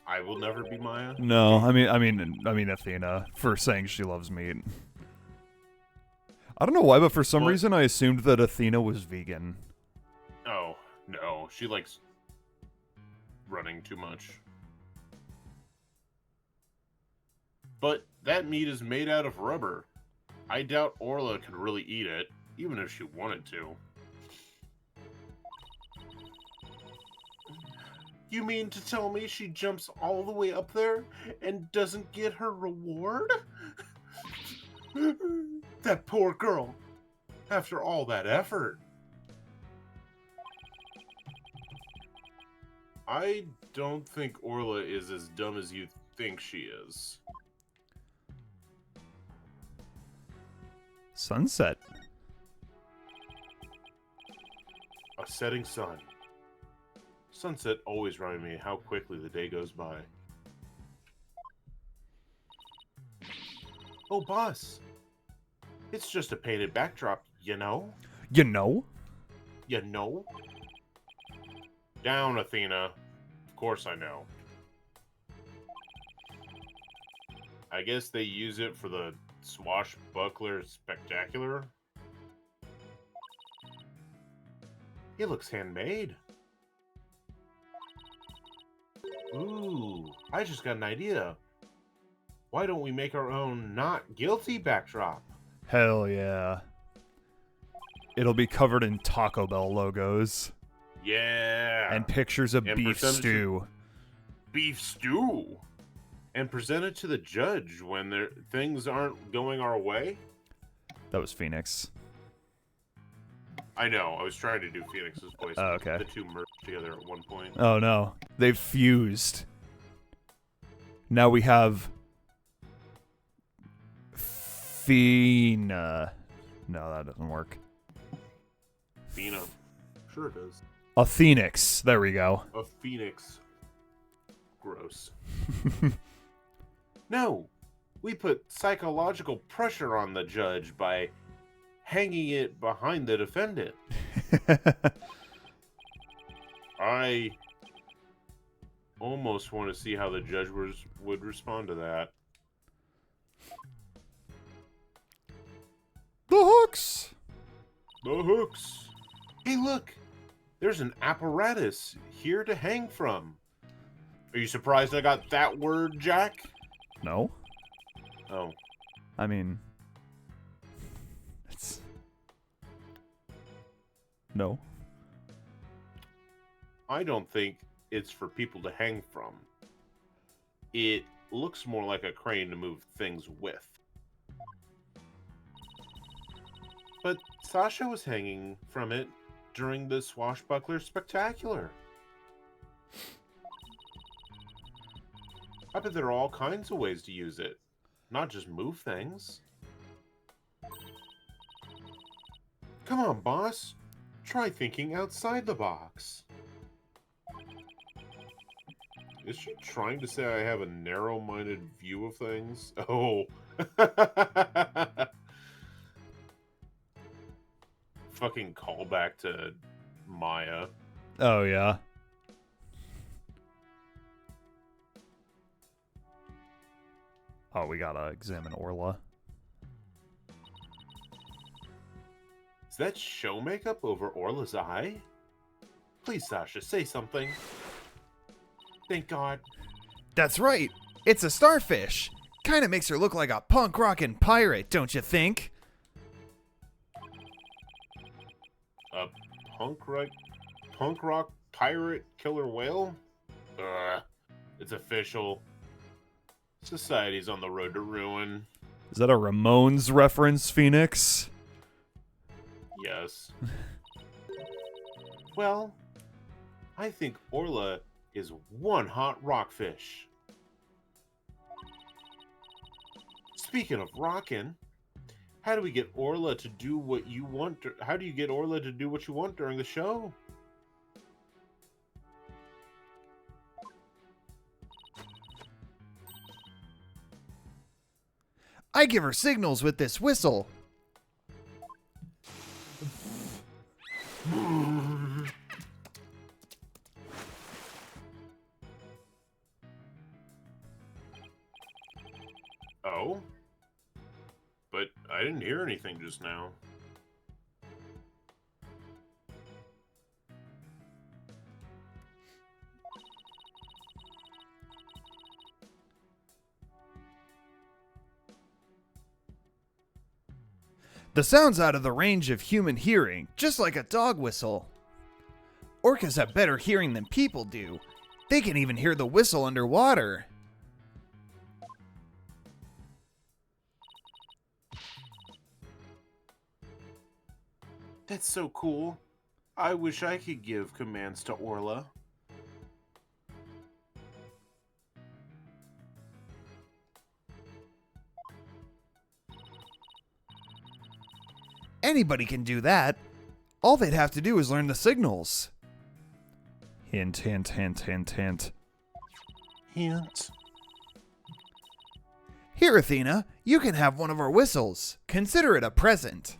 S4: I will never be Maya?
S5: No, I mean Athena for saying she loves meat. I don't know why, but for some reason I assumed that Athena was vegan.
S4: Oh, no. She likes running too much. But that meat is made out of rubber. I doubt Orla could really eat it, even if she wanted to. You mean to tell me she jumps all the way up there and doesn't get her reward? That poor girl. After all that effort. I don't think Orla is as dumb as you think she is.
S5: Sunset.
S2: A setting sun. Sunset always reminds me how quickly the day goes by. Oh, boss. It's just a painted backdrop, you know?
S5: You know?
S2: You know? Down, Athena. Of course I know. I guess they use it for the swashbuckler spectacular. It looks handmade. Ooh, I just got an idea. Why don't we make our own not guilty backdrop?
S5: Hell yeah. It'll be covered in Taco Bell logos.
S2: Yeah.
S5: And pictures of
S2: And
S5: beef
S2: percentage of-
S5: stew.
S2: Beef stew. And present it to the judge when things aren't going our way?
S5: That was Phoenix.
S2: I know, I was trying to do Phoenix's voice.
S5: Oh, okay.
S2: The two merged together at one point.
S5: Oh no. They've fused. Now we have Fina. No, that doesn't work.
S2: Phena. Sure it does.
S5: A Phoenix. There we go.
S2: A phoenix. Gross. No, we put psychological pressure on the judge by hanging it behind the defendant. I almost want to see how the judge would respond to that.
S5: The hooks.
S2: The hooks. Hey, look. There's an apparatus here to hang from. Are you surprised I got that word, Jack?
S5: No.
S2: Oh.
S5: I mean, it's no.
S2: I don't think it's for people to hang from. It looks more like a crane to move things with. But Sasha was hanging from it during the swashbuckler spectacular. I bet there are all kinds of ways to use it, not just move things. Come on, boss. Try thinking outside the box. Is she trying to say I have a narrow-minded view of things? Oh. Fucking callback to Maya.
S5: Oh yeah. Oh, we gotta examine Orla.
S2: Is that show makeup over Orla's eye? Please, Sasha, say something. Thank God.
S5: That's right. It's a starfish. Kind of makes her look like a punk rockin' pirate, don't you think?
S2: A punk rock pirate killer whale? It's official. Society's on the road to ruin.
S5: Is that a Ramones reference, Phoenix?
S2: Yes. Well, I think Orla is one hot rockfish. Speaking of rockin', how do we get Orla to do what you want? How do you get Orla to do what you want during the show?
S5: I give her signals with this whistle.
S2: Oh? But I didn't hear anything just now.
S5: The sound's out of the range of human hearing, just like a dog whistle. Orcas have better hearing than people do. They can even hear the whistle underwater.
S2: That's so cool. I wish I could give commands to Orla.
S5: Anybody can do that. All they'd have to do is learn the signals. Hint, hint, hint, hint, hint.
S2: Hint.
S5: Here, Athena, you can have one of our whistles. Consider it a present.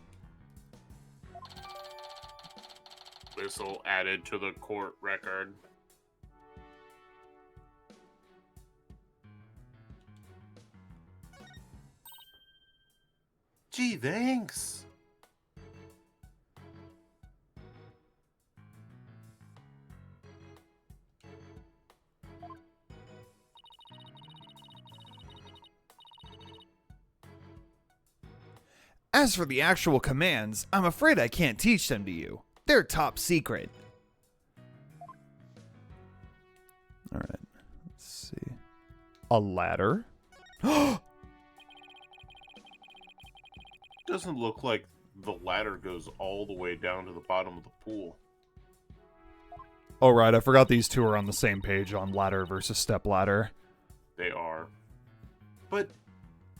S4: Whistle added to the court record.
S2: Gee, thanks.
S5: As for the actual commands, I'm afraid I can't teach them to you. They're top secret. Alright, let's see. A ladder?
S2: Doesn't look like the ladder goes all the way down to the bottom of the pool.
S5: Oh, right, I forgot these two are on the same page on ladder versus step ladder.
S2: They are. But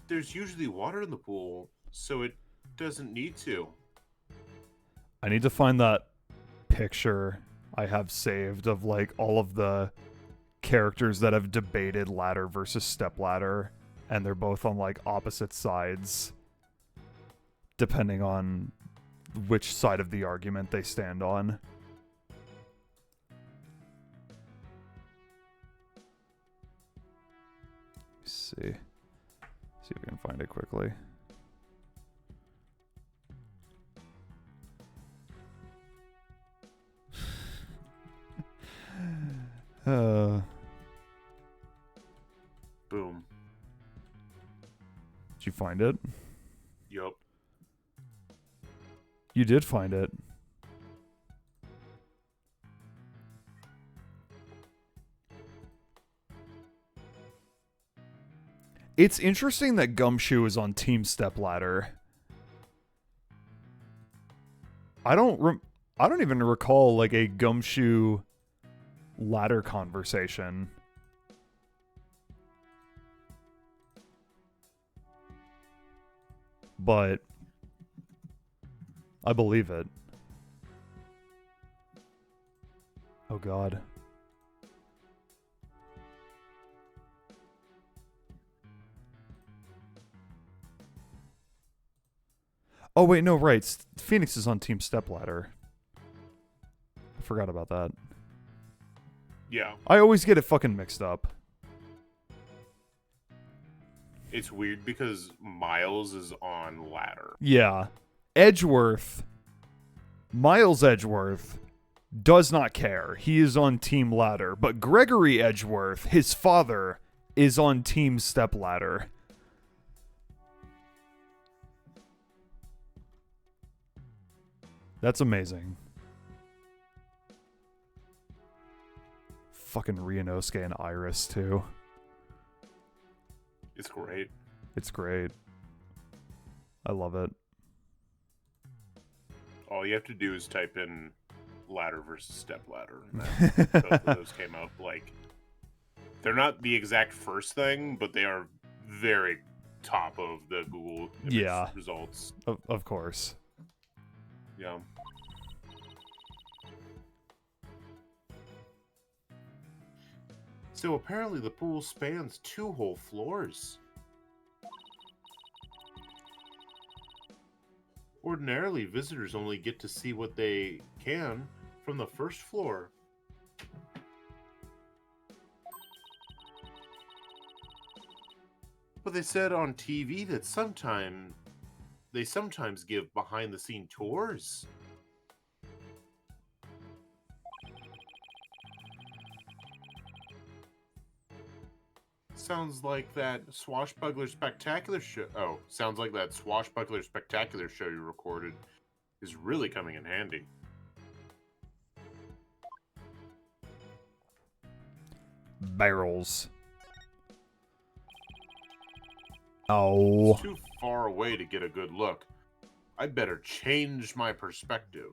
S2: there's usually water in the pool, so it doesn't need to.
S5: I need to find that picture I have saved of like all of the characters that have debated ladder versus step ladder, and they're both on like opposite sides depending on which side of the argument they stand on. Let's see if we can find it quickly.
S2: Boom.
S5: Did you find it?
S2: Yup.
S5: You did find it. It's interesting that Gumshoe is on Team Stepladder. I don't even recall like a Gumshoe ladder conversation. But I believe it. Oh God. Oh wait, no, right. Phoenix is on Team Stepladder. I forgot about that.
S2: Yeah.
S5: I always get it fucking mixed up.
S2: It's weird because Miles is on ladder.
S5: Yeah. Edgeworth, Miles Edgeworth, does not care. He is on Team Ladder. But Gregory Edgeworth, his father, is on Team Stepladder. That's amazing. Fucking Ryunosuke and Iris, too.
S2: It's great.
S5: It's great. I love it.
S2: All you have to do is type in ladder versus step ladder. And then both of those came up. Like, they're not the exact first thing, but they are very top of the Google image results.
S5: Of course.
S2: Yeah. So apparently the pool spans 2 whole floors. Ordinarily, visitors only get to see what they can from the first floor. But they said on TV that they sometimes give behind-the-scene tours. Sounds like that Swashbuckler Spectacular show. Oh, sounds like that Swashbuckler Spectacular show you recorded is really coming in handy.
S5: Barrels. Oh.
S2: It's too far away to get a good look. I better change my perspective.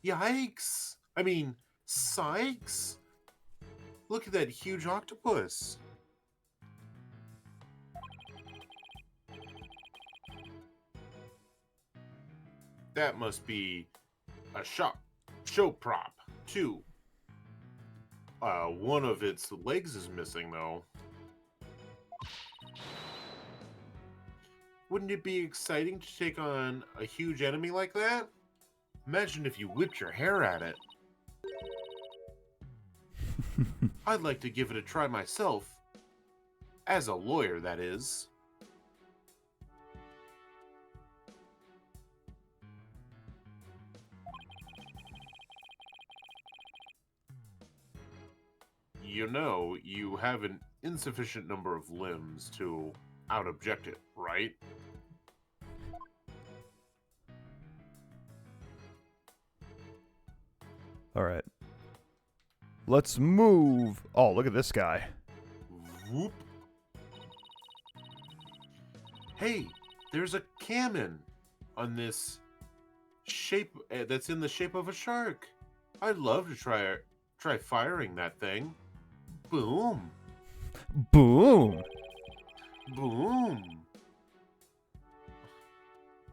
S2: Yikes! I mean, sykes!
S4: Look at that huge octopus. That must be a show prop, too. One of its legs is missing, though. Wouldn't it be exciting to take on a huge enemy like that? Imagine if you whipped your hair at it. I'd like to give it a try myself. As a lawyer, that is. You know, you have an insufficient number of limbs to out-object it, right?
S5: All right. Let's move. Oh, look at this guy.
S4: Whoop. Hey, there's a cannon on this shape that's in the shape of a shark. I'd love to try firing that thing. Boom.
S5: Boom.
S4: Boom.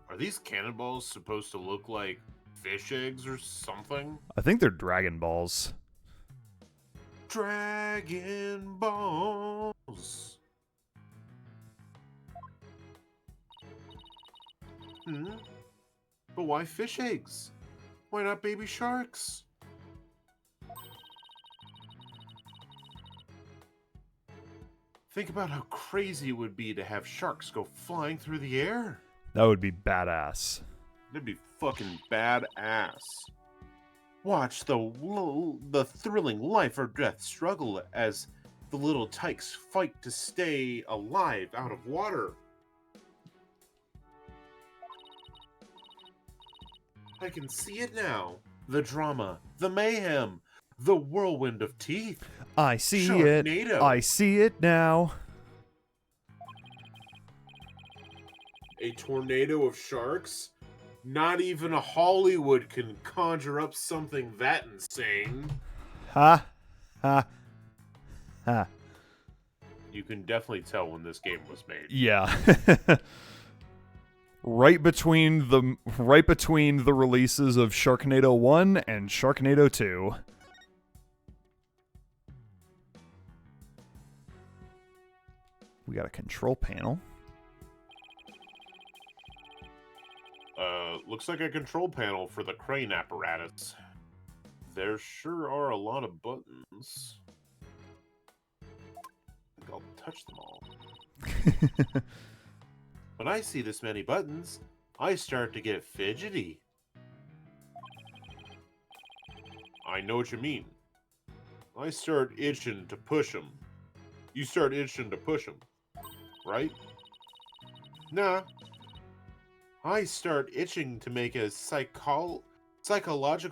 S4: Are these cannonballs supposed to look like fish eggs or something?
S5: I think they're Dragon Balls.
S4: Dragon Balls. But why fish eggs? Why not baby sharks? Think about how crazy it would be to have sharks go flying through the air.
S5: That would be badass.
S4: That'd be fucking badass. Watch the thrilling life or death struggle as the little tykes fight to stay alive out of water. I can see it now. The drama, the mayhem, the whirlwind of teeth.
S5: I see
S4: Sharknado.
S5: it. I see it now.
S4: A tornado of sharks? Not even a Hollywood can conjure up something that insane.
S5: Ha. Ha. Ha.
S4: You can definitely tell when this game was made.
S5: Yeah. right between the releases of Sharknado 1 and Sharknado 2. We got a control panel.
S4: Looks like a control panel for the crane apparatus. There sure are a lot of buttons. I think I'll touch them all. When I see this many buttons, I start to get fidgety. I know what you mean. I start itching to push them. You start itching to push them, right? Nah. I start itching to make a psychological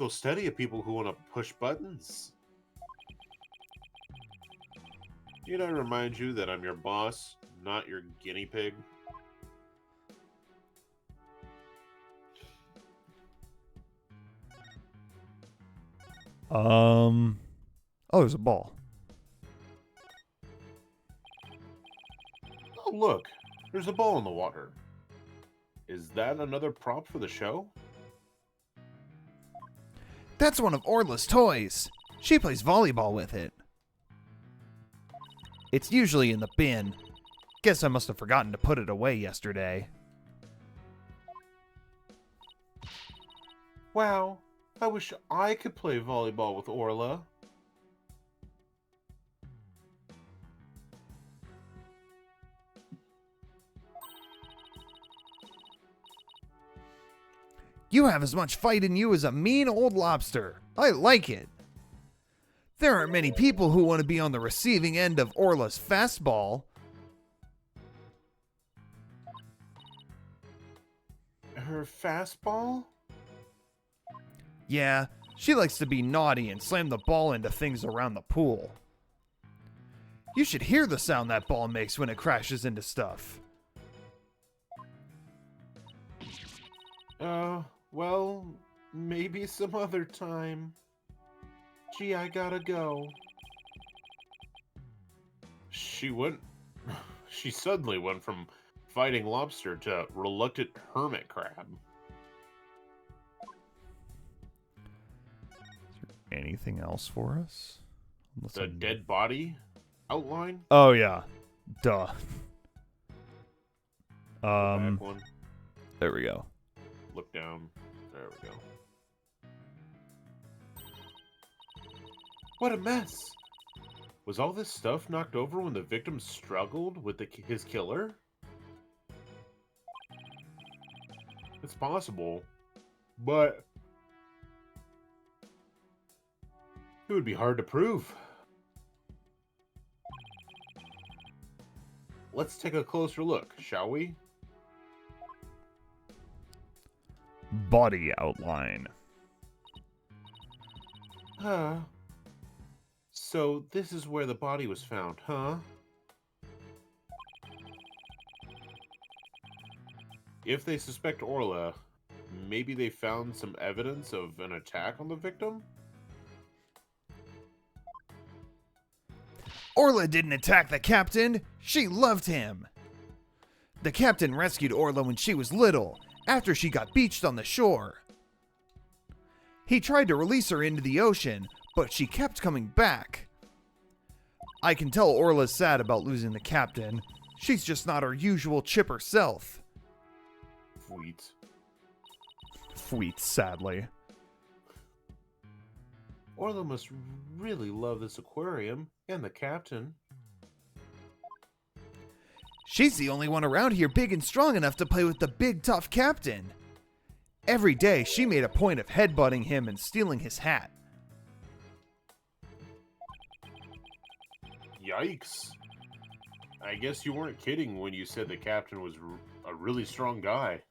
S4: study of people who want to push buttons. Need I remind you that I'm your boss, not your guinea pig?
S5: Oh, there's a ball.
S4: Oh, look. There's a ball in the water. Is that another prop for the show?
S5: That's one of Orla's toys. She plays volleyball with it. It's usually in the bin. Guess I must have forgotten to put it away yesterday.
S4: Wow. I wish I could play volleyball with Orla.
S5: You have as much fight in you as a mean old lobster. I like it. There aren't many people who want to be on the receiving end of Orla's fastball.
S4: Her fastball?
S5: Yeah, she likes to be naughty and slam the ball into things around the pool. You should hear the sound that ball makes when it crashes into stuff.
S4: Well, maybe some other time. Gee, I gotta go.
S2: She suddenly went from fighting lobster to reluctant hermit crab.
S5: Anything else for us? Unless
S2: The
S5: I'm-
S2: dead body outline?
S5: Oh yeah, duh.
S2: Go back one.
S5: There we go.
S2: Look down. There we go. What a mess! Was all this stuff knocked over when the victim struggled with his killer? It's possible, but it would be hard to prove. Let's take a closer look, shall we?
S5: Body outline.
S2: So this is where the body was found, huh? If they suspect Orla, maybe they found some evidence of an attack on the victim?
S5: Orla didn't attack the captain. She loved him. The captain rescued Orla when she was little, after she got beached on the shore. He tried to release her into the ocean, but she kept coming back. I can tell Orla's sad about losing the captain. She's just not her usual chipper self.
S2: Sweet.
S5: Sweet, sadly.
S2: Orla must really love this aquarium and the captain.
S5: She's the only one around here big and strong enough to play with the big tough captain. Every day she made a point of headbutting him and stealing his hat.
S2: Yikes. I guess you weren't kidding when you said the captain was a really strong guy.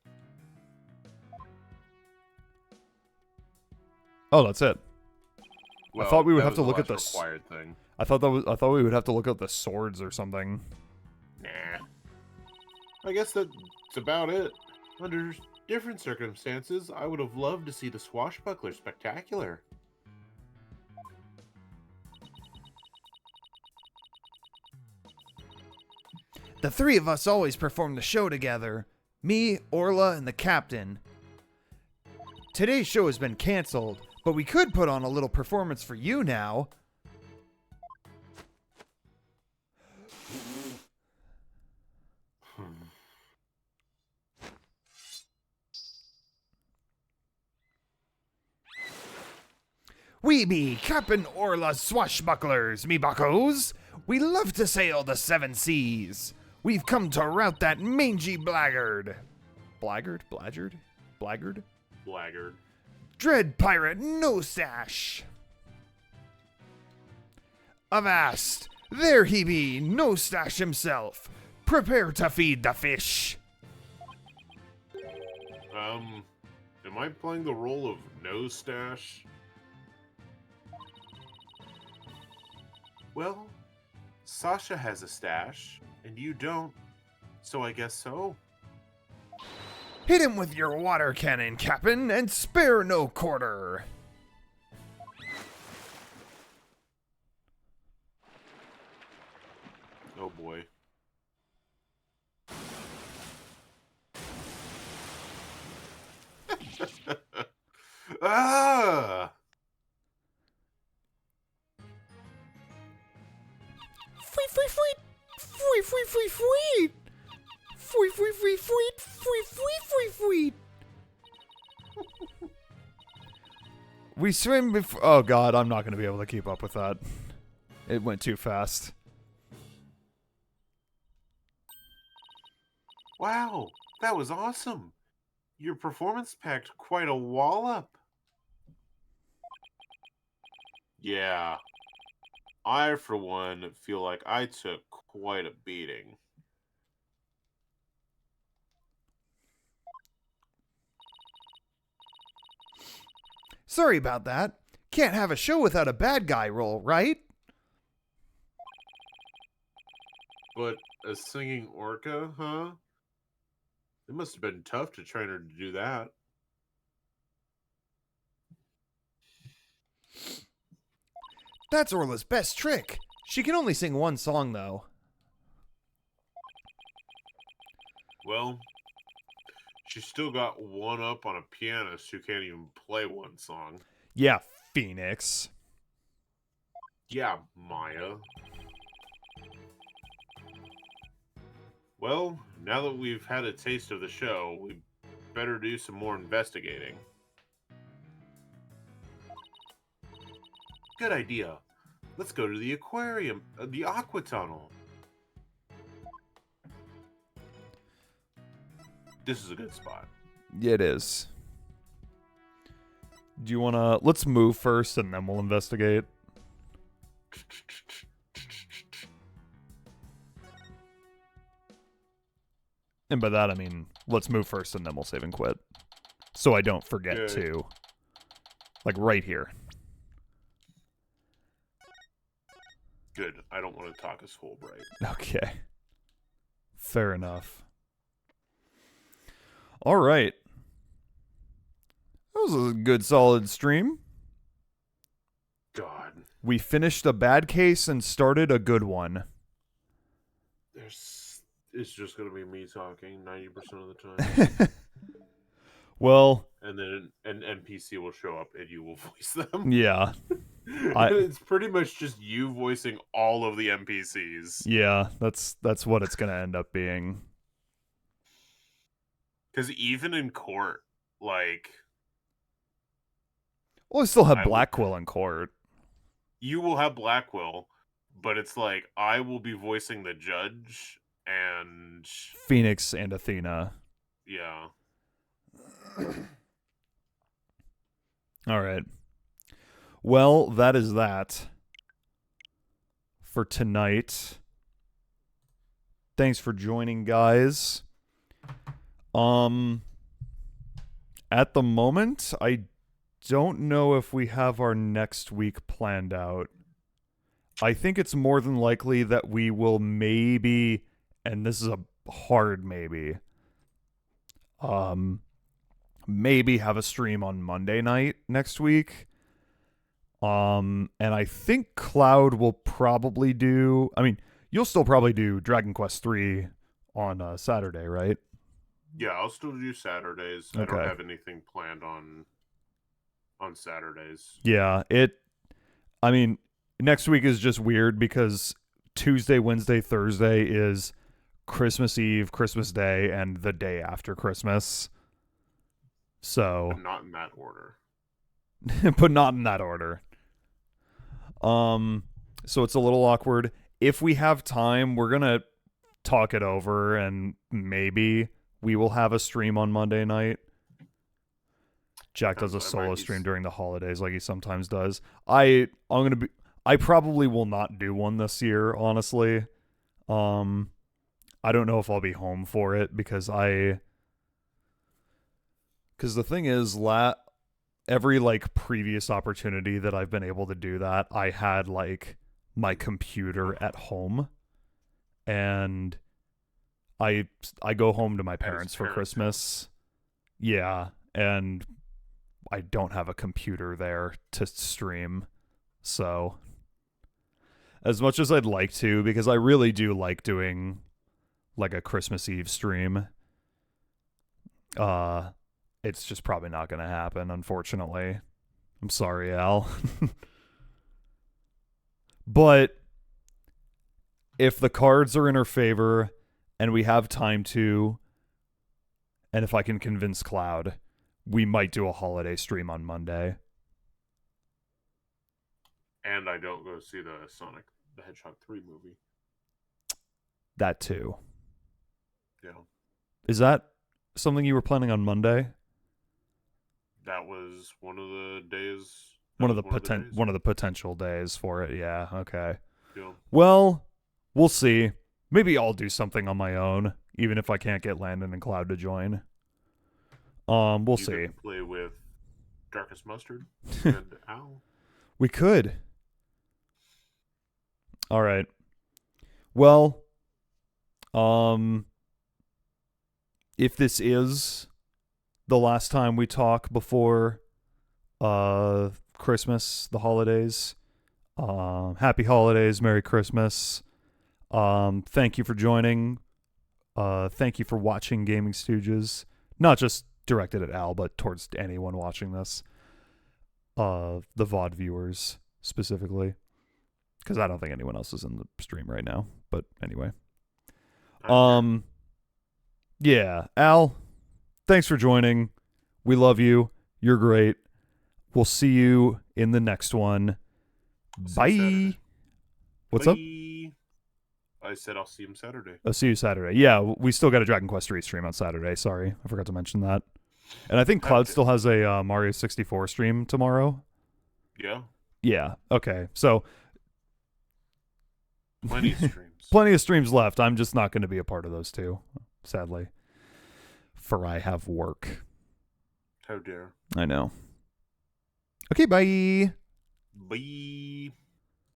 S5: Oh, that's it.
S2: Well,
S5: thought we would
S2: that
S5: have
S2: was
S5: to
S2: the
S5: look at
S2: last
S5: the
S2: required thing.
S5: I thought we would have to look at the swords or something.
S2: Nah. I guess that's about it. Under different circumstances, I would have loved to see the swashbuckler spectacular.
S5: The three of us always perform the show together. Me, Orla, and the captain. Today's show has been canceled, but we could put on a little performance for you now. We be Captain Orla swashbucklers, me buckos. We love to sail the seven seas. We've come to rout that mangy blackguard. Blackguard? Blackguard? Blackguard?
S2: Blackguard.
S5: Dread pirate no sash. Avast! There he be, no stash himself. Prepare to feed the fish.
S2: Am I playing the role of No Stash? Well, Sasha has a stash, and you don't, so I guess so.
S5: Hit him with your water cannon, Captain, and spare no quarter.
S2: Oh boy. Ah!
S5: Fweet, fweet, fweet. Fweet, fweet, fweet, fweet. Fweet, fweet, fweet, fweet. Fweet, fweet, fweet, fweet. We swim before... Oh, God, I'm not going to be able to keep up with that. It went too fast.
S2: Wow, that was awesome. Your performance packed quite a wallop. Yeah. I, for one, feel like I took quite a beating.
S5: Sorry about that. Can't have a show without a bad guy role, right?
S2: But a singing orca, huh? It must have been tough to train her to do that.
S5: That's Orla's best trick. She can only sing one song, though.
S4: Well, she's still got one up on a pianist who can't even play one song.
S5: Yeah, Phoenix.
S4: Yeah, Maya. Well, now that we've had a taste of the show, we better do some more investigating. Good idea. Let's go to the aquarium, the aqua tunnel. This is a good spot.
S5: It is. Do you want to... Let's move first, and then we'll investigate. And by that, I mean, let's move first, and then we'll save and quit. So I don't forget
S4: Okay.
S5: to... Like, right here.
S4: Good. I don't want to talk as Fulbright.
S5: Okay. Fair enough. All right. That was a good, solid stream.
S4: God.
S5: We finished a bad case and started a good one.
S4: It's just going to be me talking 90% of the time.
S5: Well,
S4: And then an NPC will show up and you will voice them.
S5: yeah.
S4: It's pretty much just you voicing all of the NPCs.
S5: Yeah, that's what it's going to end up being.
S4: Because even in court, like...
S5: Well, I still have
S4: I would-
S5: Blackquill in court.
S4: You will have Blackwell, but it's like, I will be voicing the judge, and...
S5: Phoenix and Athena.
S4: Yeah.
S5: All right. Well, that is that for tonight. Thanks for joining, guys. At the moment, I don't know if we have our next week planned out. I think it's more than likely that we will maybe, and this is a hard maybe, maybe have a stream on Monday night next week. And I think Cloud will probably do, I mean, you'll still probably do Dragon Quest 3 on Saturday, right?
S4: Yeah, I'll still do Saturdays. I
S5: Okay.
S4: don't have anything planned on Saturdays.
S5: Yeah, I mean, next week is just weird because Tuesday, Wednesday, Thursday is Christmas Eve, Christmas Day, and the day after Christmas. So,
S4: But not in that order.
S5: but not in that order. So it's a little awkward. If we have time, we're gonna talk it over, and maybe we will have a stream on Monday night. Jack does a solo stream during the holidays, like he sometimes does. I probably will not do one this year, honestly. I don't know if I'll be home for it because the thing is, every like previous opportunity that I've been able to do that, I had like my computer at home, and I go home to my parents for Christmas. Yeah, and I don't have a computer there to stream. So as much as I'd like to, because I really do like doing like a Christmas Eve stream, it's just probably not going to happen, unfortunately. I'm sorry, Al. But if the cards are in her favor and we have time to, and if I can convince Cloud, we might do a holiday stream on Monday.
S4: And I don't go see the Sonic the Hedgehog 3 movie.
S5: That too.
S4: Yeah.
S5: Is that something you were planning on Monday?
S4: That was one of the days.
S5: One of the potential days for it. Yeah. Okay.
S4: Yeah.
S5: Well, we'll see. Maybe I'll do something on my own, even if I can't get Landon and Cloud to join. We'll
S4: You
S5: see.
S4: could play with Darkest Mustard and Al.
S5: We could. All right. Well, if this is the last time we talk before Christmas, the holidays, happy holidays, Merry Christmas. Thank you for joining. Thank you for watching Gaming Stooges. Not just directed at Al, but towards anyone watching this. The VOD viewers specifically. Because I don't think anyone else is in the stream right now. But anyway. Yeah, Al, thanks for joining. We love you. You're great. We'll see you in the next one. Bye. What's up?
S4: I said I'll see him Saturday.
S5: I'll see you Saturday. Yeah, we still got a Dragon Quest 3 stream on Saturday. Sorry, I forgot to mention that. And I think Cloud still has a Mario 64 stream tomorrow.
S4: Yeah.
S5: Yeah. Okay. So
S4: Plenty of streams.
S5: plenty of streams left. I'm just not going to be a part of those two, sadly. For I have work.
S4: How dare.
S5: I know. Okay. Bye.
S4: Bye.